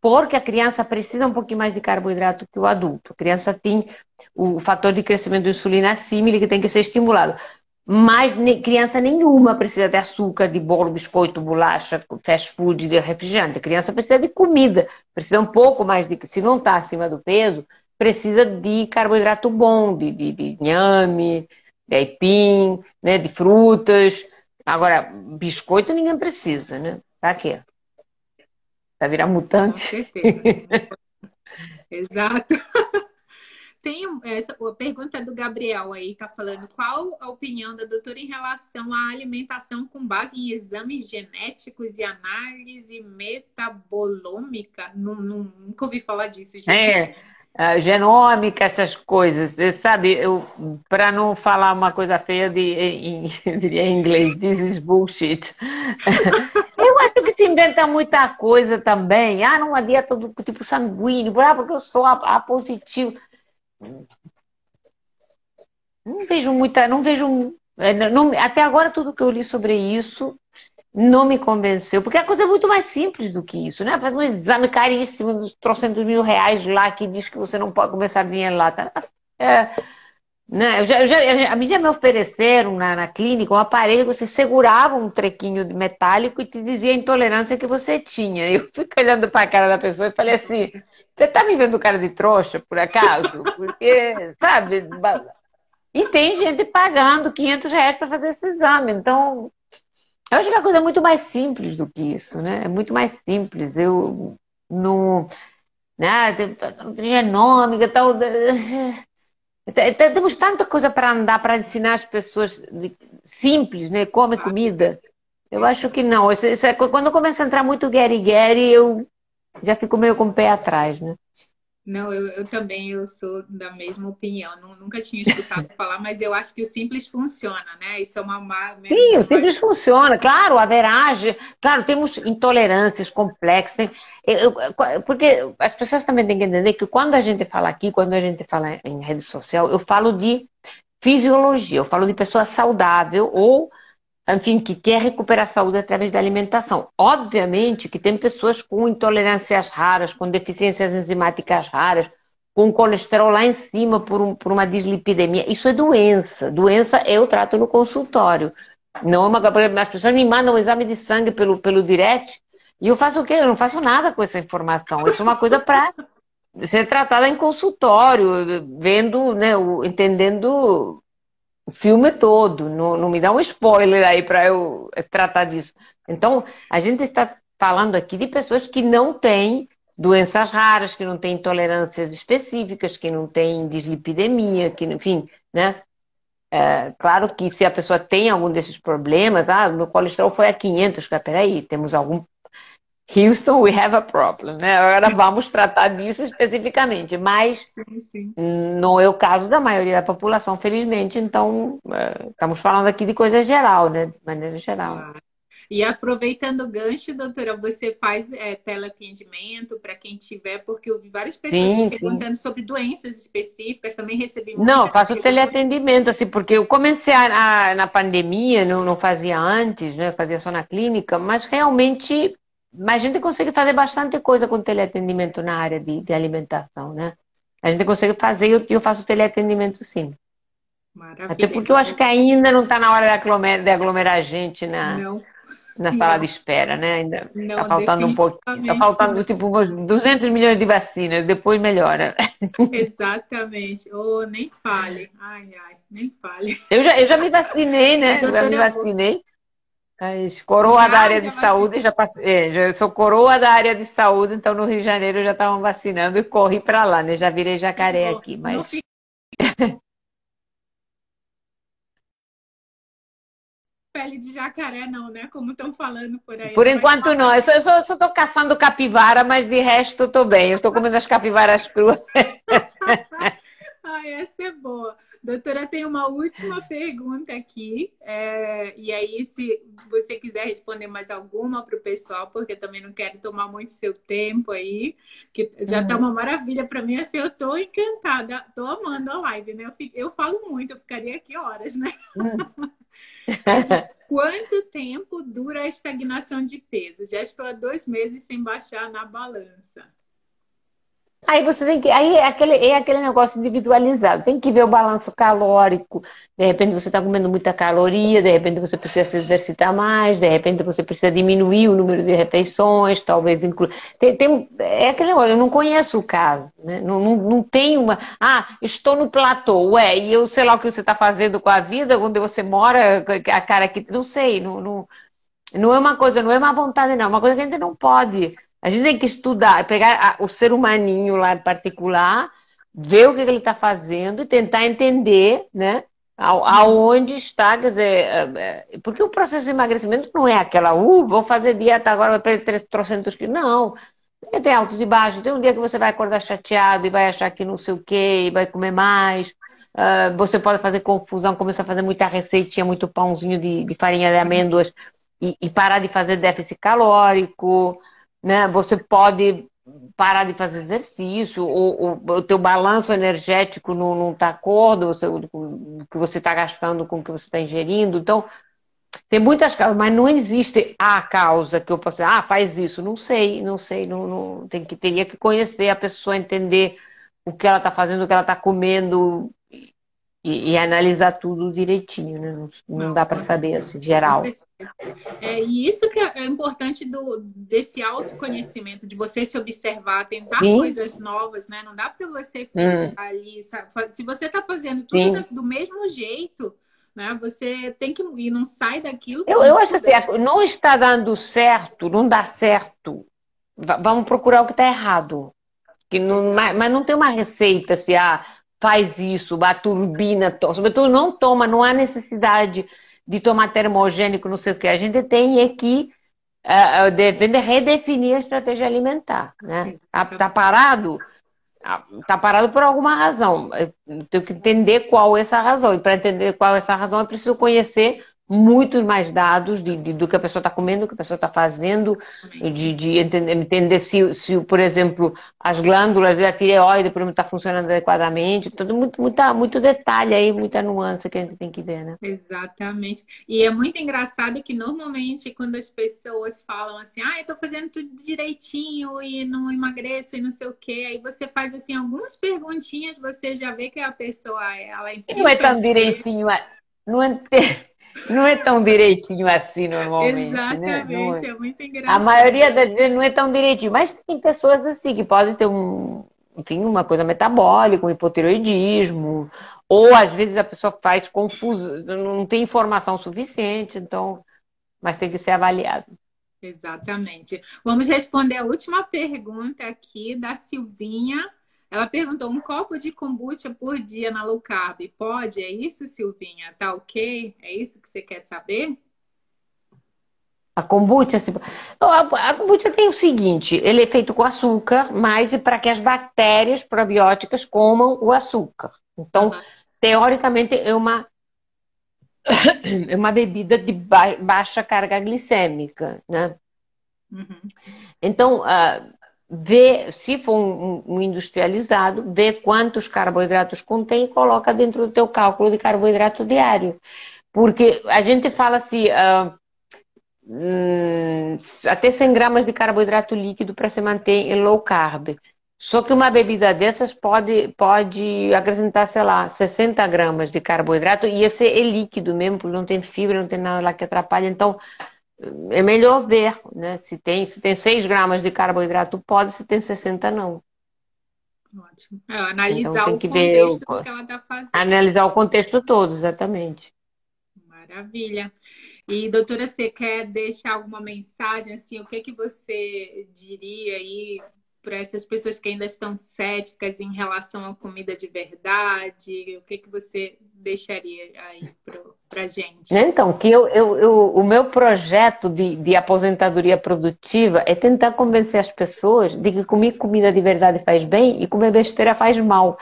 S2: porque a criança precisa um pouquinho mais de carboidrato que o adulto. A criança tem o fator de crescimento da insulina assímile que tem que ser estimulado. Mas criança nenhuma precisa de açúcar, de bolo, biscoito, bolacha, fast food, de refrigerante. A criança precisa de comida, precisa um pouco mais de... Se não está acima do peso, precisa de carboidrato bom, de inhame, de aipim, né, de frutas. Agora, biscoito ninguém precisa, né? Pra quê? Pra virar
S1: Com
S2: mutante?
S1: certeza. Exato. Tem essa a pergunta do Gabriel aí, tá falando qual a opinião da doutora em relação à alimentação com base em exames genéticos e análise metabolômica? Nunca ouvi falar disso, gente.
S2: Genômica, essas coisas. Você sabe, para não falar uma coisa feia eu diria em inglês, this is bullshit. Eu acho que se inventa muita coisa também. Numa dieta do tipo sanguíneo, porque eu sou A positivo. Não vejo muita, não vejo. Até agora, tudo que eu li sobre isso não me convenceu, porque a coisa é muito mais simples do que isso, né? Faz um exame caríssimo, trocentos mil reais lá, que diz que você não pode comer sardinha em lata. Né? A mim já me ofereceram na clínica um aparelho que você segurava um trequinho de metálico e te dizia a intolerância que você tinha. Eu fico olhando para a cara da pessoa e falei assim: você tá me vendo cara de trouxa, por acaso? Porque, sabe? E tem gente pagando 500 reais para fazer esse exame. Então, eu acho que a coisa é muito mais simples do que isso, né? É muito mais simples. Eu não. Né? Genômica, tal. Temos tanta coisa para andar, para ensinar as pessoas simples, né? Come comida. Eu acho que não. Quando começa a entrar muito gueri-gueri, eu já fico meio com o pé atrás, né?
S1: Não, eu também eu sou da mesma opinião. Nunca tinha escutado falar, mas eu acho que o simples funciona, né? Isso é
S2: Sim, o simples funciona. Claro, haverá. Claro, temos intolerâncias complexas. Porque as pessoas também têm que entender que quando a gente fala aqui, quando a gente fala em rede social, eu falo de fisiologia, eu falo de pessoa saudável ou, enfim, que quer recuperar a saúde através da alimentação. Obviamente que tem pessoas com intolerâncias raras, com deficiências enzimáticas raras, com colesterol lá em cima por uma dislipidemia. Isso é doença. Doença eu trato no consultório. Não é as pessoas me mandam um exame de sangue pelo direct e eu faço o quê? Eu não faço nada com essa informação. Isso é uma coisa para ser tratada em consultório, vendo, né, entendendo o filme todo. Não me dá um spoiler aí para eu tratar disso. Então, a gente está falando aqui de pessoas que não têm doenças raras, que não têm intolerâncias específicas, que não têm dislipidemia, que, enfim, né? Claro que se a pessoa tem algum desses problemas, meu colesterol foi a 500, peraí, temos algum... Houston, we have a problem, né? Agora vamos tratar disso especificamente, mas
S1: Sim.
S2: não é o caso da maioria da população, felizmente. Então, estamos falando aqui de coisa geral, né? De maneira geral.
S1: Claro. E aproveitando o gancho, doutora, você faz teleatendimento para quem tiver, porque eu vi várias pessoas me
S2: Sim, sim.
S1: perguntando sobre doenças específicas, também recebi
S2: Não,
S1: muitas
S2: faço
S1: perguntas.
S2: teleatendimento, assim, porque eu comecei na pandemia, não fazia antes, né? Fazia só na clínica, mas realmente a gente consegue fazer bastante coisa com teleatendimento na área de alimentação, né? A gente consegue fazer e eu faço teleatendimento sim. Até
S1: Maravilha.
S2: porque eu acho que ainda não está na hora de aglomerar gente
S1: Não,
S2: na sala de
S1: não,
S2: espera, né? Ainda está
S1: não,
S2: faltando um pouquinho. Está
S1: definitivamente não.
S2: faltando tipo uns 200 milhões de vacinas, depois melhora.
S1: Exatamente. Oh, nem fale. Ai, ai, nem fale.
S2: Eu já me vacinei, né? Eu já me
S1: Doutora,
S2: vacinei. Mas coroa da área de
S1: já
S2: saúde,
S1: vacinou?
S2: já passei, eu sou coroa da área de saúde, então no Rio de Janeiro já estavam vacinando e corri para lá, né? Já virei
S1: Que
S2: jacaré
S1: bom.
S2: aqui,
S1: Não
S2: mas
S1: fique pele de jacaré, não, né? Como estão falando por aí,
S2: por
S1: não vai
S2: enquanto não.
S1: tomar.
S2: Eu só tô caçando capivara, mas de resto eu tô bem. Eu tô comendo as capivaras cruas.
S1: Ai, essa é boa. Doutora, tem uma última pergunta aqui. E aí, se você quiser responder mais alguma para o pessoal, porque eu também não quero tomar muito seu tempo aí, que já está uma
S2: Uhum.
S1: maravilha para mim. Assim, eu estou encantada, estou amando a live, né? Eu falo muito, eu ficaria aqui horas, né?
S2: Hum.
S1: Aqui, quanto tempo dura a estagnação de peso? Já estou há 2 meses sem baixar na balança.
S2: Aí você tem que. Aí é aquele negócio individualizado. Tem que ver o balanço calórico. De repente você está comendo muita caloria, de repente você precisa se exercitar mais, de repente você precisa diminuir o número de refeições, talvez incluir. É aquele negócio, eu não conheço o caso, né? Não tem uma. Ah, estou no platô, ué, e eu sei lá o que você está fazendo com a vida, onde você mora, a cara que. Não sei, não é uma coisa, não é uma vontade, não. É uma coisa que a gente não pode. A gente tem que estudar, pegar o ser humaninho lá em particular, ver o que ele está fazendo e tentar entender, né? Aonde está, quer dizer, porque o processo de emagrecimento não é aquela, vou fazer dieta agora, vou perder 300 quilos. Não. Tem altos e baixos. Tem um dia que você vai acordar chateado e vai achar que não sei o quê, e vai comer mais. Você pode fazer confusão, começar a fazer muita receitinha, muito pãozinho de farinha de amêndoas e parar de fazer déficit calórico, né? Você pode parar de fazer exercício, ou o teu balanço energético não está acordo, o que você está gastando com o que você está ingerindo. Então, tem muitas causas, mas não existe a causa que eu possa dizer, faz isso. Não sei, teria que conhecer a pessoa, entender o que ela está fazendo, o que ela está comendo e analisar tudo direitinho, né? Não
S1: Não,
S2: dá para saber assim,
S1: com
S2: geral.
S1: certeza. E isso que é importante desse autoconhecimento, de você se observar, tentar
S2: Sim,
S1: coisas novas, né? Não dá para você ficar
S2: hum,
S1: ali, sabe? Se você está fazendo tudo
S2: sim.
S1: do mesmo jeito, né? Você tem que ir, não sai daquilo,
S2: Eu acho assim,
S1: muda, né?
S2: não está dando certo, não dá certo. Vamos procurar o que está errado.
S1: Exato.
S2: Mas não tem uma receita assim, faz isso, a turbina, sobretudo não toma, não há necessidade de tomar termogênico, não sei o que. A gente tem é que depende de redefinir a estratégia alimentar, né? Tá
S1: Exatamente.
S2: parado? Tá parado por alguma razão. Eu tenho que entender qual é essa razão. E para entender qual é essa razão, eu preciso conhecer muitos mais dados do que a pessoa está comendo, do que a pessoa está fazendo, de entender se, por exemplo, as glândulas da tireoide por exemplo, está funcionando adequadamente. Muito detalhe aí, muita nuance que a gente tem que ver, né?
S1: Exatamente. E é muito engraçado que normalmente quando as pessoas falam assim, eu tô fazendo tudo direitinho e não emagreço e não sei o quê, aí você faz assim algumas perguntinhas, você já vê que a pessoa, ela enfia
S2: Não
S1: o
S2: é
S1: pé
S2: tão
S1: na cabeça.
S2: direitinho, não é, não é tão direitinho assim normalmente, né? Não
S1: Exatamente,
S2: é.
S1: é muito
S2: A
S1: engraçado.
S2: maioria das vezes não é tão direitinho, mas tem pessoas assim que podem ter enfim, uma coisa metabólica, um hipotireoidismo, ou às vezes a pessoa faz confusão, não tem informação suficiente, então, mas tem que ser avaliado.
S1: Exatamente. Vamos responder a última pergunta aqui da Silvinha. Ela perguntou: um copo de kombucha por dia na low carb pode? É isso, Silvinha? Tá ok? É isso que você quer saber?
S2: A kombucha, a kombucha tem o seguinte, ele é feito com açúcar, mas para que as bactérias probióticas comam o açúcar. Então,
S1: Aham.
S2: teoricamente, é uma bebida de baixa carga glicêmica, né?
S1: Uhum.
S2: Então, se for um industrializado, vê quantos carboidratos contém e coloca dentro do teu cálculo de carboidrato diário. Porque a gente fala assim, até 100 gramas de carboidrato líquido para se manter em low carb. Só que uma bebida dessas pode acrescentar, sei lá, 60 gramas de carboidrato e esse é líquido mesmo, porque não tem fibra, não tem nada lá que atrapalha. Então, é melhor ver, né? Se tem 6 gramas de carboidrato, pode, se tem 60, não.
S1: Ótimo.
S2: Então,
S1: Analisar
S2: tem
S1: o
S2: que ver,
S1: contexto do que ela está fazendo.
S2: analisar o contexto todo, exatamente.
S1: Maravilha. E, doutora, você quer deixar alguma mensagem, assim, o que que você diria aí para essas pessoas que ainda estão céticas em relação à comida de verdade? O que que você deixaria aí para gente?
S2: Então, o meu projeto de aposentadoria produtiva é tentar convencer as pessoas de que comer comida de verdade faz bem e comer besteira faz mal.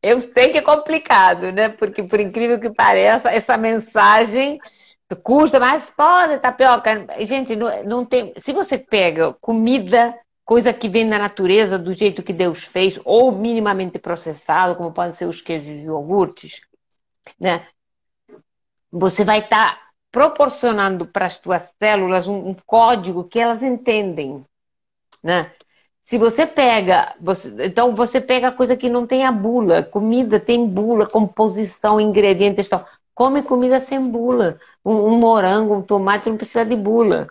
S2: Eu sei que é complicado, né? Porque, por incrível que pareça, essa mensagem custa, mas pode, tapioca. Gente, não tem. Se você pega comida, coisa que vem da natureza, do jeito que Deus fez, ou minimamente processado, como podem ser os queijos e iogurtes, né? Você vai estar proporcionando para as tuas células um código que elas entendem, né? Se você pega, então você pega coisa que não tem a bula, comida tem bula, composição, ingredientes, tal. Come comida sem bula. Um morango, um tomate não precisa de bula,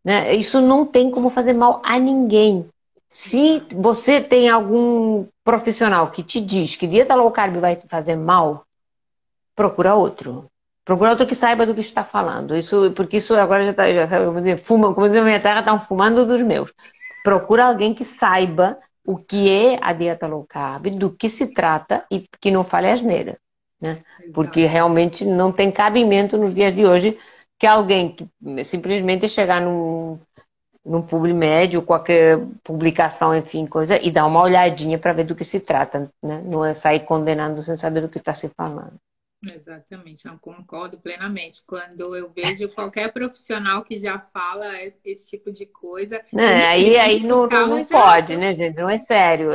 S2: né? Isso não tem como fazer mal a ninguém. Se você tem algum profissional que te diz que dieta low carb vai te fazer mal, procura outro. Procura outro que saiba do que está falando. Porque isso agora já está, como diz a minha terra, estão fumando dos meus. Procura alguém que saiba o que é a dieta low carb, do que se trata e que não fale asneira, né? Porque
S1: Exato.
S2: realmente não tem cabimento nos dias de hoje que alguém que simplesmente chegar num PubMed, qualquer publicação, enfim, coisa, e dar uma olhadinha para ver do que se trata, né? Não é sair condenando sem saber do que está se falando.
S1: Exatamente, não concordo plenamente. Quando eu vejo qualquer profissional que já fala esse tipo de coisa, eu
S2: Né?
S1: me
S2: Aí
S1: identifico,
S2: não, não,
S1: cala
S2: não
S1: já.
S2: pode, né, gente? Não é sério.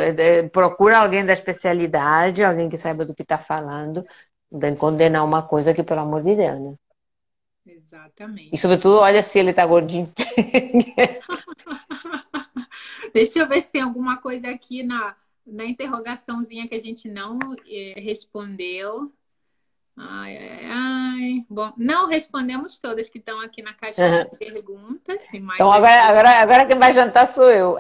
S2: Procura alguém da especialidade, alguém que saiba do que está falando, vem condenar uma coisa que, pelo amor de Deus, né? E,
S1: Exatamente.
S2: sobretudo, olha se ele tá gordinho.
S1: Deixa eu ver se tem alguma coisa aqui na interrogaçãozinha que a gente não respondeu. Ai, ai, ai. Bom, não respondemos todas que estão aqui na caixinha de perguntas,
S2: Então,
S1: mas
S2: agora quem vai jantar sou eu.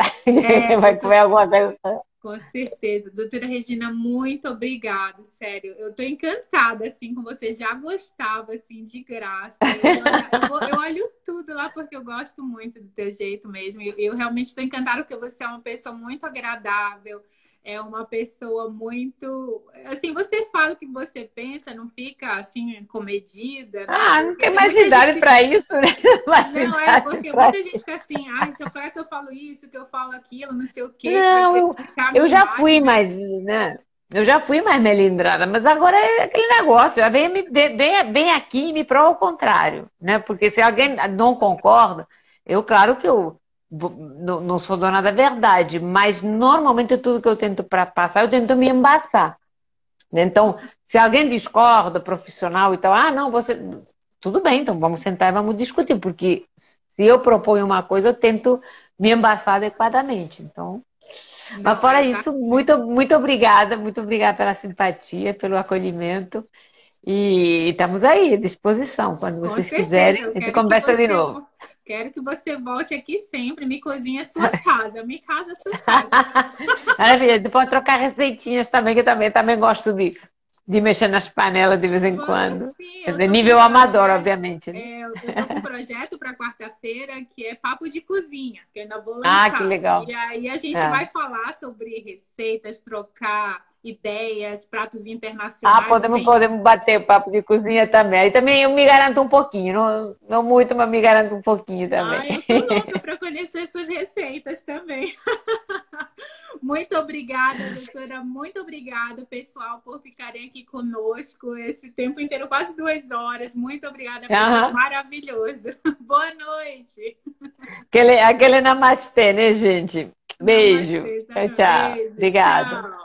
S2: Vai
S1: doutor,
S2: comer alguma coisa.
S1: com certeza. Doutora Regina, muito obrigada, sério. Eu tô encantada, assim, com você. Já gostava, assim, de graça. Eu olho tudo lá porque eu gosto muito do teu jeito mesmo. Eu realmente estou encantada porque você é uma pessoa muito agradável. É uma pessoa muito... Assim, você fala o que você pensa, não fica, assim, comedida, né?
S2: Ah, não
S1: Porque
S2: tem
S1: tem
S2: mais
S1: muita
S2: idade
S1: gente...
S2: para isso, né? Mais
S1: Não, é
S2: idade
S1: porque
S2: pra...
S1: muita gente fica assim, ai, se eu falar que eu falo isso, que eu falo aquilo, não sei o quê, isso vai
S2: Não,
S1: prejudicar a
S2: eu
S1: minha
S2: já
S1: imagem,
S2: fui
S1: né?
S2: mais, né? Eu já fui mais melindrada, mas agora é aquele negócio. Vem aqui e me prova o contrário, né? Porque se alguém não concorda, claro que eu não sou dona da verdade, mas normalmente tudo que eu tento para passar, eu tento me embaçar, né? Então, se alguém discorda, profissional e tal, não, você. Tudo bem, então vamos sentar e vamos discutir, porque se eu proponho uma coisa, eu tento me embaçar adequadamente. Então. Mas
S1: Não,
S2: fora
S1: é
S2: isso, muito obrigada pela simpatia, pelo acolhimento. E estamos aí à disposição. Quando
S1: com
S2: vocês
S1: certeza.
S2: quiserem,
S1: Eu
S2: a gente
S1: quero que
S2: conversa de
S1: você
S2: novo.
S1: quero que você volte aqui sempre. Me cozinha a sua casa, me casa a sua casa.
S2: Maravilha, você pode trocar receitinhas também, que eu também gosto de de mexer nas panelas de vez em
S1: Vamos
S2: quando.
S1: sim,
S2: É
S1: eu
S2: de
S1: tô com
S2: nível
S1: um
S2: amador,
S1: projeto,
S2: obviamente, né?
S1: eu tô com um projeto para quarta-feira que é papo de cozinha, que eu ainda vou
S2: Ah, que
S1: lançar. E
S2: legal.
S1: aí a gente
S2: É.
S1: vai falar sobre receitas, trocar ideias, pratos
S2: Ah,
S1: internacionais. Eu tenho.
S2: podemos bater papo de cozinha também. Aí também eu me garanto um pouquinho, não muito, mas me garanto um pouquinho também.
S1: Ah, eu tô louca para conhecer suas receitas também. Muito obrigada, doutora. Muito obrigada, pessoal, por ficarem aqui conosco esse tempo inteiro, quase 2 horas. Muito obrigada, pessoal.
S2: Aham.
S1: Maravilhoso. Boa noite.
S2: Aquele namastê, né, gente? Beijo.
S1: Namastê,
S2: Tchau,
S1: Sara.
S2: tchau.
S1: Beijo.
S2: Obrigada.
S1: Tchau.